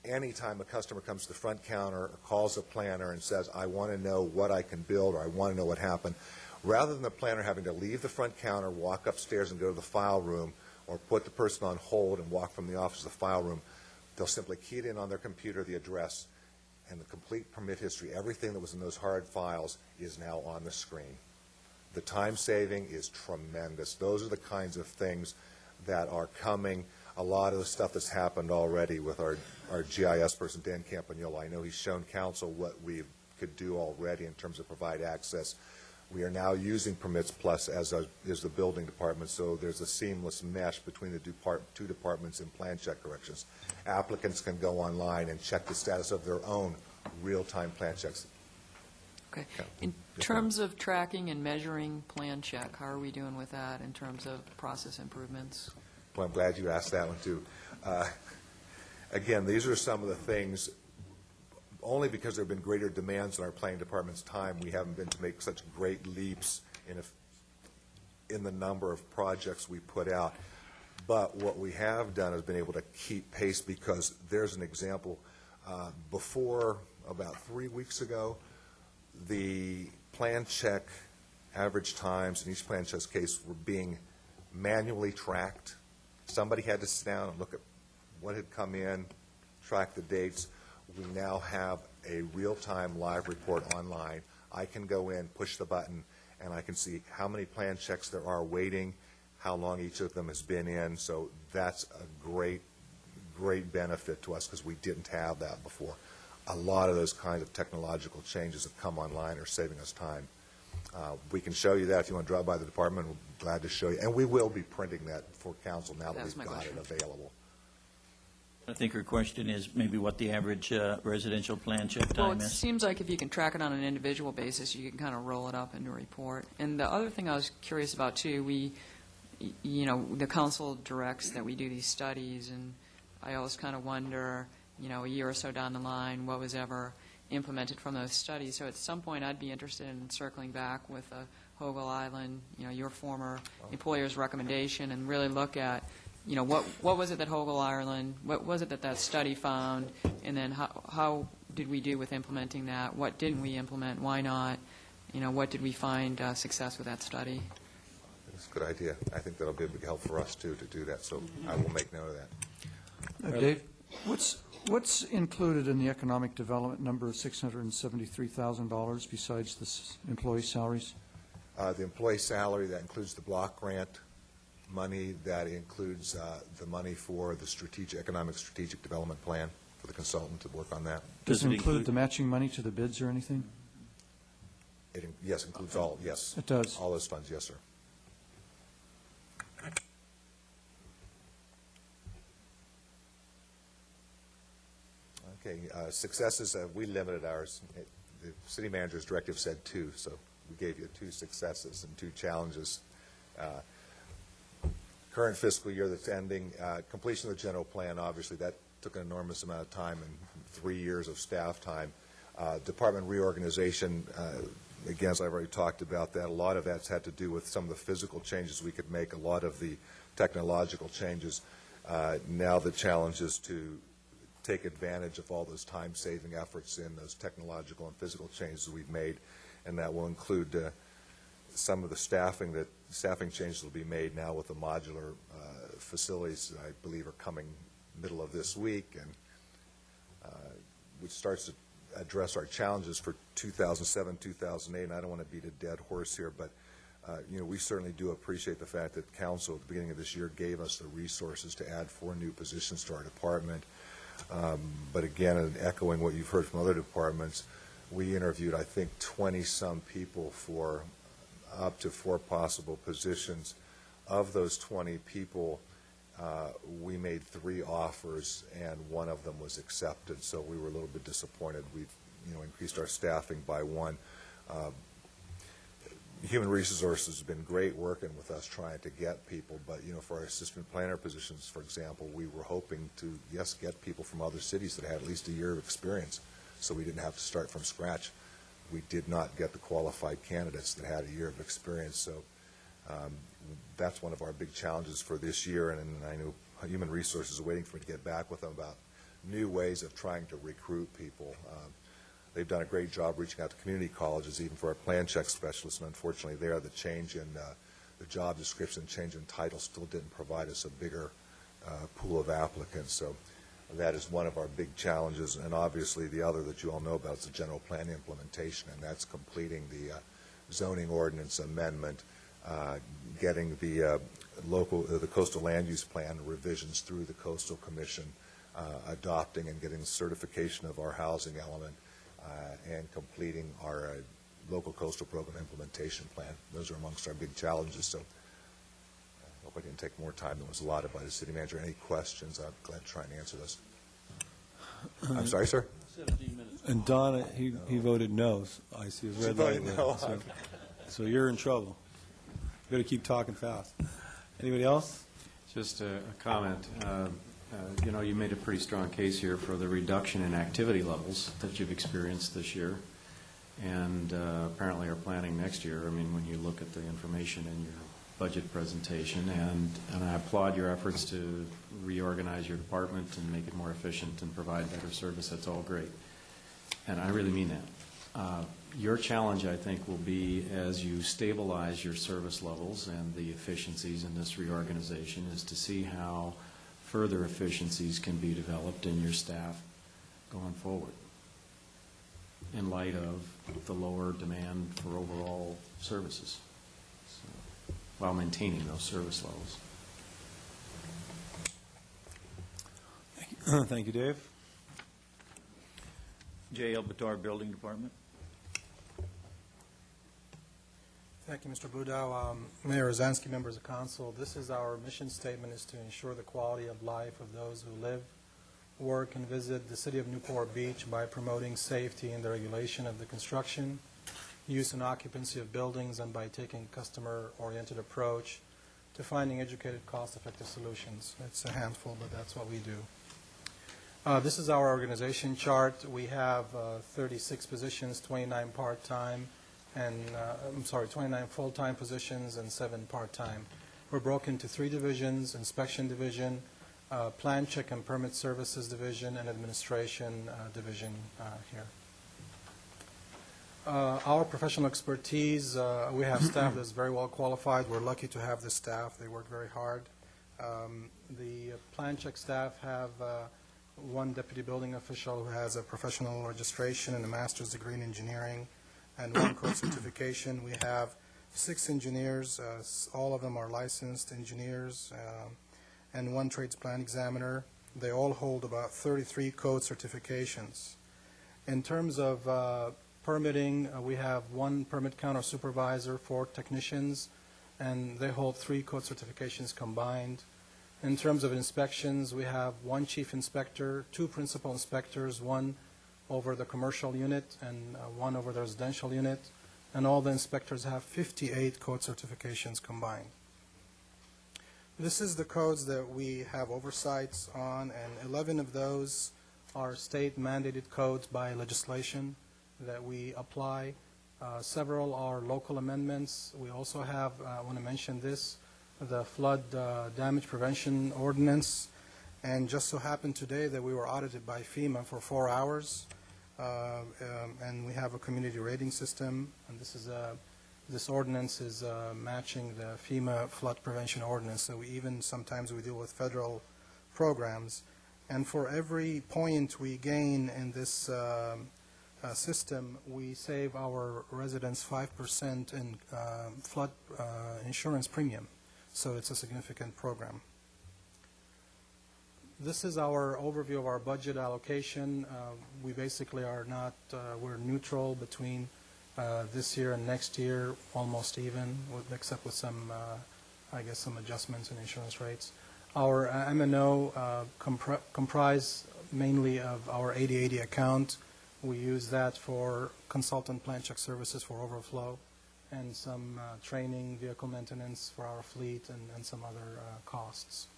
anytime a customer comes to the front counter or calls a planner and says, I want to know what I can build or I want to know what happened, rather than the planner having to leave the front counter, walk upstairs and go to the file room, or put the person on hold and walk from the office to the file room, they'll simply key it in on their computer, the address, and the complete permit history, everything that was in those hard files is now on the screen. The time saving is tremendous. Those are the kinds of things that are coming. A lot of the stuff that's happened already with our GIS person, Dan Campagnolo. I know he's shown council what we could do already in terms of provide access. We are now using Permits Plus as is the building department, so there's a seamless mesh between the two departments in plan check corrections. Applicants can go online and check the status of their own real-time plan checks. Okay. In terms of tracking and measuring plan check, how are we doing with that in terms of process improvements? Well, I'm glad you asked that one, too. Again, these are some of the things, only because there have been greater demands on our planning department's time, we haven't been to make such great leaps in the number of projects we put out. But what we have done is been able to keep pace, because there's an example. Before, about 3 weeks ago, the plan check average times in each plan check case were being manually tracked. Somebody had to sit down and look at what had come in, track the dates. We now have a real-time live report online. I can go in, push the button, and I can see how many plan checks there are waiting, how long each of them has been in. So that's a great, great benefit to us, because we didn't have that before. A lot of those kinds of technological changes that come online are saving us time. We can show you that if you want to drop by the department. We're glad to show you. And we will be printing that for council now that That's we've my got it question. available. I think her question is maybe what the average residential plan check Well, time it is. seems like if you can track it on an individual basis, you can kind of roll it up into a report. And the other thing I was curious about, too, the council directs that we do these studies, and I always kind of wonder, a year or so down the line, what was ever implemented from those studies. So at some point, I'd be interested in circling back with Hogle Island, your former employer's recommendation, and really look at, what was it that Hogle Island, what was it that study found, and then how did we do with implementing that? What didn't we implement? Why not? What did we find success with that study? That's a good idea. I think that'll be a big help for us, too, to do that. So I will make note of that. Dave, what's included in the economic development number of $673,000 besides this employee salaries? The employee salary, that includes the block grant money, that includes the money for the economic strategic development plan for the consultant to work on that. Does it include the matching money to the bids or anything? Yes, includes all, yes. It does. All those funds, yes, sir. Okay, successes, we limited ours. The city manager's directive said 2, so we gave you 2 successes and 2 challenges. Current fiscal year that's ending, completion of the general plan, obviously, that took an enormous amount of time and 3 years of staff time. Department reorganization, again, as I've already talked about that, a lot of that's had to do with some of the physical changes we could make, a lot of the technological changes. Now the challenge is to take advantage of all those time-saving efforts in those technological and physical changes we've made, and that will include some of the staffing changes will be made now with the modular facilities that I believe are coming middle of this week, and which starts to address our challenges for 2007, 2008. And I don't want to beat a dead horse here, but we certainly do appreciate the fact that council at the beginning of this year gave us the resources to add 4 new positions to our department. But again, and echoing what you've heard from other departments, we interviewed, I think, 20-some people for up to 4 possible positions. Of those 20 people, we made 3 offers, and 1 of them was accepted. So we were a little bit disappointed. We've increased our staffing by 1. Human Resources has been great working with us trying to get people, but, for our assistant planner positions, for example, we were hoping to, yes, get people from other cities that had at least a year of experience, so we didn't have to start from scratch. We did not get the qualified candidates that had a year of experience, so that's one of our big challenges for this year, and I know Human Resources is waiting for me to get back with them about new ways of trying to recruit people. They've done a great job reaching out to community colleges, even for our plan check specialists, and unfortunately there, the change in the job description, change in title still didn't provide us a bigger pool of applicants. So That is one of our big challenges, and obviously the other that you all know about is the general plan implementation, and that's completing the zoning ordinance amendment, getting the the coastal land use plan revisions through the Coastal Commission, adopting and getting certification of our housing element, and completing our local coastal program implementation plan. Those are amongst our big challenges. So I hope I didn't take more time than was allotted by the city manager. Any questions? I'm glad to try and answer those. I'm sorry, sir? 17 minutes. And Don, he voted no. I see his red light. No. So you're in trouble. You better keep talking fast. Anybody else? Just a comment. You know, you made a pretty strong case here for the reduction in activity levels that you've experienced this year, and apparently are planning next year. I mean, when you look at the information in your budget presentation, and I applaud your efforts to reorganize your department and make it more efficient and provide better service. That's all great, and I really mean that. Your challenge, I think, will be as you stabilize your service levels and the efficiencies in this reorganization is to see how further efficiencies can be developed in your staff going forward in light of the lower demand for overall services, so, while maintaining those service levels. Thank you, Dave. J.L. Batar, Building Department. Thank you, Mr. Budow. Mayor Rosansky, members of council, this is our mission statement, is to ensure the quality of life of those who live, work, and visit the city of Newport Beach by promoting safety and the regulation of the construction, use and occupancy of buildings, and by taking a customer-oriented approach to finding educated, cost-effective solutions. It's a handful, but that's what we do. This is our organization chart. We have 36 positions, 29 part-time, and 29 full-time positions and 7 part-time. We're broken into 3 divisions: inspection division, plan, check, and permit services division, and administration division here. Our professional expertise, we have staff that's very well qualified. We're lucky to have this staff. They work very hard. The plan check staff have 1 deputy building official who has a professional registration and a master's degree in engineering, and 1 code certification. We have 6 engineers. All of them are licensed engineers, and 1 trades plan examiner. They all hold about 33 code certifications. In terms of permitting, we have 1 permit counter supervisor, 4 technicians, and they hold 3 code certifications combined. In terms of inspections, we have 1 chief inspector, 2 principal inspectors, 1 over the commercial unit and 1 over the residential unit, and all the inspectors have 58 code certifications combined. This is the codes that we have oversights on, and 11 of those are state-mandated codes by legislation that we apply. Several are local amendments. We also have, I want to mention this, the flood damage prevention ordinance. And just so happened today that we were audited by FEMA for 4 hours, and we have a community rating system. And this ordinance is matching the FEMA flood prevention ordinance. So sometimes we deal with federal programs. And for every point we gain in this system, we save our residents 5% in flood insurance premium. So it's a significant program. This is our overview of our budget allocation. We basically are not, we're neutral between this year and next year, almost even, except with some, I guess, some adjustments in insurance rates. Our M&O comprise mainly of our 8080 account. We use that for consultant plan check services for overflow and some training, vehicle maintenance for our fleet, and some other costs.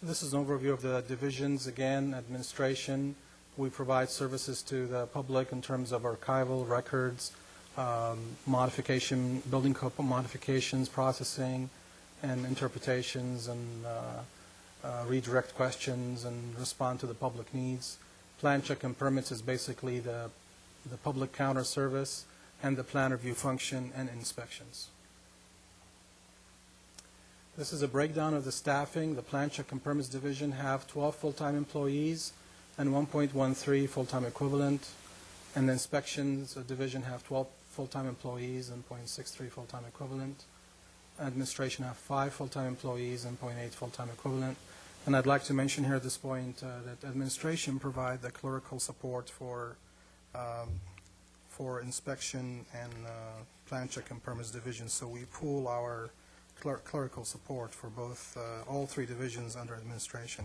This is an overview of the divisions. Again, administration. We provide services to the public in terms of archival records, modification, building code modifications, processing, and interpretations, and redirect questions and respond to the public needs. Plan check and permits is basically the public counter service and the plan review function and inspections. This is a breakdown of the staffing. The Plan Check and Permits Division have 12 full-time employees and 1.13 full-time equivalent, and the Inspections Division have 12 full-time employees and 0.63 full-time equivalent. Administration have 5 full-time employees and 0.8 full-time equivalent. And I'd like to mention here at this point that administration provide the clerical support for inspection and Plan Check and Permits Division. So we pool our clerical support for both, all 3 divisions under administration.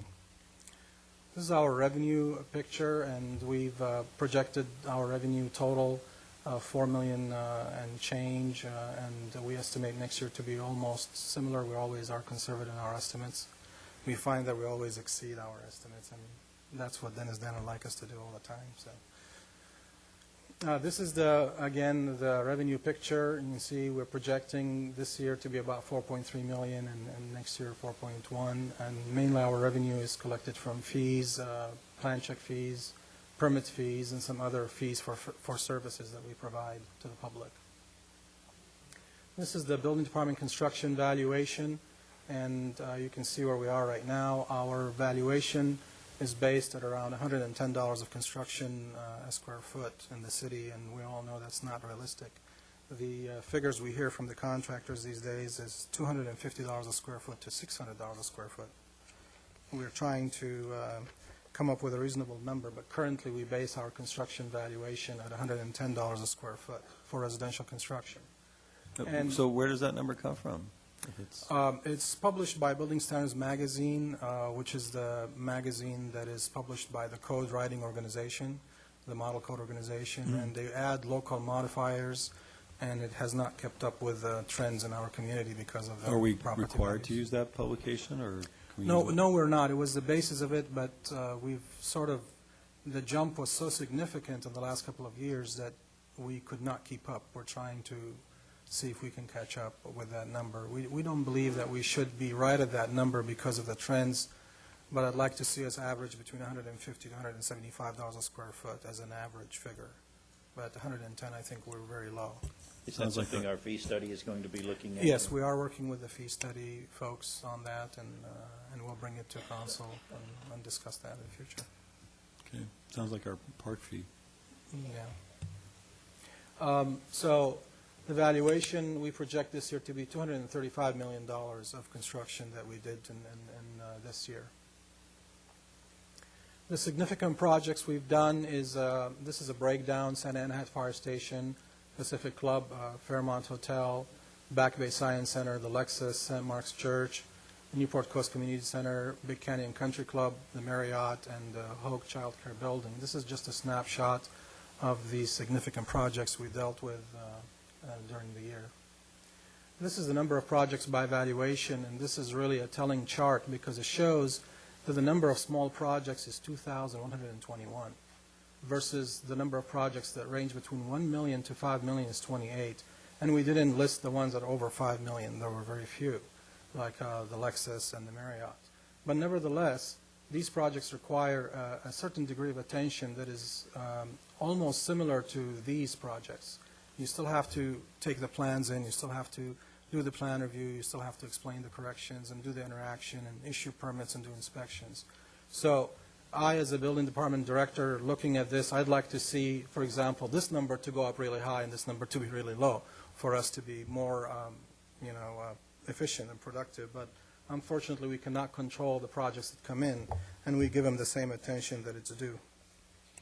This is our revenue picture, and we've projected our revenue total $4 million and change, and we estimate next year to be almost similar. We always are conservative in our estimates. We find that we always exceed our estimates, and that's what Dennis Danner would like us to do all the time. So, this is again the revenue picture. You can see we're projecting this year to be about $4.3 million, and next year 4.1. And mainly our revenue is collected from fees, plan check fees, permit fees, and some other fees for services that we provide to the public. This is the building department construction valuation, and you can see where we are right now. Our valuation is based at around $110 of construction a square foot in the city, and we all know that's not realistic. The figures we hear from the contractors these days is $250 a square foot to $600 a square foot. We're trying to come up with a reasonable number, but currently we base our construction valuation at $110 a square foot for residential construction. And so where does that number come from? it's published by Building Standards Magazine, which is the magazine that is published by the code writing organization, the model code organization, and they add local modifiers, and it has not kept up with trends in our community because of the Are we property required values. to use that publication, or can we No, use it? no, we're not. It was the basis of it, but we've sort of, the jump was so significant in the last couple of years that we could not keep up. We're trying to see if we can catch up with that number. We don't believe that we should be right at that number because of the trends, but I'd like to see us average between $150 to $175 a square foot as an average figure. But at 110, I think we're very low. Is that something our fee study is going to be looking at? Yes, we are working with the fee study folks on that, and we'll bring it to council and discuss that in the future. Okay, sounds like our park fee. Yeah. So the valuation, we project this year to be $235 million of construction that we did in this year. The significant projects we've done is, this is a breakdown: Santa Ana Hat Fire Station, Pacific Club, Fairmont Hotel, Back Bay Science Center, the Lexus, St. Mark's Church, Newport Coast Community Center, Big Canyon Country Club, the Marriott, and Hogue Child Care Building. This is just a snapshot of the significant projects we dealt with during the year. This is the number of projects by valuation, and this is really a telling chart because it shows that the number of small projects is 2,121 versus the number of projects that range between $1 million to $5 million is 28. And we didn't list the ones that are over $5 million. There were very few, like the Lexus and the Marriott. But nevertheless, these projects require a certain degree of attention that is almost similar to these projects. You still have to take the plans in, you still have to do the plan review, you still have to explain the corrections and do the interaction and issue permits and do inspections. So I, as a building department director, looking at this, I'd like to see, for example, this number to go up really high and this number to be really low for us to be more, efficient and productive. But unfortunately, we cannot control the projects that come in, and we give them the same attention that it's due.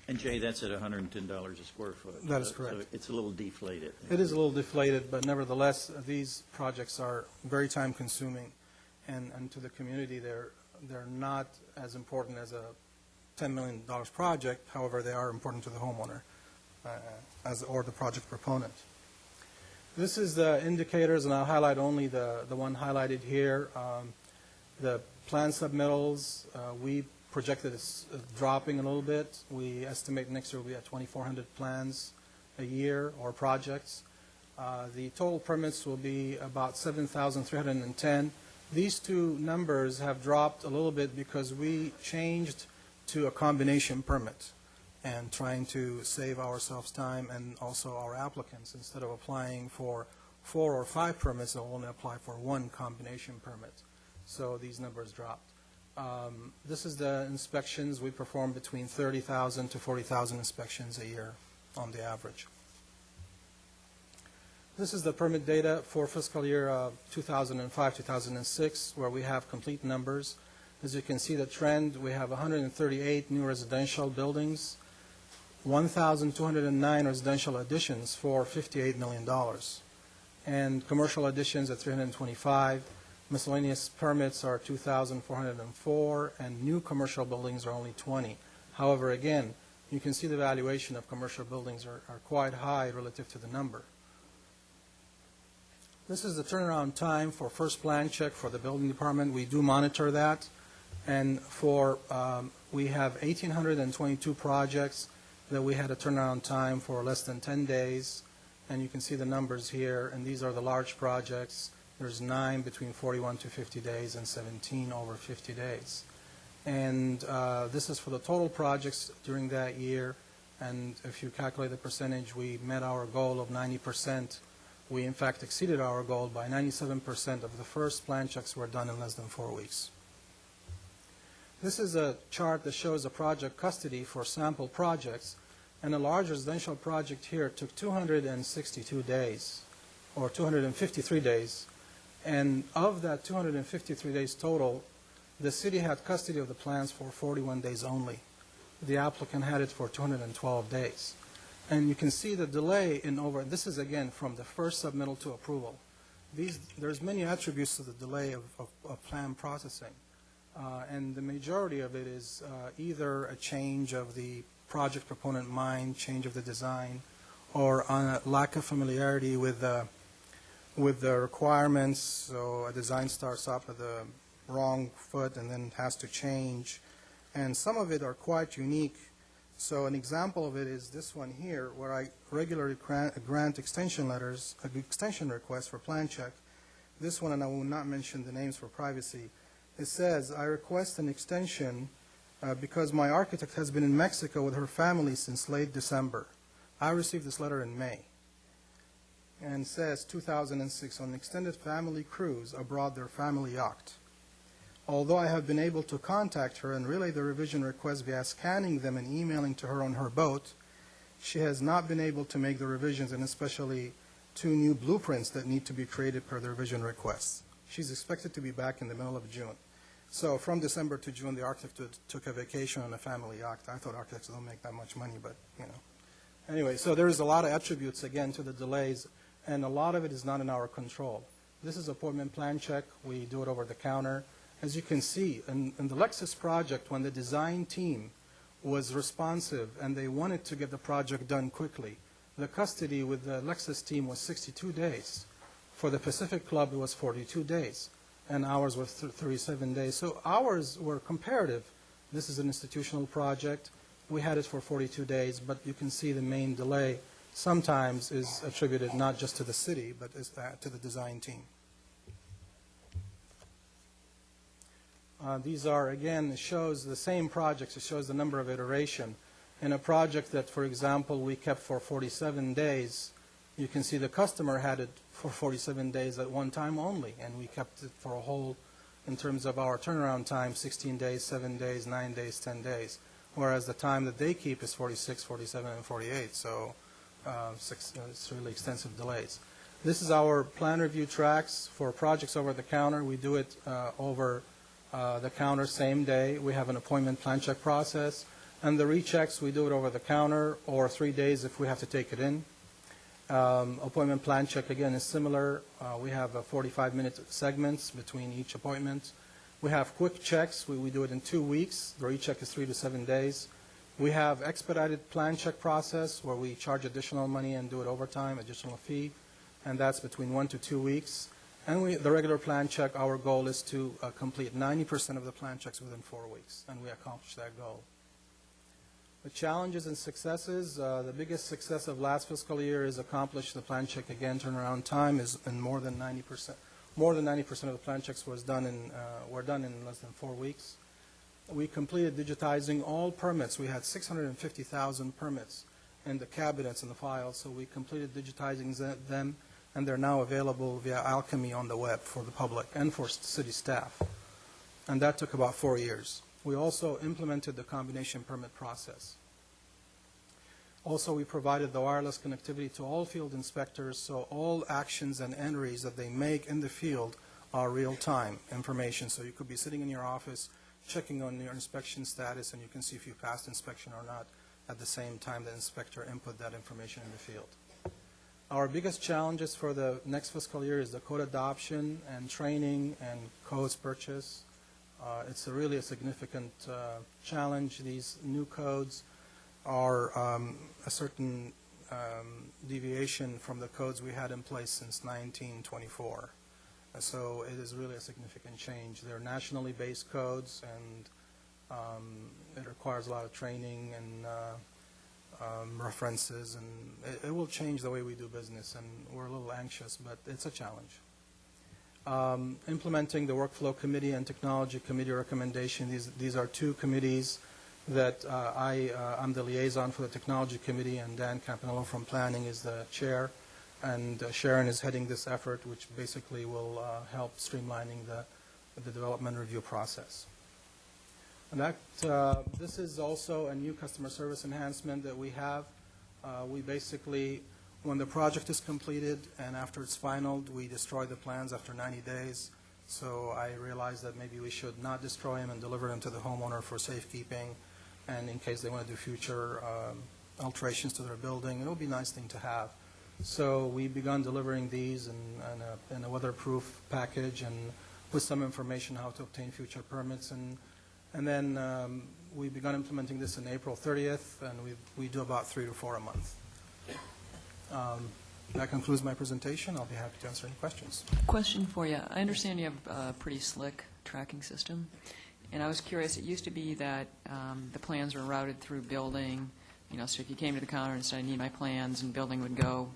And Jay, that's at $110 a square foot. That is correct. So it's a little deflated. It is a little deflated, but nevertheless, these projects are very time-consuming, and to the community, they're not as important as a $10 million project. However, they are important to the homeowner or the project proponent. This is the indicators, and I'll highlight only the one highlighted here. The plan submittals, we projected it's dropping a little bit. We estimate next year we'll be at 2,400 plans a year or projects. The total permits will be about 7,310. These two numbers have dropped a little bit because we changed to a combination permit and trying to save ourselves time and also our applicants. Instead of applying for 4 or 5 permits, they'll only apply for 1 combination permit. So these numbers dropped. This is the inspections. We perform between 30,000 to 40,000 inspections a year on the average. This is the permit data for fiscal year 2005-2006, where we have complete numbers. As you can see the trend, we have 138 new residential buildings, 1,209 residential additions for $58 million, and commercial additions at 325. Miscellaneous permits are 2,404, and new commercial buildings are only 20. However, again, you can see the valuation of commercial buildings are quite high relative to the number. This is the turnaround time for first plan check for the building department. We do monitor that. And for we have 1,822 projects that we had a turnaround time for less than 10 days. And you can see the numbers here. And these are the large projects. There's 9 between 41 to 50 days and 17 over 50 days. And this is for the total projects during that year. And if you calculate the percentage, we met our goal of 90%. We, in fact, exceeded our goal by 97% of the first plan checks were done in less than 4 weeks. This is a chart that shows the project custody for sample projects, and a large residential project here took 262 days, or 253 days, and of that 253 days total, the city had custody of the plans for 41 days only. The applicant had it for 212 days. And you can see the delay in over, this is again from the first submittal to approval. There's many attributes to the delay of plan processing. And the majority of it is either a change of the project proponent mind, change of the design, or on a lack of familiarity with the requirements. So a design starts off with the wrong foot and then has to change. And some of it are quite unique. So an example of it is this one here, where I regularly grant extension letters, extension requests for plan check. This one, and I will not mention the names for privacy, it says, I request an extension because my architect has been in Mexico with her family since late December. I received this letter in May. And says 2006, on an extended family cruise aboard their family yacht. Although I have been able to contact her and relay the revision request via scanning them and emailing to her on her boat, she has not been able to make the revisions, and especially 2 new blueprints that need to be created per the revision requests. She's expected to be back in the middle of June. So from December to June, the architect took a vacation on a family yacht. I thought architects don't make that much money, but, you know. Anyway, so there's a lot of attributes, again, to the delays, and a lot of it is not in our control. This is appointment plan check. We do it over the counter. As you can see, in the Lexus project, when the design team was responsive and they wanted to get the project done quickly, the custody with the Lexus team was 62 days. For the Pacific Club, it was 42 days, and ours was 37 days. So ours were comparative. This is an institutional project. We had it for 42 days, but you can see the main delay sometimes is attributed not just to the city, but to the design team. These are, again, it shows the same projects. It shows the number of iteration. In a project that, for example, we kept for 47 days, you can see the customer had it for 47 days at one time only, and we kept it for a whole, in terms of our turnaround time, 16 days, 7 days, 9 days, 10 days, whereas the time that they keep is 46, 47, and 48, so it's really extensive delays. This is our plan review tracks for projects over the counter. We do it over the counter same day. We have an appointment plan check process. And the rechecks, we do it over the counter or 3 days if we have to take it in. Appointment plan check, again, is similar. We have 45-minute segments between each appointment. We have quick checks. We do it in 2 weeks. The recheck is 3 to 7 days. We have expedited plan check process where we charge additional money and do it overtime, additional fee, and that's between 1 to 2 weeks. And the regular plan check, our goal is to complete 90% of the plan checks within 4 weeks, and we accomplish that goal. The challenges and successes, the biggest success of last fiscal year is accomplished. The plan check, again, turnaround time is in more than 90%. More than 90% of the plan checks were done in less than 4 weeks. We completed digitizing all permits. We had 650,000 permits in the cabinets and the files, so we completed digitizing them. and they're now available via Alchemy on the web for the public and for city staff. And that took about 4 years. We also implemented the combination permit process. Also, we provided the wireless connectivity to all field inspectors, so all actions and entries that they make in the field are real-time information. So you could be sitting in your office checking on your inspection status, and you can see if you passed inspection or not at the same time the inspector input that information in the field. Our biggest challenges for the next fiscal year is the code adoption and training and codes purchase. It's really a significant challenge. These new codes are a certain deviation from the codes we had in place since 1924. So it is really a significant change. They're nationally based codes, and it requires a lot of training and references, and it will change the way we do business, and we're a little anxious, but it's a challenge. Implementing the Workflow Committee and Technology Committee recommendation, these are two committees that I'm the liaison for the Technology Committee, and Dan Campanello from Planning is the chair, and Sharon is heading this effort, which basically will help streamlining the development review process. And this is also a new customer service enhancement that we have. We basically, when the project is completed and after it's finalized, we destroy the plans after 90 days. So I realized that maybe we should not destroy them and deliver them to the homeowner for safekeeping, and in case they want to do future alterations to their building. It will be a nice thing to have. So we've begun delivering these in a weatherproof package and with some information how to obtain future permits. And then we begun implementing this in April 30th, and we do about 3 to 4 a month. That concludes my presentation. I'll be happy to answer any questions. Question for you. I understand you have a pretty slick tracking system, and I was curious, it used to be that the plans were routed through building, so if you came to the counter and said, I need my plans, and building would go,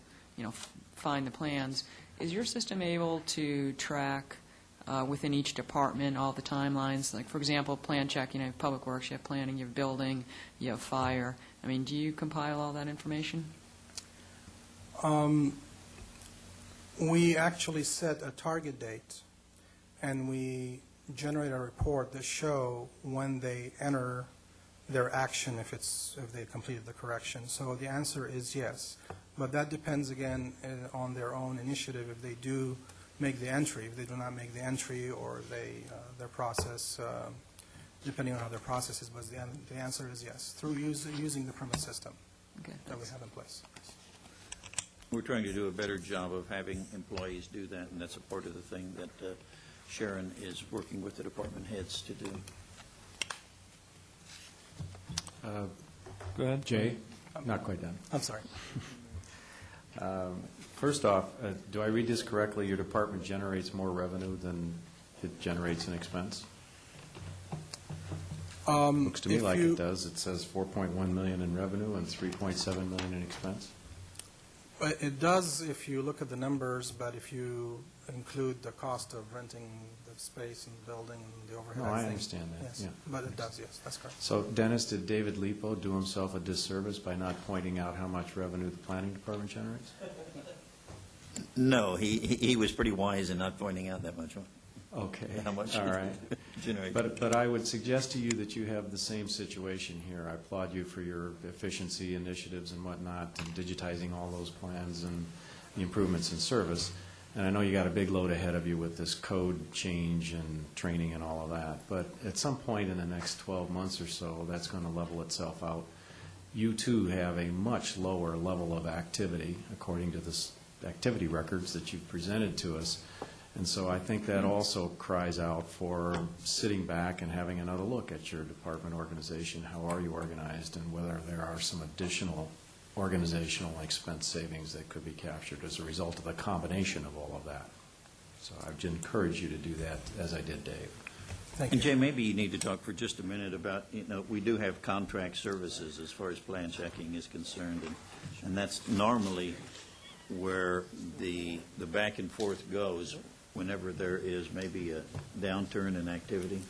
find the plans. Is your system able to track within each department all the timelines? Like, for example, plan check, you have public works, you have planning, you have building, you have fire. I mean, do you compile all that information? We actually set a target date, and we generate a report that show when they enter their action if they completed the correction. So the answer is yes. But that depends, again, on their own initiative. If they do make the entry, if they do not make the entry, or their process, depending on how their process is. But the answer is yes, through using the permit system that we have in place. We're trying to do a better job of having employees do that, and that's a part of the thing that Sharon is working with the department heads to do. Go ahead. Jay? Not quite done. I'm sorry. First off, do I read this correctly? Your department generates more revenue than it generates in expense? Looks to me like it does. It says $4.1 million in revenue and $3.7 million in expense. It does if you look at the numbers, but if you include the cost of renting the space and the building and the overhead. No, I understand that. Yes, yeah. but it does, yes, that's correct. So, Dennis, did David Lipo do himself a disservice by not pointing out how much revenue the planning department generates? No, he was pretty wise in not pointing out that much. Okay. How much all right. generates. But I would suggest to you that you have the same situation here. I applaud you for your efficiency initiatives and whatnot, and digitizing all those plans and the improvements in service. And I know you got a big load ahead of you with this code change and training and all of that. But at some point in the next 12 months or so, that's going to level itself out. You, too, have a much lower level of activity, according to the activity records that you've presented to us. And so I think that also cries out for sitting back and having another look at your department organization. How are you organized, and whether there are some additional organizational expense savings that could be captured as a result of the combination of all of that. So I would encourage you to do that, as I did Dave. Thank And you. Jay, maybe you need to talk for just a minute about, we do have contract services as far as plan checking is concerned, and that's normally where the back and forth goes whenever there is maybe a downturn in activity.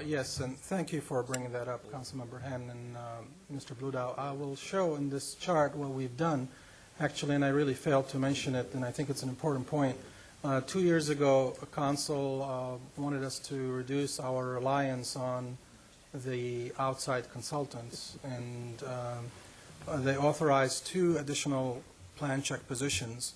Yes, and thank you for bringing that up, Councilmember Henn and Mr. Bludow. I will show in this chart what we've done, actually, and I really failed to mention it, and I think it's an important point. 2 years ago, Council wanted us to reduce our reliance on the outside consultants, and they authorized 2 additional plan check positions.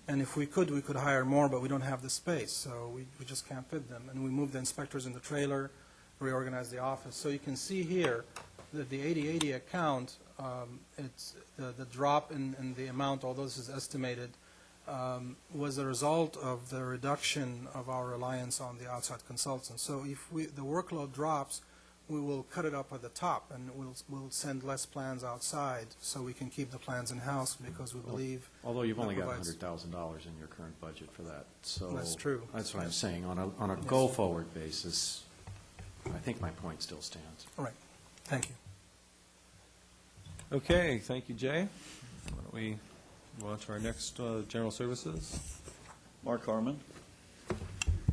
And if we could hire more, but we don't have the space, so we just can't fit them. And we moved the inspectors in the trailer, reorganized the office. So you can see here that the 8080 account, it's the drop in the amount, although this is estimated, was a result of the reduction of our reliance on the outside consultants. So if the workload drops, we will cut it up at the top, and we'll send less plans outside so we can keep the plans in-house, because we believe... Although you've only got provides- $100,000 in your current budget for that, so... That's true. That's what I'm saying. On a go-forward basis, I think my point still stands. All right. Thank you. Okay, thank you, Jay. Why don't we move on to our next general services? Mark Harmon.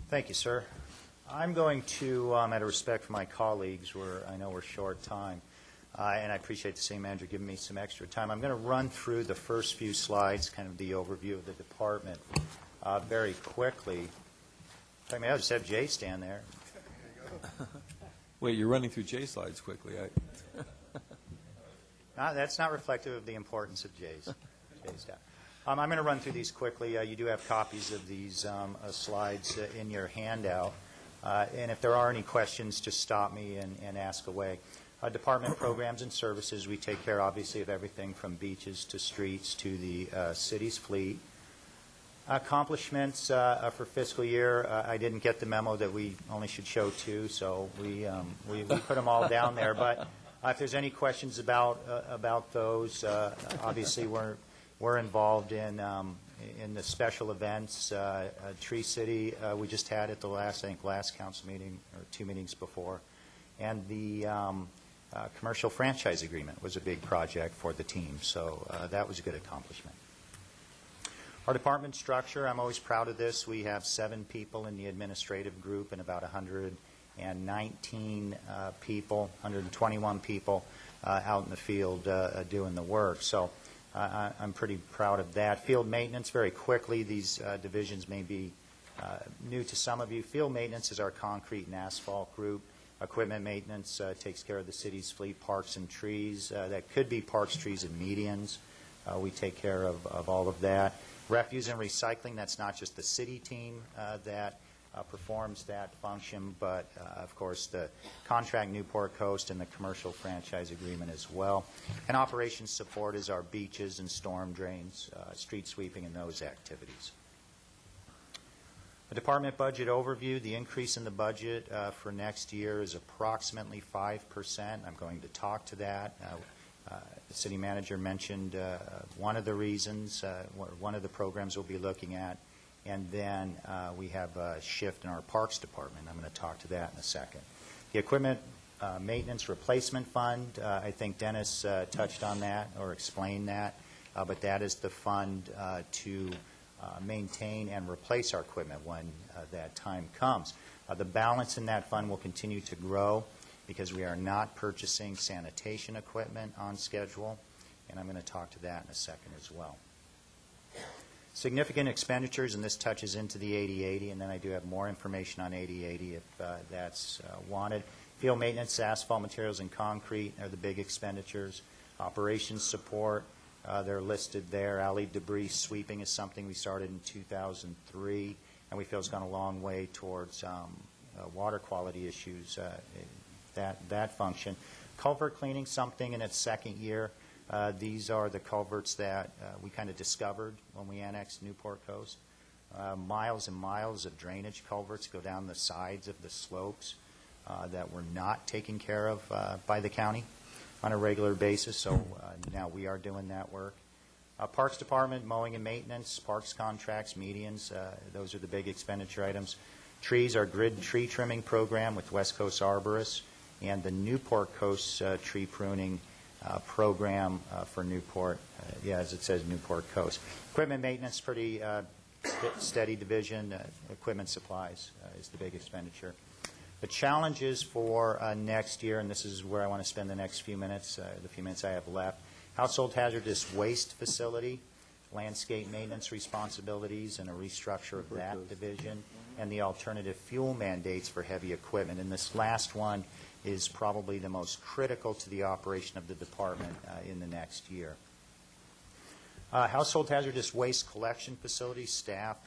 Thank you, sir. I'm going to, out of respect for my colleagues, I know we're short time, and I appreciate the city manager giving me some extra time. I'm going to run through the first few slides, kind of the overview of the department, very quickly. I mean, I'll just have Jay stand there. Wait, you're running through Jay's slides quickly. That's not reflective of the importance of Jay's staff. I'm going to run through these quickly. You do have copies of these slides in your handout. And if there are any questions, just stop me and ask away. Department programs and services, we take care, obviously, of everything from beaches to streets to the city's fleet. Accomplishments for fiscal year, I didn't get the memo that we only should show 2, so we put them all down there. But if there's any questions about those, obviously we're involved in the special events. Tree City, we just had at the last council meeting, or 2 meetings before. And the commercial franchise agreement was a big project for the team, so that was a good accomplishment. Our department structure, I'm always proud of this. We have 7 people in the administrative group and about 119 people, 121 people out in the field doing the work. So I'm pretty proud of that. Field maintenance, very quickly, these divisions may be new to some of you. Field maintenance is our concrete and asphalt group. Equipment maintenance takes care of the city's fleet, parks and trees. That could be parks, trees, and medians. We take care of all of that. Refuse and recycling, that's not just the city team that performs that function, but of course the contract Newport Coast and the commercial franchise agreement as well. And operations support is our beaches and storm drains, street sweeping, and those activities. The department budget overview, the increase in the budget for next year is approximately 5%. I'm going to talk to that. The city manager mentioned one of the reasons, one of the programs we'll be looking at, and then we have a shift in our parks department. I'm going to talk to that in a second. The equipment maintenance replacement fund, I think Dennis touched on that or explained that, but that is the fund to maintain and replace our equipment when that time comes. The balance in that fund will continue to grow because we are not purchasing sanitation equipment on schedule, and I'm going to talk to that in a second as well. Significant expenditures, and this touches into the 8080, and then I do have more information on 8080 if that's wanted. Field maintenance, asphalt materials, and concrete are the big expenditures. Operations support, they're listed there. Alley debris sweeping is something we started in 2003, and we feel it's gone a long way towards water quality issues, that function. Culvert cleaning, something in its second year. These are the culverts that we kind of discovered when we annexed Newport Coast. Miles and miles of drainage culverts go down the sides of the slopes that were not taken care of by the county on a regular basis, so now we are doing that work. Parks Department, mowing and maintenance, parks contracts, medians, those are the big expenditure items. Trees, our grid tree trimming program with West Coast Arborists, and the Newport Coast tree pruning program for Newport, as it says, Newport Coast. Equipment maintenance, pretty steady division. Equipment supplies is the big expenditure. The challenges for next year, and this is where I want to spend the next few minutes, the few minutes I have left. Household hazardous waste facility. landscape maintenance responsibilities and a restructure of that division, and the alternative fuel mandates for heavy equipment. And this last one is probably the most critical to the operation of the department in the next year. Household hazardous waste collection facility staff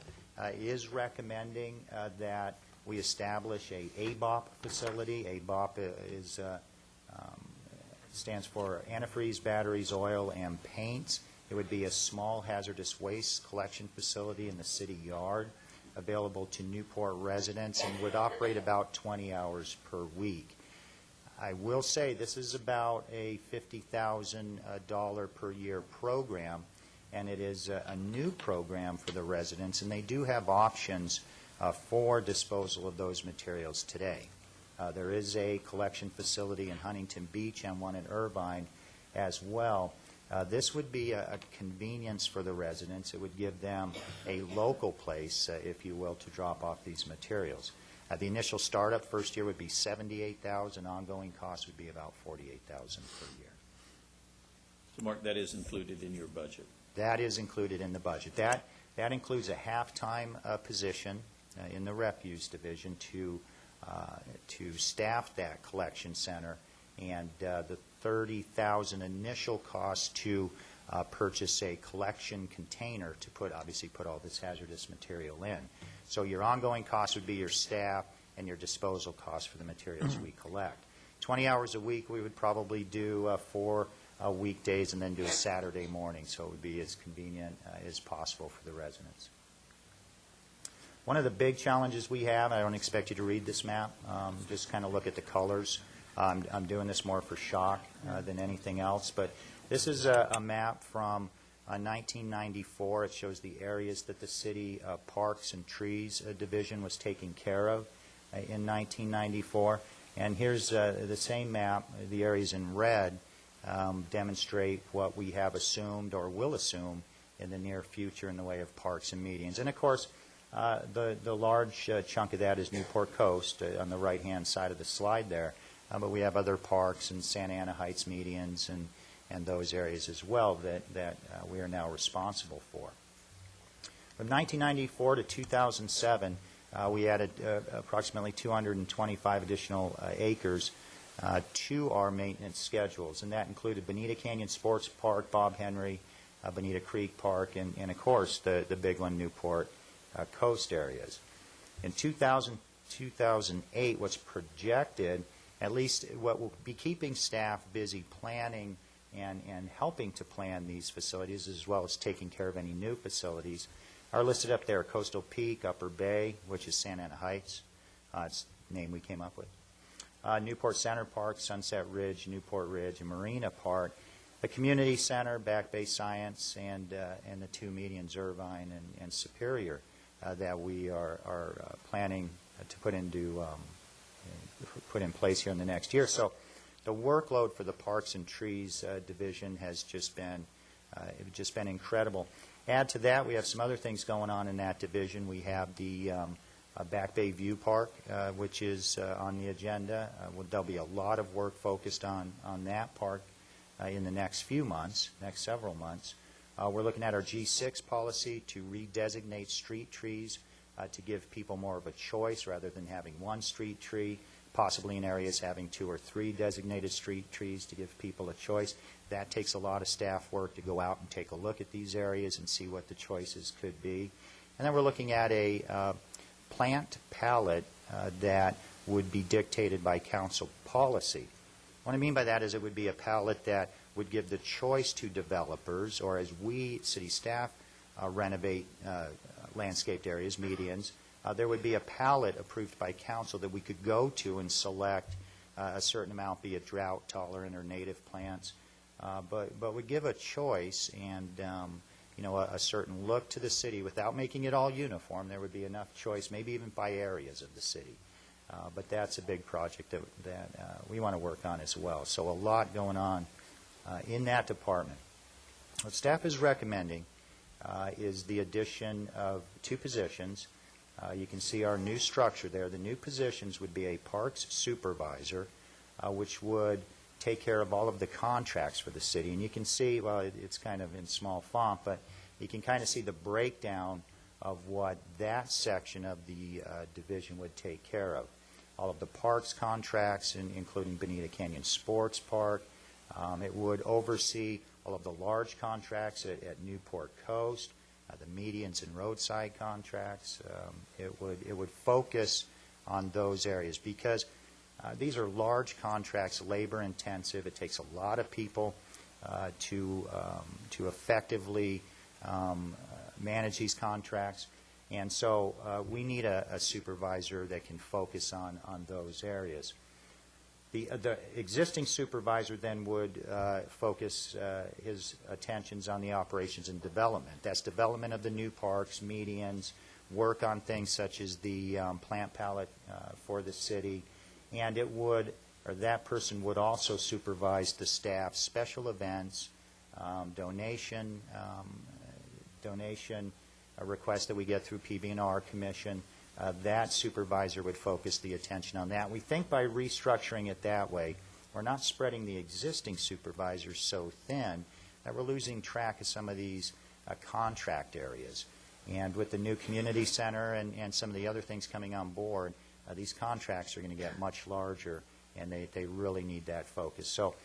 is recommending that we establish a ABOP facility. ABOP stands for antifreeze, batteries, oil, and paints. It would be a small hazardous waste collection facility in the city yard, available to Newport residents, and would operate about 20 hours per week. I will say this is about a $50,000 per year program, and it is a new program for the residents, and they do have options for disposal of those materials today. There is a collection facility in Huntington Beach and one in Irvine as well. This would be a convenience for the residents. It would give them a local place, if you will, to drop off these materials. The initial startup first year would be $78,000. Ongoing costs would be about $48,000 per year. So, Mark, that is included in your budget? That is included in the budget. That includes a half-time position in the refuse division to staff that collection center, and the $30,000 initial cost to purchase a collection container to obviously put all this hazardous material in. So your ongoing cost would be your staff and your disposal costs for the materials we collect. 20 hours a week, we would probably do 4 weekdays and then do a Saturday morning, so it would be as convenient as possible for the residents. One of the big challenges we have, I don't expect you to read this map, just kind of look at the colors. I'm doing this more for shock than anything else, but this is a map from 1994. It shows the areas that the city Parks and Trees Division was taking care of in 1994. And here's the same map. The areas in red demonstrate what we have assumed or will assume in the near future in the way of parks and medians. And, of course, the large chunk of that is Newport Coast on the right-hand side of the slide there. But we have other parks and Santa Ana Heights medians and those areas as well that we are now responsible for. From 1994 to 2007, we added approximately 225 additional acres to our maintenance schedules, and that included Bonita Canyon Sports Park, Bob Henry, Bonita Creek Park, and of course, the big one, Newport Coast areas. In 2008, what's projected, at least what will be keeping staff busy planning and helping to plan these facilities, as well as taking care of any new facilities, are listed up there: Coastal Peak, Upper Bay, which is Santa Ana Heights. It's the name we came up with. Newport Center Park, Sunset Ridge, Newport Ridge, and Marina Park. The Community Center, Back Bay Science, and the two medians, Irvine and Superior, that we are planning to put in place here in the next year. So the workload for the Parks and Trees division has just been incredible. Add to that, we have some other things going on in that division. We have the Back Bay View Park, which is on the agenda. There'll be a lot of work focused on that park in the next several months. We're looking at our G6 policy to redesignate street trees to give people more of a choice rather than having one street tree, possibly in areas having 2 or 3 designated street trees to give people a choice. That takes a lot of staff work to go out and take a look at these areas and see what the choices could be. And then we're looking at a plant palette that would be dictated by council policy. What I mean by that is it would be a palette that would give the choice to developers, or as we, city staff, renovate landscaped areas, medians, there would be a palette approved by council that we could go to and select a certain amount, be it drought tolerant or native plants, but would give a choice and a certain look to the city without making it all uniform. There would be enough choice, maybe even by areas of the city. But that's a big project that we want to work on as well. So a lot going on in that department. What staff is recommending is the addition of 2 positions. You can see our new structure there. The new positions would be a parks supervisor, which would take care of all of the contracts for the city. And you can see, well, it's kind of in small font, but You can kind of see the breakdown of what that section of the division would take care of. All of the parks contracts, including Bonita Canyon Sports Park. It would oversee all of the large contracts at Newport Coast, the medians and roadside contracts. It would focus on those areas because these are large contracts, labor intensive. It takes a lot of people to effectively manage these contracts. And so we need a supervisor that can focus on those areas. The existing supervisor then would focus his attentions on the operations and development. That's development of the new parks, medians, work on things such as the plant palette for the city, and that person would also supervise the staff, special events, donation requests that we get through PB&R Commission. That supervisor would focus the attention on that. We think by restructuring it that way, we're not spreading the existing supervisors so thin that we're losing track of some of these contract areas. And with the new community center and some of the other things coming on board, these contracts are going to get much larger, and they really need that focus. So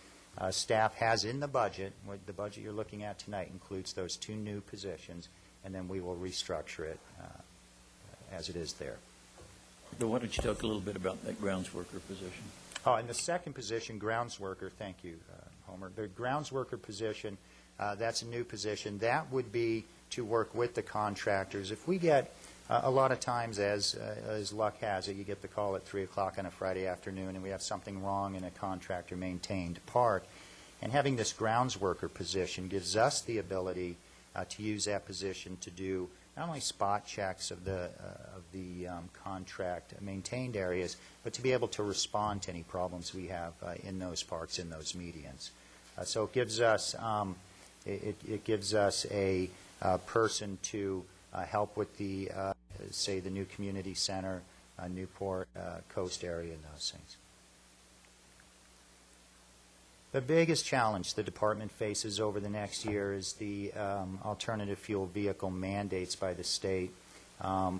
staff has in the budget, the budget you're looking at tonight includes those 2 new positions, and then we will restructure it as it is there. But why don't you talk a little bit about that grounds worker position? Oh, and the second position, grounds worker, thank you, Homer. The grounds worker position, that's a new position. That would be to work with the contractors. If we get, a lot of times, as luck has it, you get the call at 3 o'clock on a Friday afternoon, and we have something wrong in a contractor-maintained park. And having this grounds worker position gives us the ability to use that position to do not only spot checks of the contract maintained areas, but to be able to respond to any problems we have in those parks, in those medians. So it gives us a person to help with the say the new community center, Newport Coast area, and those things. The biggest challenge the department faces over the next year is the alternative fuel vehicle mandates by the state.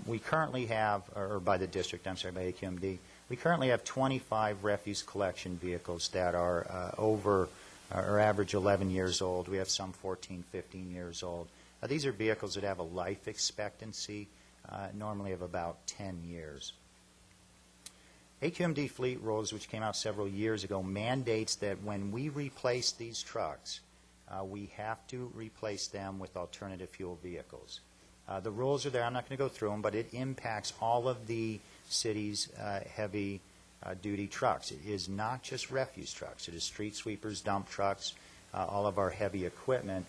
We currently have, or by the district, I'm sorry, by AQMD, we currently have 25 refuse collection vehicles that are over or average 11 years old. We have some 14, 15 years old. These are vehicles that have a life expectancy normally of about 10 years. AQMD fleet rules, which came out several years ago, mandates that when we replace these trucks, we have to replace them with alternative fuel vehicles. The rules are there. I'm not going to go through them, but it impacts all of the city's heavy-duty trucks. It is not just refuse trucks. It is street sweepers, dump trucks, all of our heavy equipment,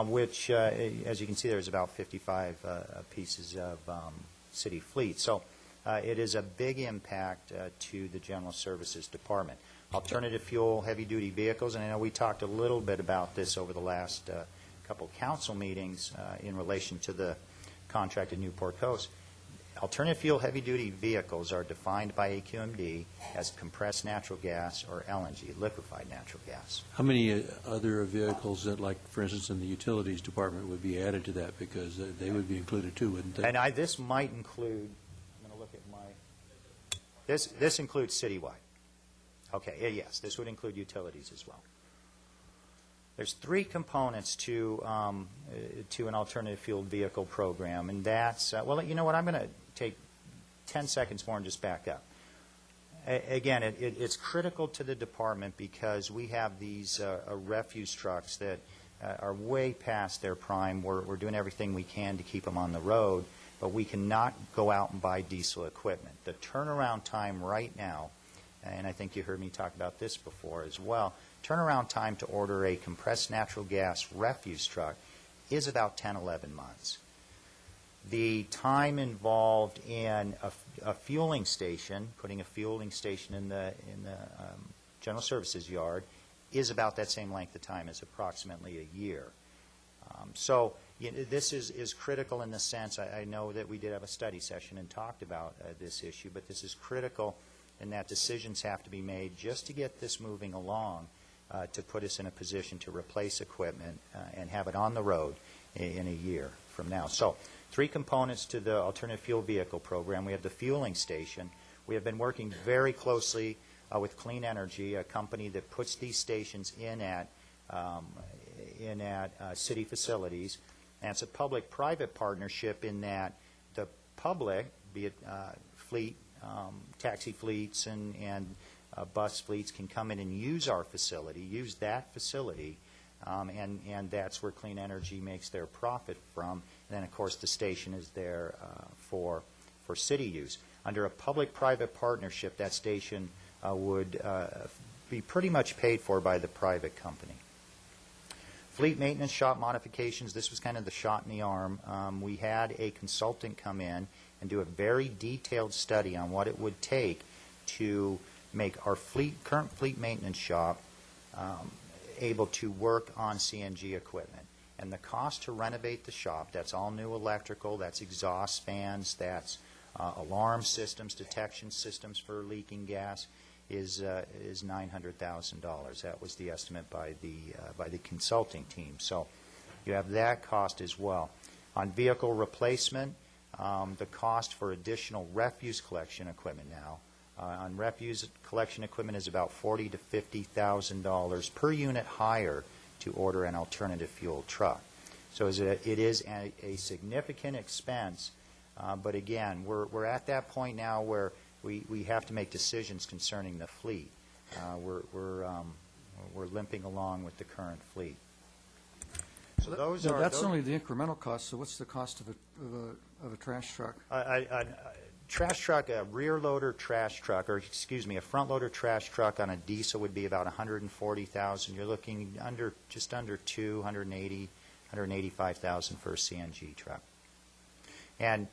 which, as you can see, there's about 55 pieces of city fleet. So it is a big impact to the General Services Department. Alternative fuel heavy-duty vehicles, and I know we talked a little bit about this over the last couple council meetings in relation to the contract at Newport Coast. Alternative fuel heavy-duty vehicles are defined by AQMD as compressed natural gas or LNG, liquefied natural gas. How many other vehicles that, like, for instance, in the utilities department would be added to that? Because they would be included too, wouldn't they? And this might include, I'm going to look at my, this includes citywide. Okay, yes, this would include utilities as well. There's 3 components to an alternative fuel vehicle program, and that's, well, you know what, I'm going to take 10 seconds more and just back up. Again, it's critical to the department because we have these refuse trucks that are way past their prime. We're doing everything we can to keep them on the road, but we cannot go out and buy diesel equipment. The turnaround time right now, and I think you heard me talk about this before as well, turnaround time to order a compressed natural gas refuse truck is about 10, 11 months. The time involved in a fueling station, putting a fueling station in the General Services yard, is about that same length of time, as approximately a year. So this is critical in the sense, I know that we did have a study session and talked about this issue, but this is critical in that decisions have to be made just to get this moving along to put us in a position to replace equipment and have it on the road. in a year from now. So 3 components to the alternative fuel vehicle program. We have the fueling station. We have been working very closely with Clean Energy, a company that puts these stations in at city facilities. And it's a public-private partnership in that the public, be it fleet, taxi fleets and bus fleets, can come in and use our facility, use that facility, and that's where Clean Energy makes their profit from. And then, of course, the station is there for city use. Under a public-private partnership, that station would be pretty much paid for by the private company. Fleet maintenance shop modifications, this was kind of the shot in the arm. We had a consultant come in and do a very detailed study on what it would take to make our current fleet maintenance shop able to work on CNG equipment. And the cost to renovate the shop, that's all new electrical, that's exhaust fans, that's alarm systems, detection systems for leaking gas, is $900,000. That was the estimate by the consulting team. So you have that cost as well. On vehicle replacement, the cost for additional refuse collection equipment now on refuse collection equipment is about $40,000 to $50,000 per unit higher to order an alternative fuel truck. So it is a significant expense, but again, we're at that point now where we have to make decisions concerning the fleet. We're limping along with the current fleet. So those are that's only the incremental cost. So what's the cost of a trash truck? Trash truck, a rear loader trash truck, or excuse me, a front loader trash truck on a diesel would be about $140,000. You're looking just under $185,000 for a CNG truck. And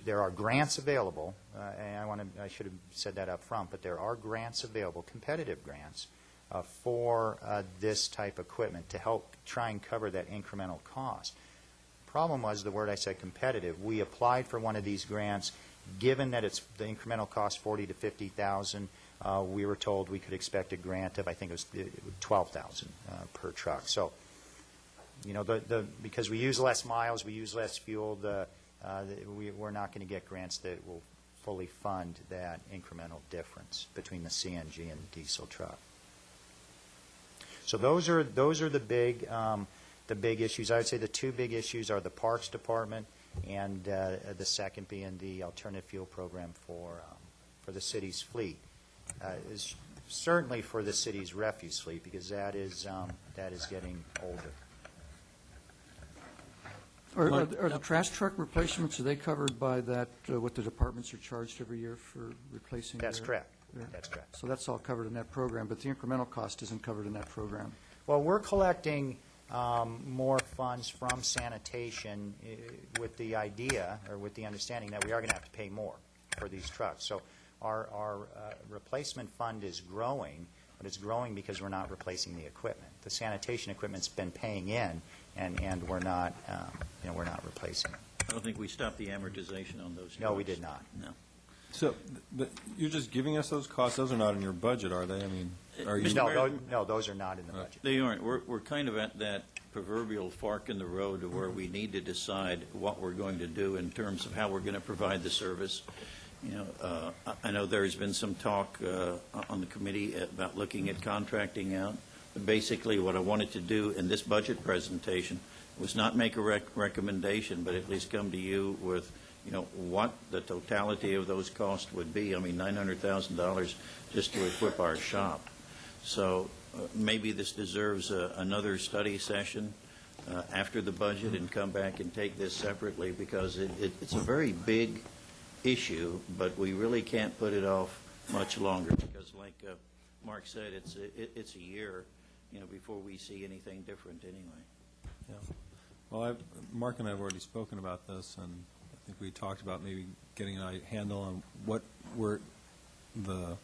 there are grants available, and I should have said that up front, but there are grants available, competitive grants, for this type of equipment to help try and cover that incremental cost. Problem was the word I said, competitive. We applied for one of these grants. Given that it's the incremental cost $40,000 to $50,000, we were told we could expect a grant of, I think it was $12,000 per truck. So, you know, because we use less miles, we use less fuel, we're not going to get grants that will fully fund that incremental difference between the CNG and diesel truck. So those are the big issues. I would say the 2 big issues are the Parks Department and the second being the alternative fuel program for the city's fleet. Is certainly for the city's refuse fleet, because that is getting older. Are the trash truck replacements, are they covered by that, what the departments are charged every year for replacing? That's correct. That's correct. So that's all covered in that program, but the incremental cost isn't covered in that program. Well, we're collecting more funds from sanitation with the idea, or with the understanding that we are going to have to pay more for these trucks. So our replacement fund is growing, but it's growing because we're not replacing the equipment. The sanitation equipment's been paying in, and we're not, we're not replacing it. I don't think we stopped the amortization on those trucks. No, we did not. No. So, but you're just giving us those costs? Those are not in your budget, are they? I mean, are you? No, those are not in the budget. They aren't. We're kind of at that proverbial fork in the road of where we need to decide what we're going to do in terms of how we're going to provide the service. You know, I know there's been some talk on the committee about looking at contracting out. But basically, what I wanted to do in this budget presentation was not make a recommendation, but at least come to you with, you know, what the totality of those costs would be. I mean, $900,000 just to equip our shop. So maybe this deserves another study session after the budget, and come back and take this separately, because it's a very big issue, but we really can't put it off much longer, because like Mark said, it's a year, you know, before we see anything different anyway. Yeah. Well, Mark and I have already spoken about this, and I think we talked about maybe getting a handle on what were the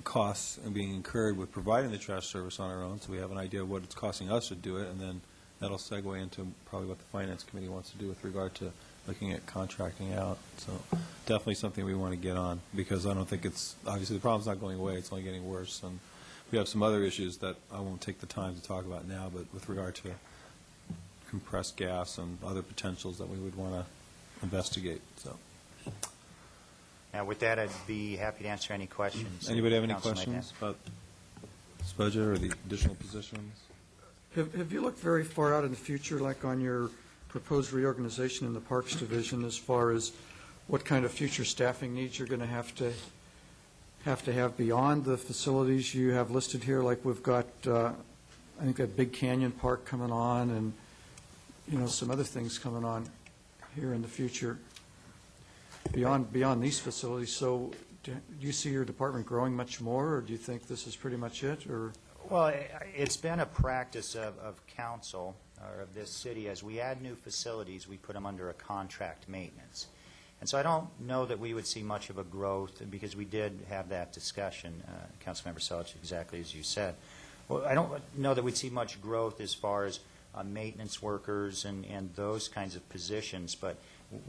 costs and being incurred with providing the trash service on our own, so we have an idea of what it's costing us to do it, and then that'll segue into probably what the Finance Committee wants to do with regard to looking at contracting out. So definitely something we want to get on, because I don't think it's, obviously the problem's not going away, it's only getting worse, and we have some other issues that I won't take the time to talk about now, but with regard to compressed gas and other potentials that we would want to investigate, so. Now, with that, I'd be happy to answer any questions. Anybody have any Council might questions have. about this budget or the additional positions? Have you looked very far out in the future, like on your proposed reorganization in the Parks Division, as far as what kind of future staffing needs you're going to have beyond the facilities you have listed here? Like we've got, I think, that Big Canyon Park coming on, and, some other things coming on here in the future beyond these facilities. So do you see your department growing much more, or do you think this is pretty much it, or? Well, it's been a practice of council, or of this city, as we add new facilities, we put them under a contract maintenance. And so I don't know that we would see much of a growth, because we did have that discussion, Councilmember Selich, exactly as you said. Well, I don't know that we'd see much growth as far as maintenance workers and those kinds of positions, but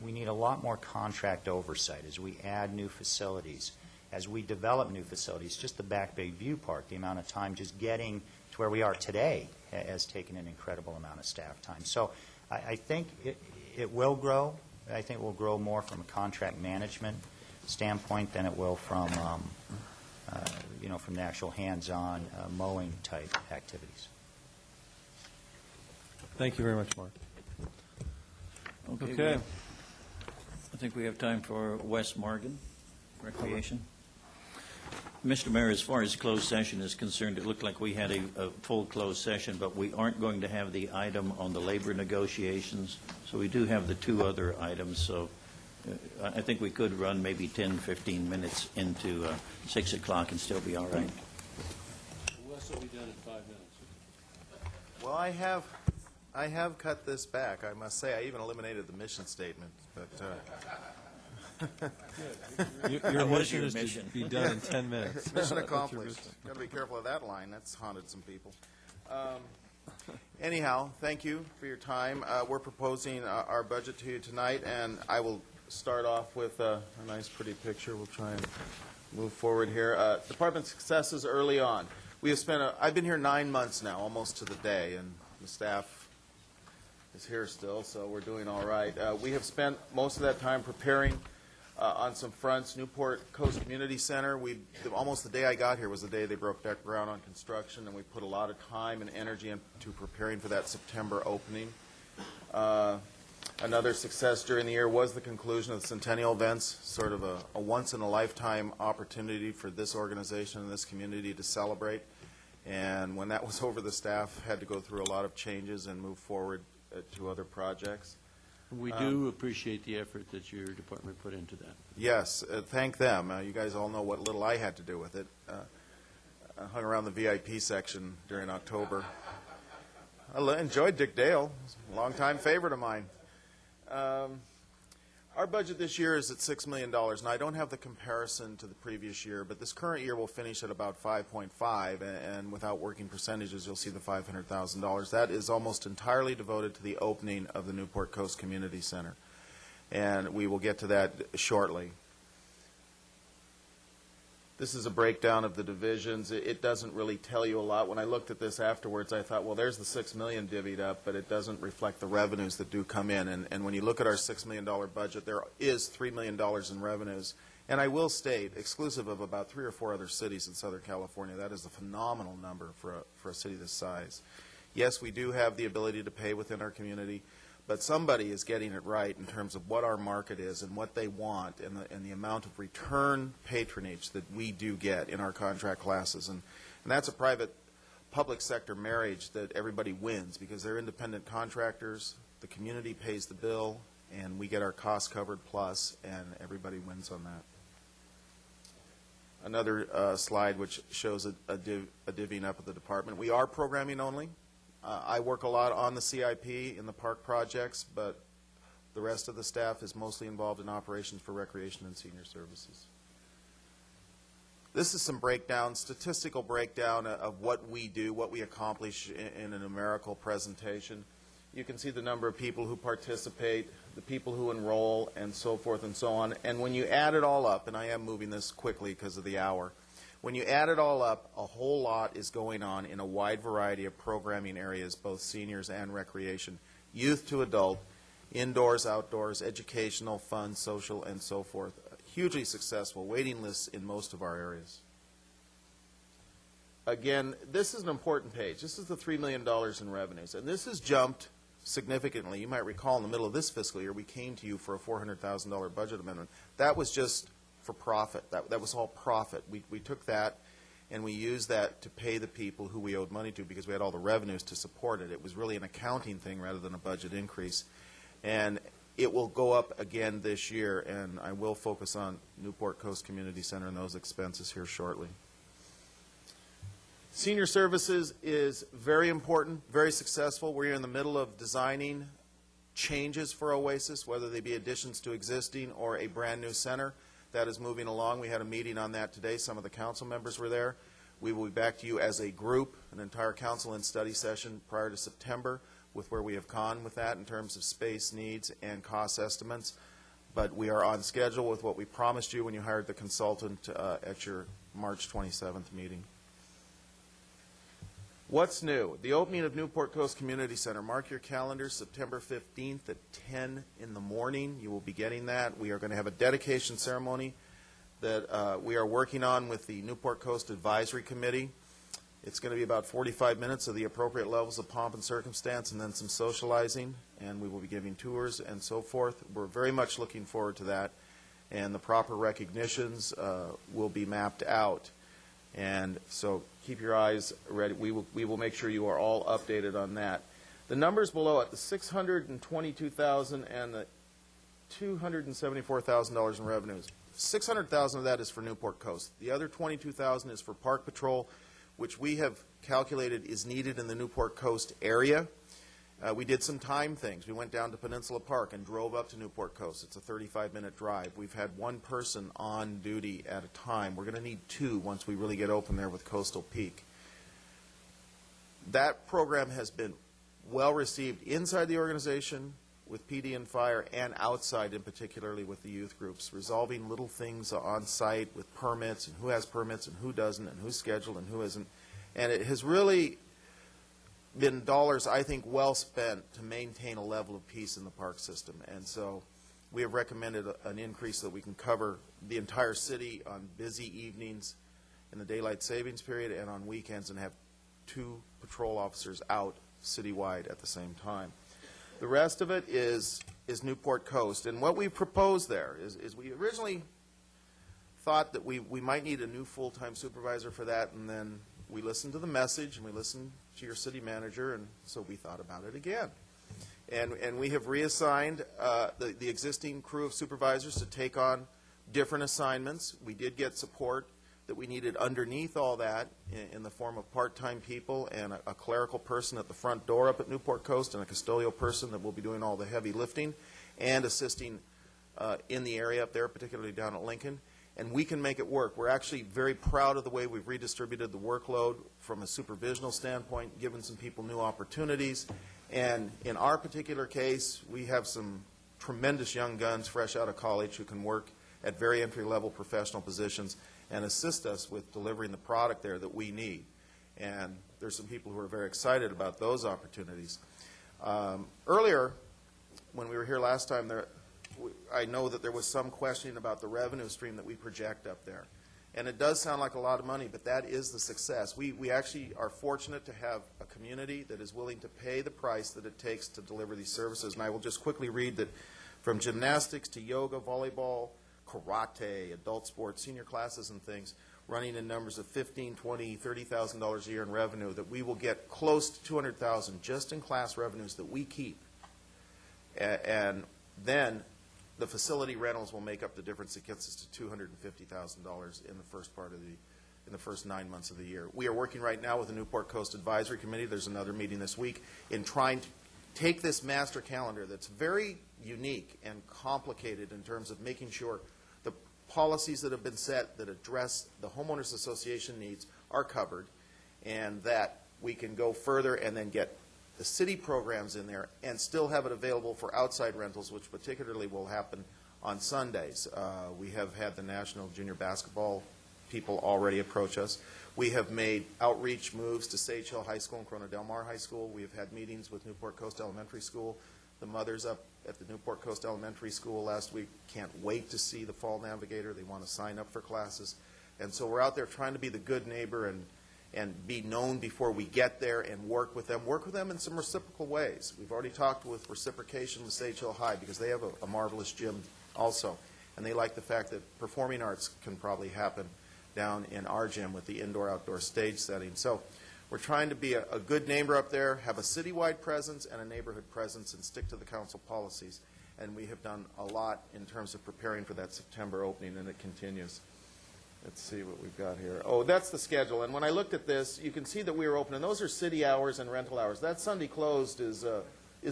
we need a lot more contract oversight as we add new facilities. As we develop new facilities, just the Back Bay View Park, the amount of time just getting to where we are today has taken an incredible amount of staff time. So I think it will grow. I think it will grow more from a contract management standpoint than it will from, from the actual hands-on mowing type activities. Thank you very much, Mark. Okay. I think we have time for Wes Morgan, Recreation. Mr. Mayor, as far as closed session is concerned, it looked like we had a full closed session, but we aren't going to have the item on the labor negotiations. So we do have the two other items. So I think we could run maybe 10, 15 minutes into 6 o'clock and still be all right. Wes will be done in 5 minutes. Well, I have cut this back. I must say, I even eliminated the mission statement. But your mission is to be done in 10 minutes. Mission accomplished. Got to be careful of that line. That's haunted some people. Anyhow, thank you for your time. We're proposing our budget to you tonight, and I will start off with a nice, pretty picture. We'll try and move forward here. Department successes early on. We have spent. I've been here 9 months now, almost to the day, and the staff is here still, so we're doing all right. We have spent most of that time preparing on some fronts. Newport Coast Community Center, almost the day I got here was the day they broke ground on construction, and we put a lot of time and energy into preparing for that September opening. Another success during the year was the conclusion of the Centennial events, sort of a once-in-a-lifetime opportunity for this organization and this community to celebrate. And when that was over, the staff had to go through a lot of changes and move forward to other projects. We do appreciate the effort that your department put into that. Yes, thank them. You guys all know what little I had to do with it. I hung around the VIP section during October. I enjoyed Dick Dale. He's a longtime favorite of mine. Our budget this year is at $6 million, and I don't have the comparison to the previous year, but this current year will finish at about 5.5, and without working percentages, you'll see the $500,000. That is almost entirely devoted to the opening of the Newport Coast Community Center, and we will get to that shortly. This is a breakdown of the divisions. It doesn't really tell you a lot. When I looked at this afterwards, I thought, well, there's the $6 million divvied up, but it doesn't reflect the revenues that do come in. And when you look at our $6 million budget, there is $3 million in revenues. And I will state, exclusive of about 3 or 4 other cities in Southern California, that is a phenomenal number for a city this size. Yes, we do have the ability to pay within our community, but somebody is getting it right in terms of what our market is and what they want and the amount of return patronage that we do get in our contract classes. And that's a private-public sector marriage that everybody wins because they're independent contractors, the community pays the bill, and we get our costs covered plus, and everybody wins on that. Another slide which shows a divvying up of the department. We are programming only. I work a lot on the CIP in the park projects, but the rest of the staff is mostly involved in operations for recreation and senior services. This is some breakdown, statistical breakdown of what we do, what we accomplish in a numerical presentation. You can see the number of people who participate, the people who enroll, and so forth and so on. And when you add it all up, and I am moving this quickly because of the hour, when you add it all up, a whole lot is going on in a wide variety of programming areas, both seniors and recreation. youth to adult, indoors, outdoors, educational, fun, social, and so forth. Hugely successful, waiting lists in most of our areas. Again, this is an important page. This is the $3 million in revenues, and this has jumped significantly. You might recall in the middle of this fiscal year, we came to you for a $400,000 budget amendment. That was just for profit. That was all profit. We took that and we used that to pay the people who we owed money to because we had all the revenues to support it. It was really an accounting thing rather than a budget increase. And it will go up again this year, and I will focus on Newport Coast Community Center and those expenses here shortly. Senior services is very important, very successful. We're in the middle of designing changes for Oasis, whether they be additions to existing or a brand new center. That is moving along. We had a meeting on that today. Some of the council members were there. We will be back to you as a group, an entire council and study session prior to September with where we have gone with that in terms of space needs and cost estimates. But we are on schedule with what we promised you when you hired the consultant at your March 27th meeting. What's new? The opening of Newport Coast Community Center. Mark your calendars, September 15th at 10 in the morning. You will be getting that. We are going to have a dedication ceremony that we are working on with the Newport Coast Advisory Committee. It's going to be about 45 minutes of the appropriate levels of pomp and circumstance and then some socializing, and we will be giving tours and so forth. We're very much looking forward to that, and the proper recognitions will be mapped out. And so keep your eyes ready. We will make sure you are all updated on that. The numbers below it, the $622,000 and the $274,000 in revenues. $600,000 of that is for Newport Coast. The other $22,000 is for Park Patrol, which we have calculated is needed in the Newport Coast area. We did some time things. We went down to Peninsula Park and drove up to Newport Coast. It's a 35-minute drive. We've had one person on duty at a time. We're going to need two once we really get open there with Coastal Peak. That program has been well received inside the organization with PD and fire and outside, and particularly with the youth groups, resolving little things on site with permits and who has permits and who doesn't and who's scheduled and who isn't. And it has really been dollars, I think, well spent to maintain a level of peace in the park system. And so we have recommended an increase so that we can cover the entire city on busy evenings in the daylight savings period and on weekends and have 2 patrol officers out citywide at the same time. The rest of it is Newport Coast. And what we proposed there is we originally thought that we might need a new full-time supervisor for that, and then we listened to the message and we listened to your city manager, and so we thought about it again. And we have reassigned the existing crew of supervisors to take on different assignments. We did get support that we needed underneath all that in the form of part-time people and a clerical person at the front door up at Newport Coast and a custodial person that will be doing all the heavy lifting and assisting in the area up there, particularly down at Lincoln. And we can make it work. We're actually very proud of the way we've redistributed the workload from a supervisional standpoint, given some people new opportunities. And in our particular case, we have some tremendous young guns fresh out of college who can work at very entry-level professional positions and assist us with delivering the product there that we need. And there's some people who are very excited about those opportunities. Earlier, when we were here last time, I know that there was some questioning about the revenue stream that we project up there. And it does sound like a lot of money, but that is the success. We actually are fortunate to have a community that is willing to pay the price that it takes to deliver these services. And I will just quickly read that from gymnastics to yoga, volleyball, karate, adult sports, senior classes and things, running in numbers of $15,000, $20,000, $30,000 a year in revenue, that we will get close to $200,000 just in class revenues that we keep. And then the facility rentals will make up the difference that gets us to $250,000 in the first part of in the first 9 months of the year. We are working right now with the Newport Coast Advisory Committee. There's another meeting this week in trying to take this master calendar that's very unique and complicated in terms of making sure the policies that have been set that address the homeowners association needs are covered, and that we can go further and then get the city programs in there and still have it available for outside rentals, which particularly will happen on Sundays. We have had the National Junior Basketball people already approach us. We have made outreach moves to Sage Hill High School and Corona Del Mar High School. We have had meetings with Newport Coast Elementary School. The mothers up at the Newport Coast Elementary School last week can't wait to see the Fall Navigator. They want to sign up for classes. And so we're out there trying to be the good neighbor and be known before we get there and work with them in some reciprocal ways. We've already talked with reciprocation with Sage Hill High because they have a marvelous gym also. And they like the fact that performing arts can probably happen down in our gym with the indoor-outdoor stage setting. So we're trying to be a good neighbor up there, have a citywide presence and a neighborhood presence, and stick to the council policies. And we have done a lot in terms of preparing for that September opening, and it continues. Let's see what we've got here. Oh, that's the schedule. And when I looked at this, you can see that we are open. And those are city hours and rental hours. That Sunday closed is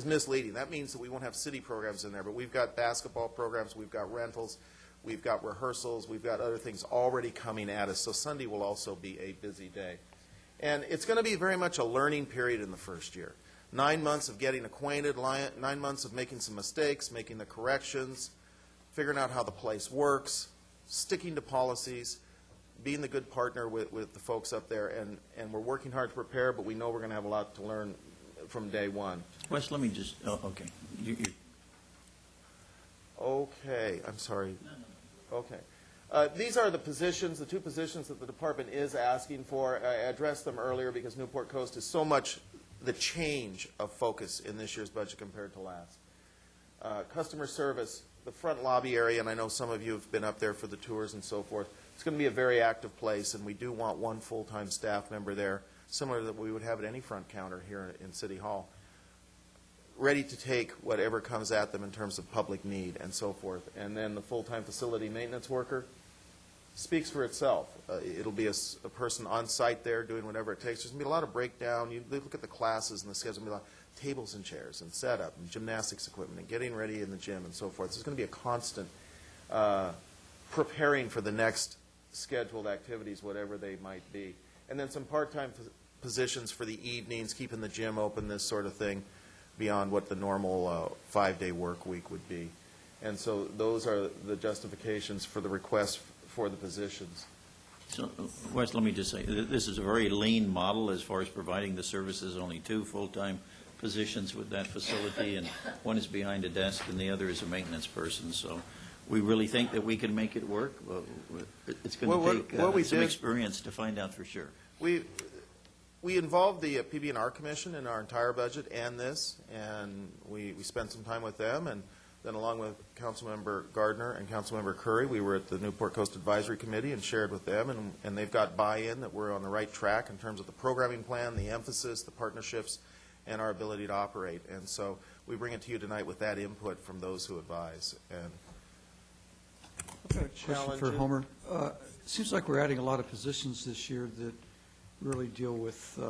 misleading. That means that we won't have city programs in there. But we've got basketball programs. We've got rentals. We've got rehearsals. We've got other things already coming at us. So Sunday will also be a busy day. And it's going to be very much a learning period in the first year. 9 months of getting acquainted, 9 months of making some mistakes, making the corrections, figuring out how the place works, sticking to policies, being the good partner with the folks up there, and we're working hard to prepare, but we know we're going to have a lot to learn from day one. Wes, let me just, okay. Okay, I'm sorry. Okay. These are the positions, the two positions that the department is asking for. I addressed them earlier because Newport Coast is so much the change of focus in this year's budget compared to last. Customer service, the front lobby area, and I know some of you have been up there for the tours and so forth. It's going to be a very active place, and we do want one full-time staff member there, similar to that we would have at any front counter here in City Hall, ready to take whatever comes at them in terms of public need and so forth. And then the full-time facility maintenance worker speaks for itself. It'll be a person on site there doing whatever it takes. There's going to be a lot of breakdown. You look at the classes and the schedule, there's going to be a lot of tables and chairs and setup and gymnastics equipment and getting ready in the gym and so forth. So there's going to be a constant preparing for the next scheduled activities, whatever they might be. And then some part-time positions for the evenings, keeping the gym open, this sort of thing, beyond what the normal 5-day work week would be. And so those are the justifications for the request for the positions. So, Wes, let me just say, this is a very lean model as far as providing the services. Only 2 full-time positions with that facility, and one is behind a desk and the other is a maintenance person. So we really think that we can make it work. Well, it's going to take some experience to find out for sure. We involved the PB&R Commission in our entire budget and this, and we spent some time with them, and then along with Councilmember Gardner and Councilmember Curry, we were at the Newport Coast Advisory Committee and shared with them, and they've got buy-in that we're on the right track in terms of the programming plan, the emphasis, the partnerships, and our ability to operate. And so we bring it to you tonight with that input from those who advise. And I've got a question for Homer. It seems like we're adding a lot of positions this year that really deal with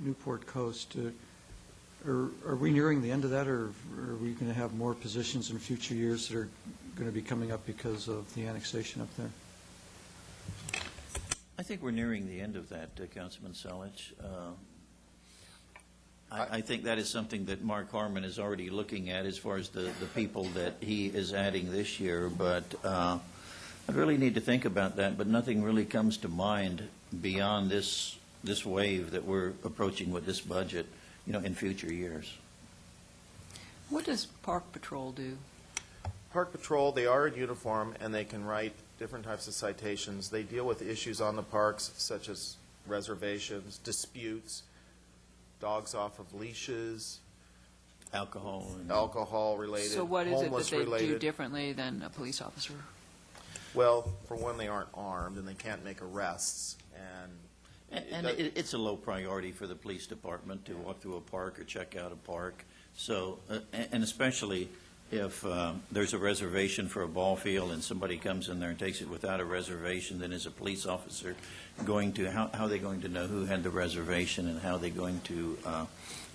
Newport Coast. Are we nearing the end of that, or are we going to have more positions in future years that are going to be coming up because of the annexation up there? I think we're nearing the end of that, Councilman Selich. I think that is something that Mark Harmon is already looking at as far as the people that he is adding this year. But I really need to think about that, but nothing really comes to mind beyond this wave that we're approaching with this budget, in future years. What does Park Patrol do? Park Patrol, they are in uniform, and they can write different types of citations. They deal with issues on the parks, such as reservations, disputes, dogs off of leashes, alcohol-related, So what is it that they homeless-related. do differently than a police officer? Well, for one, they aren't armed, and they can't make arrests, And it's a low priority for the police department to walk through a park or check out a park. So, and especially if there's a reservation for a ball field and somebody comes in there and takes it without a reservation, then as a police officer how are they going to know who had the reservation, and how are they going to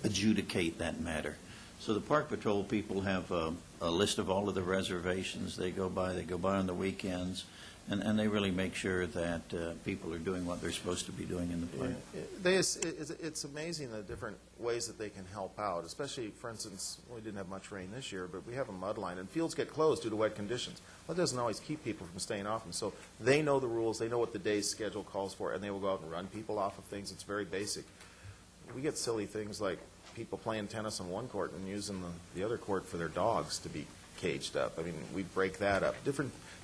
adjudicate that matter? So the Park Patrol people have a list of all of the reservations. They go by on the weekends, And they really make sure that people are doing what they're supposed to be doing in the plant. It's amazing the different ways that they can help out, especially, for instance, we didn't have much rain this year, but we have a mud line, and fields get closed due to wet conditions. Well, it doesn't always keep people from staying off them. So they know the rules, they know what the day's schedule calls for, and they will go out and run people off of things. It's very basic. We get silly things like people playing tennis on one court and using the other court for their dogs to be caged up. I mean, we break that up.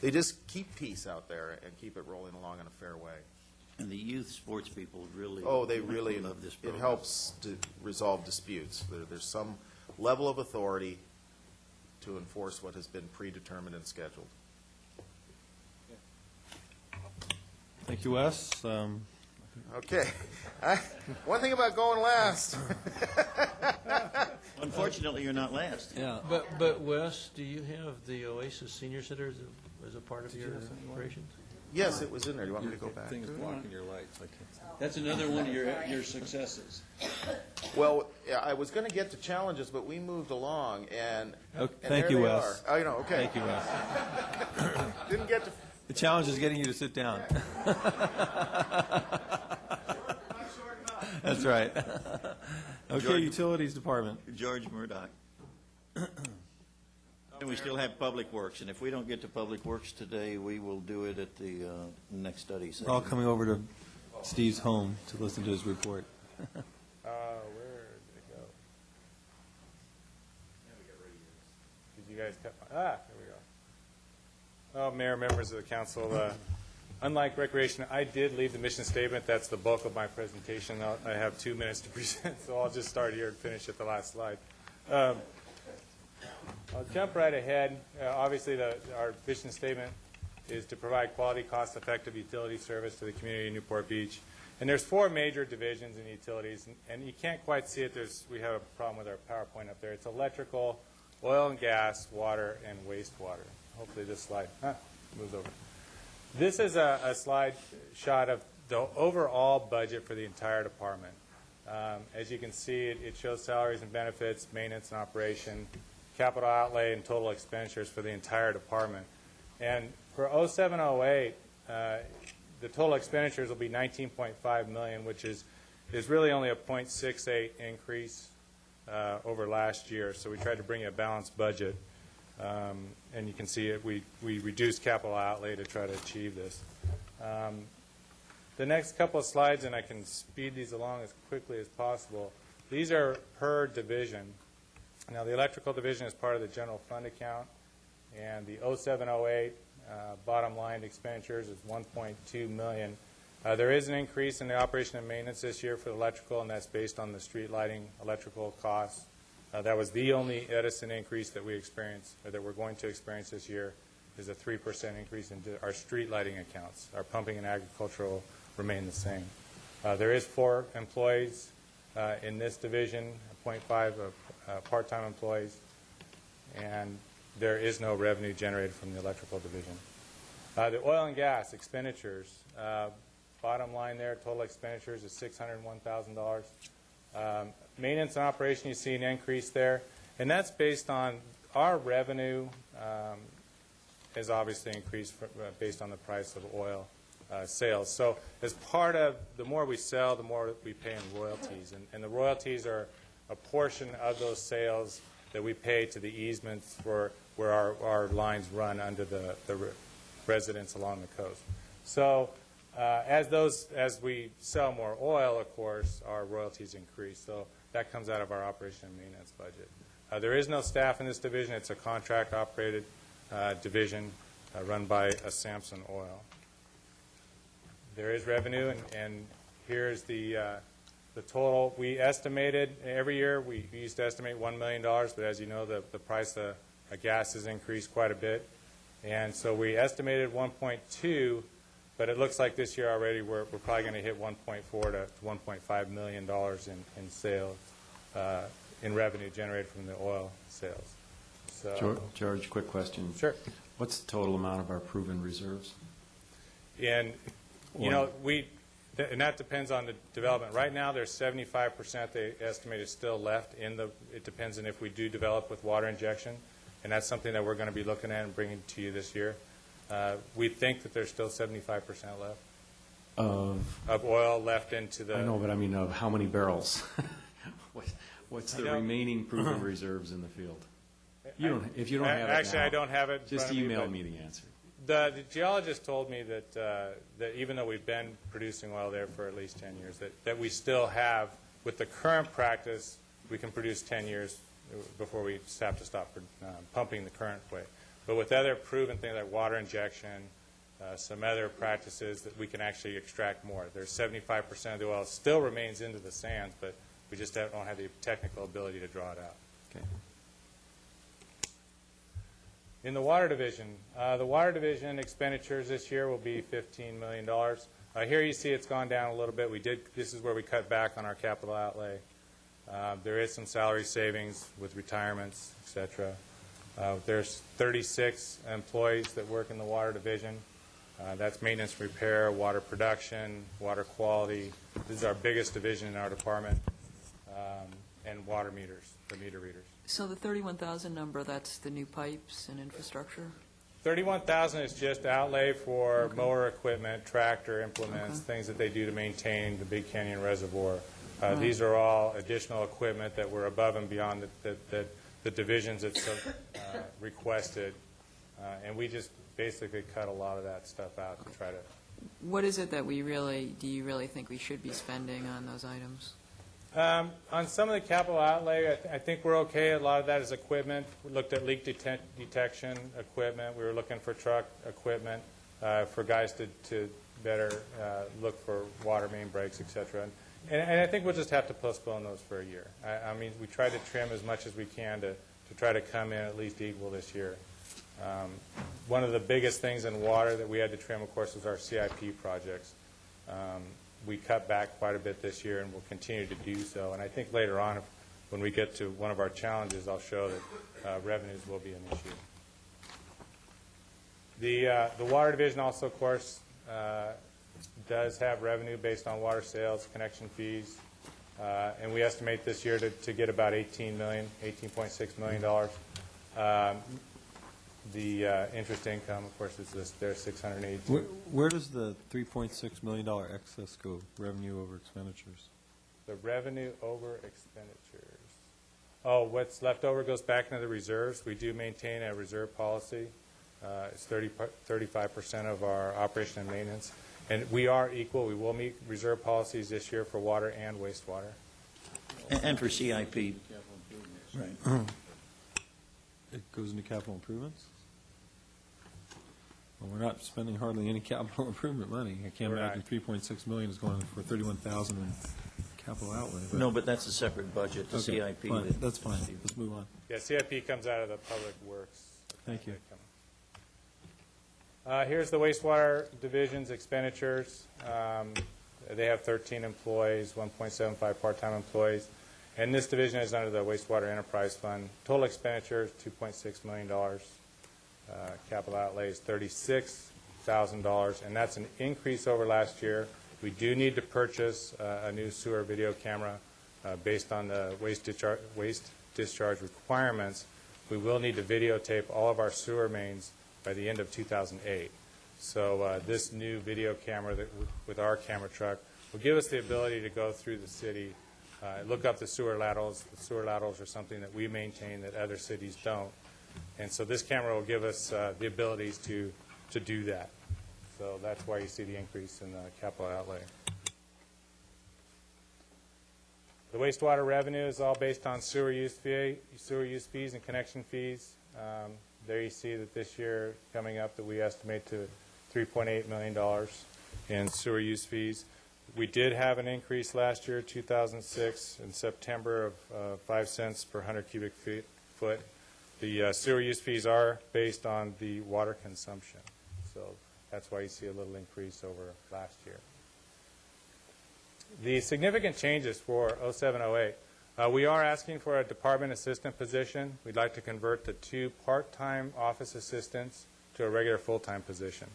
They just keep peace out there and keep it rolling along in a fair way. And the youth sports people really, they really love this program. It helps to resolve disputes. There's some level of authority to enforce what has been predetermined and scheduled. Thank you, Wes. Okay. One thing about going last. Unfortunately, you're not last. Yeah. But Wes, do you have the Oasis Senior Center as a part of your operations? Yes, it was in there. Do you want me to go back? Thing's blocking your lights. I can't. That's another one of your successes. Well, yeah, I was going to get to challenges, but we moved along, and Thank you, Wes. Oh, okay. Thank you, Wes. Didn't get to. The challenge is getting you to sit down. That's right. Okay, George- Utilities Department. George Murdoch. And we still have Public Works, and if we don't get to Public Works today, we will do it at the next study session. We're all coming over to Steve's home to listen to his report. Where did it go? Did you guys there we go. Oh, Mayor, members of the council, unlike recreation, I did leave the mission statement. That's the bulk of my presentation. I have 2 minutes to present, so I'll just start here and finish at the last slide. I'll jump right ahead. Obviously, our mission statement is to provide quality, cost-effective utility service to the community of Newport Beach. And there's 4 major divisions in utilities, and you can't quite see it. We have a problem with our PowerPoint up there. It's electrical, oil and gas, water, and wastewater. Hopefully this slide moves over. This is a slide shot of the overall budget for the entire department. As you can see, it shows salaries and benefits, maintenance and operation, capital outlay, and total expenditures for the entire department. And for 07-08, the total expenditures will be $19.5 million, which is really only a 0.68 increase over last year. So we tried to bring a balanced budget. And you can see it. We reduced capital outlay to try to achieve this. The next couple of slides, and I can speed these along as quickly as possible, these are per division. Now, the electrical division is part of the general fund account, and the 07-08 bottom line expenditures is $1.2 million. There is an increase in the operation and maintenance this year for the electrical, and that's based on the street lighting electrical costs. That was the only Edison increase that we experienced, or that we're going to experience this year, is a 3% increase in our street lighting accounts. Our pumping and agricultural remain the same. There is 4 employees in this division, 0.5 of part-time employees, and there is no revenue generated from the electrical division. The oil and gas expenditures, bottom line there, total expenditures is $601,000. Maintenance and operation, you see an increase there, and that's based on our revenue has obviously increased based on the price of oil sales. So as part of, the more we sell, the more we pay in royalties, and the royalties are a portion of those sales that we pay to the easements for where our lines run under the residents along the coast. So as we sell more oil, of course, our royalties increase. So that comes out of our operation and maintenance budget. There is no staff in this division. It's a contract-operated division run by a Samson Oil. There is revenue, and here's the total. We estimated every year, we used to estimate $1 million, but as you know, the price of gas has increased quite a bit. And so we estimated 1.2, but it looks like this year already we're probably going to hit 1.4 to $1.5 million in sales, in revenue generated from the oil sales. So, George, quick question. Sure. What's the total amount of our proven reserves? And, you know, and that depends on the development. Right now, there's 75% they estimate is still left in the, it depends on if we do develop with water injection, and that's something that we're going to be looking at and bringing to you this year. We think that there's still 75% left Of, oil left into the... I know, but I mean, of how many barrels? What's the remaining proven reserves in the field? You don't, if you don't have it Actually, now, I don't have it in just front of me, email but me the answer. The geologist told me that even though we've been producing oil there for at least 10 years, that we still have, with the current practice, we can produce 10 years before we have to stop pumping the current way. But with other proven things like water injection, some other practices, that we can actually extract more. There's 75% of the oil still remains into the sands, but we just don't have the technical ability to draw it out. Okay. In the water division expenditures this year will be $15 million. Here you see it's gone down a little bit. This is where we cut back on our capital outlay. There is some salary savings with retirements, et cetera. There's 36 employees that work in the water division. That's maintenance, repair, water production, water quality. This is our biggest division in our department, and water meters, the meter readers. So the 31,000 number, that's the new pipes and infrastructure? 31,000 is just outlay for mower equipment, tractor implements, things that they do to maintain the Big Canyon Reservoir. These are all additional equipment that were above and beyond that the divisions that requested, and we just basically cut a lot of that stuff out to try to. What is it that do you really think we should be spending on those items? On some of the capital outlay, I think we're okay. A lot of that is equipment. We looked at leak detection equipment. We were looking for truck equipment for guys to better look for water main breaks, et cetera. And I think we'll just have to postpone those for a year. I mean, we try to trim as much as we can to try to come in at least equal this year. One of the biggest things in water that we had to trim, of course, was our CIP projects. We cut back quite a bit this year, and we'll continue to do so. And I think later on, when we get to one of our challenges, I'll show that revenues will be an issue. The water division also, of course, does have revenue based on water sales, connection fees, and we estimate this year to get about $18.6 million. The interest income, of course, is there's $682. Where does the $3.6 million excess go, revenue over expenditures? The revenue over expenditures. Oh, what's left over goes back into the reserves. We do maintain a reserve policy. It's 35% of our operation and maintenance. And we are equal. We will meet reserve policies this year for water and wastewater. And for CIP. Right. It goes into capital improvements? Well, we're not spending hardly any capital improvement money. I can't imagine $3.6 million is going for $31,000 in capital outlay. No, but that's a separate budget, the Okay, CIP. fine. That's fine. Let's move on. Yeah, CIP comes out of the public works. Thank you. Here's the wastewater division's expenditures. They have 13 employees, 1.75 part-time employees. And this division is under the Wastewater Enterprise Fund. Total expenditures, $2.6 million. Capital outlay is $36,000, and that's an increase over last year. We do need to purchase a new sewer video camera based on the waste discharge requirements. We will need to videotape all of our sewer mains by the end of 2008. So this new video camera with our camera truck will give us the ability to go through the city, look up the sewer laterals. The sewer laterals are something that we maintain that other cities don't. And so this camera will give us the abilities to do that. So that's why you see the increase in the capital outlay. The wastewater revenue is all based on sewer use fees and connection fees. There you see that this year coming up that we estimate to $3.8 million in sewer use fees. We did have an increase last year, 2006, in September of 5 cents per 100 cubic foot. The sewer use fees are based on the water consumption. So that's why you see a little increase over last year. The significant changes for 07-08. We are asking for a department assistant position. We'd like to convert the 2 part-time office assistants to a regular full-time position.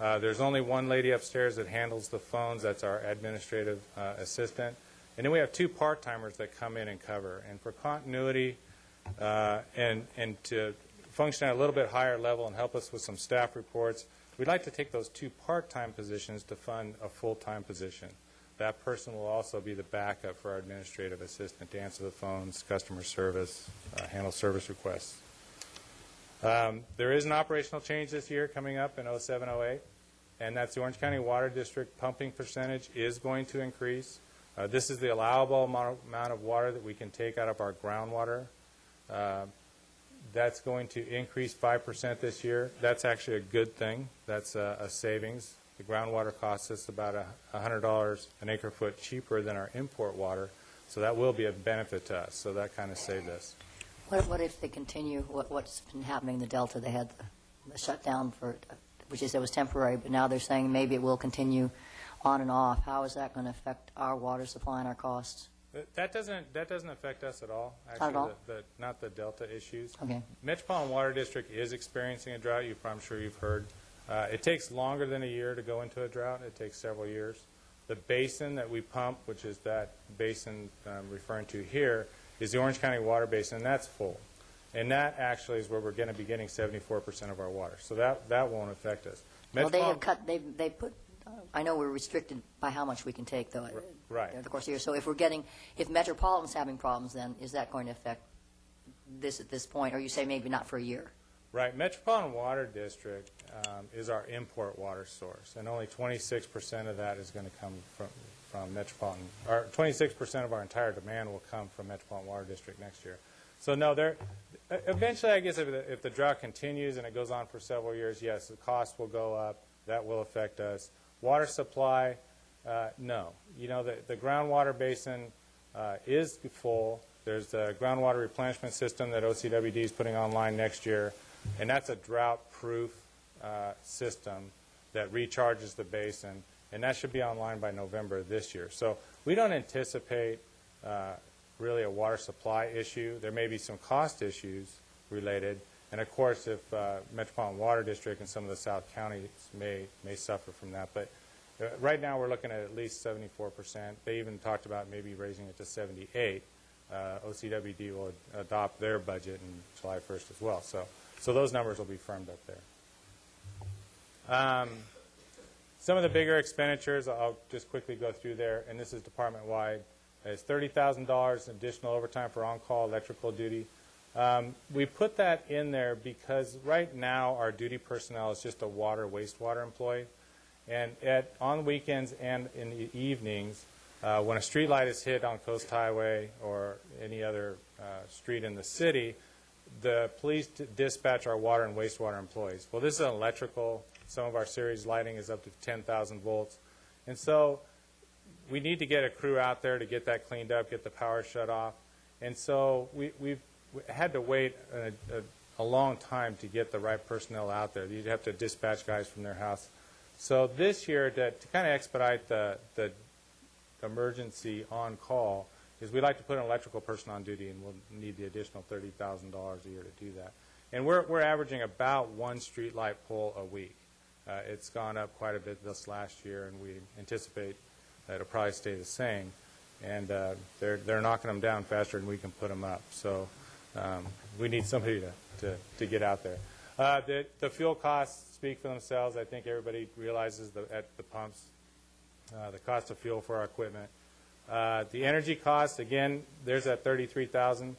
There's only one lady upstairs that handles the phones. That's our administrative assistant. And then we have 2 part-timers that come in and cover. And for continuity and function at a little bit higher level and help us with some staff reports. We'd like to take those 2 part-time positions to fund a full-time position. That person will also be the backup for our administrative assistant to answer the phones, customer service, handle service requests. There is an operational change this year coming up in 07-08, and that's the Orange County Water District pumping percentage is going to increase. This is the allowable amount of water that we can take out of our groundwater. That's going to increase 5% this year. That's actually a good thing. That's a savings. The groundwater costs us about $100 an acre foot cheaper than our import water, so that will be a benefit to us. So that kind of saved us. What if they continue, what's been happening in the Delta? They had the shutdown for, which is, it was temporary, but now they're saying maybe it will continue on and off. How is that going to affect our water supply and our costs? That doesn't affect us at all. Actually, Not at all? Not the Delta issues. Okay. Metropolitan Water District is experiencing a drought. I'm sure you've heard. It takes longer than a year to go into a drought. It takes several years. The basin that we pump, which is that basin I'm referring to here, is the Orange County Water Basin, and that's full. And that actually is where we're going to be getting 74% of our water. So that won't affect us. Well, they have cut, they put, I know we're restricted by how much we can take, though, right. during the course of the year. So if Metropolitan's having problems, then is that going to affect this at this point? Or you say maybe not for a year? Right. Metropolitan Water District is our import water source, and only 26% of that is going to come from Metropolitan. Or 26% of our entire demand will come from Metropolitan Water District next year. So no, eventually, I guess if the drought continues and it goes on for several years, yes, the cost will go up. That will affect us. Water supply, no. You know, the groundwater basin is full. There's the groundwater replenishment system that OCWD is putting online next year, and that's a drought-proof system that recharges the basin, and that should be online by November this year. So we don't anticipate really a water supply issue. There may be some cost issues related, and of course, if Metropolitan Water District and some of the South counties may suffer from that. But right now, we're looking at least 74%. They even talked about maybe raising it to 78%. OCWD will adopt their budget in July 1st as well. So those numbers will be firmed up there. Some of the bigger expenditures, I'll just quickly go through there, and this is department-wide. It's $30,000 additional overtime for on-call electrical duty. We put that in there because right now our duty personnel is just a wastewater employee. And on weekends and in the evenings, when a street light is hit on Coast Highway or any other street in the city, the police dispatch our water and wastewater employees. Well, this is an electrical. Some of our series lighting is up to 10,000 volts. And so we need to get a crew out there to get that cleaned up, get the power shut off. And so we've had to wait a long time to get the right personnel out there. You'd have to dispatch guys from their house. So this year, to kind of expedite the emergency on-call, is we'd like to put an electrical person on duty, and we'll need the additional $30,000 a year to do that. And we're averaging about one street light pull a week. It's gone up quite a bit this last year, and we anticipate that it'll probably stay the same. And they're knocking them down faster than we can put them up. So we need somebody to get out there. The fuel costs speak for themselves. I think everybody realizes at the pumps the cost of fuel for our equipment. The energy costs, again, there's that $33,000.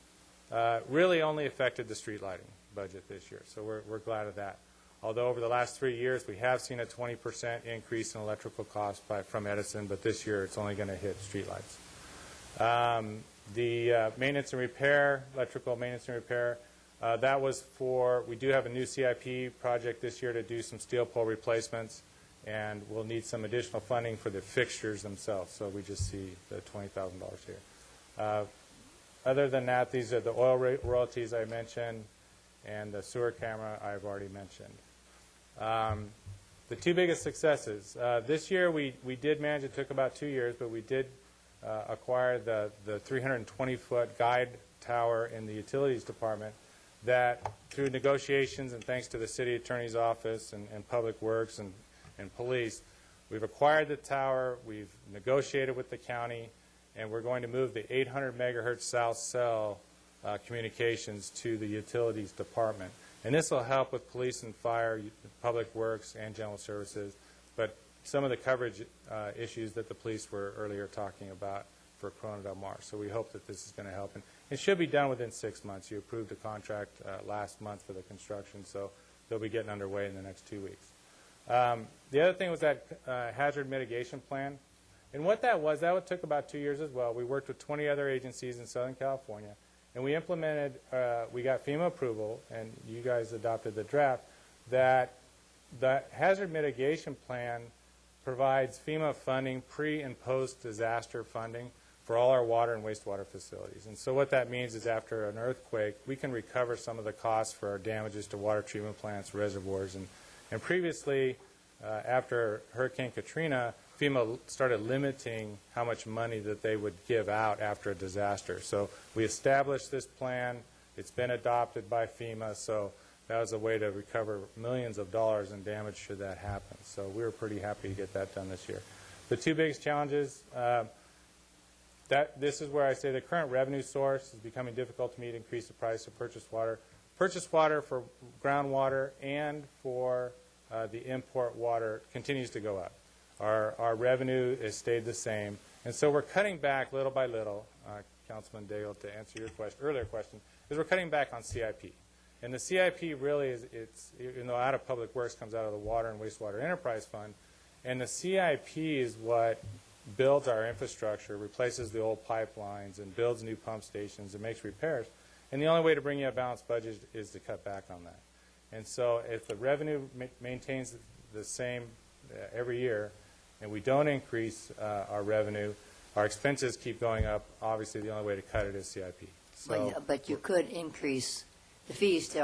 Really only affected the street lighting budget this year, so we're glad of that. Although over the last 3 years we have seen a 20% increase in electrical costs from Edison, but this year it's only going to hit streetlights. The maintenance and repair, electrical maintenance and repair, that was we do have a new CIP project this year to do some steel pole replacements, and we'll need some additional funding for the fixtures themselves, so we just see the $20,000 here. Other than that, these are the oil royalties I mentioned, and the sewer camera I've already mentioned. The two biggest successes. This year we did manage, it took about 2 years, but we did acquire the 320-foot guide tower in the utilities department that through negotiations and thanks to the city attorney's office and public works and police, we've acquired the tower, we've negotiated with the county, and we're going to move the 800 megahertz south cell communications to the utilities department. And this will help with police and fire, public works, and general services. But some of the coverage issues that the police were earlier talking about for Corona Del Mar. So we hope that this is going to help. And it should be done within 6 months. You approved the contract last month for the construction, so they'll be getting underway in the next 2 weeks. The other thing was that hazard mitigation plan. And what that took about 2 years as well. We worked with 20 other agencies in Southern California, and we implemented, we got FEMA approval, and you guys adopted the draft, that the hazard mitigation plan provides FEMA funding, pre- and post-disaster funding for all our water and wastewater facilities. And so what that means is after an earthquake, we can recover some of the costs for our damages to water treatment plants, reservoirs. And previously, after Hurricane Katrina, FEMA started limiting how much money that they would give out after a disaster. So we established this plan. It's been adopted by FEMA, so that was a way to recover millions of dollars in damage should that happen. So we were pretty happy to get that done this year. The two biggest challenges, this is where I say the current revenue source is becoming difficult to meet, increase the price of purchased water. Purchased water for groundwater and for the import water continues to go up. Our revenue has stayed the same. And so we're cutting back little by little, Councilman Daigle, to answer your earlier question, is we're cutting back on CIP. And the CIP really is, out of Public Works comes out of the Water and Wastewater Enterprise Fund. And the CIP is what builds our infrastructure, replaces the old pipelines, and builds new pump stations and makes repairs. And the only way to bring you a balanced budget is to cut back on that. And so if the revenue maintains the same every year, and we don't increase our revenue, our expenses keep going up. Obviously, the only way to cut it is CIP. So But you could increase the fees to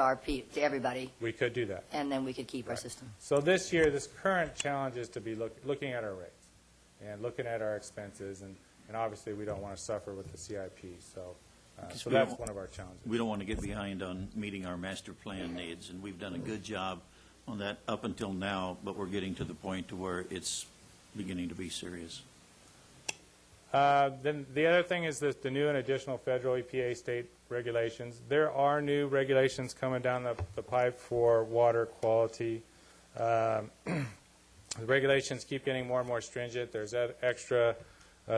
everybody, we could do that. and then we could keep our system. So this year, this current challenge is to be looking at our rates and looking at our expenses, and obviously we don't want to suffer with the CIP. So that's one of our challenges. We don't want to get behind on meeting our master plan needs, and we've done a good job on that up until now, but we're getting to the point to where it's beginning to be serious. Then the other thing is the new and additional federal EPA state regulations. There are new regulations coming down the pipe for water quality. The regulations keep getting more and more stringent. There's extra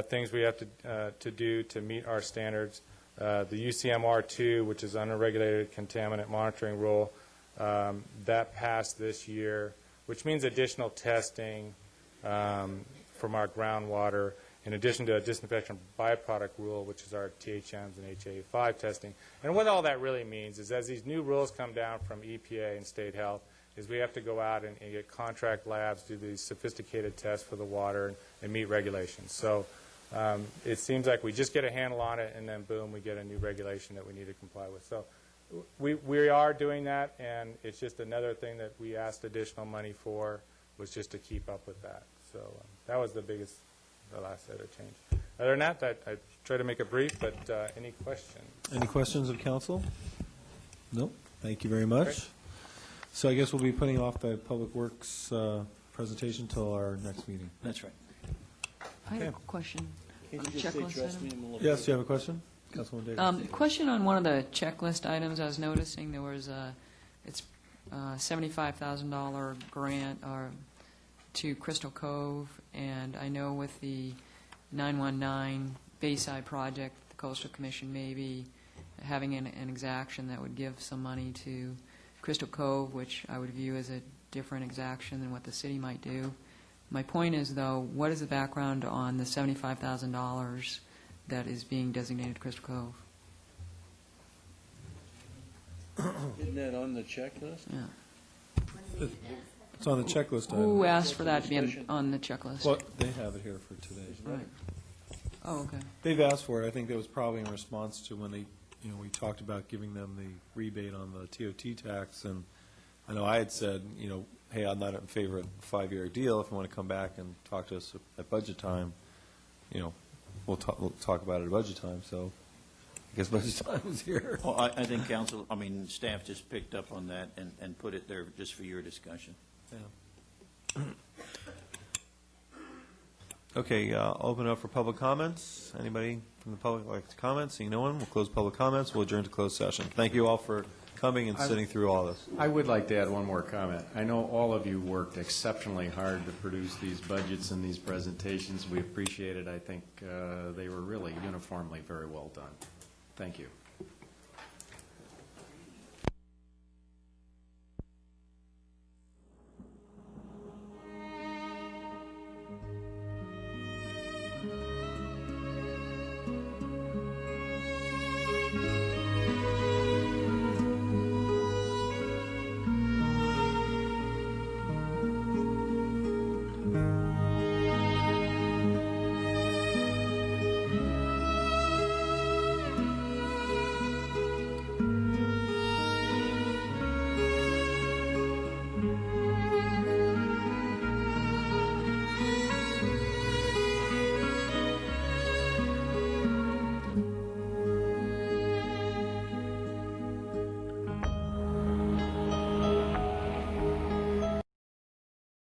things we have to do to meet our standards. The UCMR2, which is unregulated contaminant monitoring rule, that passed this year, which means additional testing from our groundwater, in addition to a disinfection byproduct rule, which is our THMs and HA5 testing. And what all that really means is as these new rules come down from EPA and state health, is we have to go out and get contract labs, do these sophisticated tests for the water, and meet regulations. So it seems like we just get a handle on it, and then boom, we get a new regulation that we need to comply with. So we are doing that, and it's just another thing that we asked additional money for, was just to keep up with that. So that was the last other change. Other than that, I try to make it brief, but any questions? Any questions of council? Nope. Thank you very much. Great. So I guess we'll be putting off the Public Works presentation until our next meeting. That's right. I have a question. Can on you just checklist address item. me a little Yes, bit? you have a question? Councilwoman Davis. Question on one of the checklist items. I was noticing there was it's $75,000 grant to Crystal Cove, and I know with the 919 Bayside project, the Coastal Commission may be having an exaction that would give some money to Crystal Cove, which I would view as a different exaction than what the city might do. My point is, though, what is the background on the $75,000 that is being designated Crystal Cove? Isn't that on the checklist? Yeah. It's on the checklist item. Who asked for that to be on the checklist? Well, they have it here for today. Right. Oh, okay. They've asked for it. I think that was probably in response to when we talked about giving them the rebate on the TOT tax, and I know I had said, hey, I'm not in favor of a 5-year deal. If you want to come back and talk to us at budget time, we'll talk about it at budget time. So I guess budget time was here. Well, I think staff just picked up on that and put it there just for your discussion. Yeah. Okay, I'll open it up for public comments. Anybody from the public like to comment? Seeing no one, we'll close public comments. We'll adjourn to closed session. Thank you all for coming and sitting through all this. I would like to add one more comment. I know all of you worked exceptionally hard to produce these budgets and these presentations. We appreciate it. I think they were really uniformly very well done. Thank you.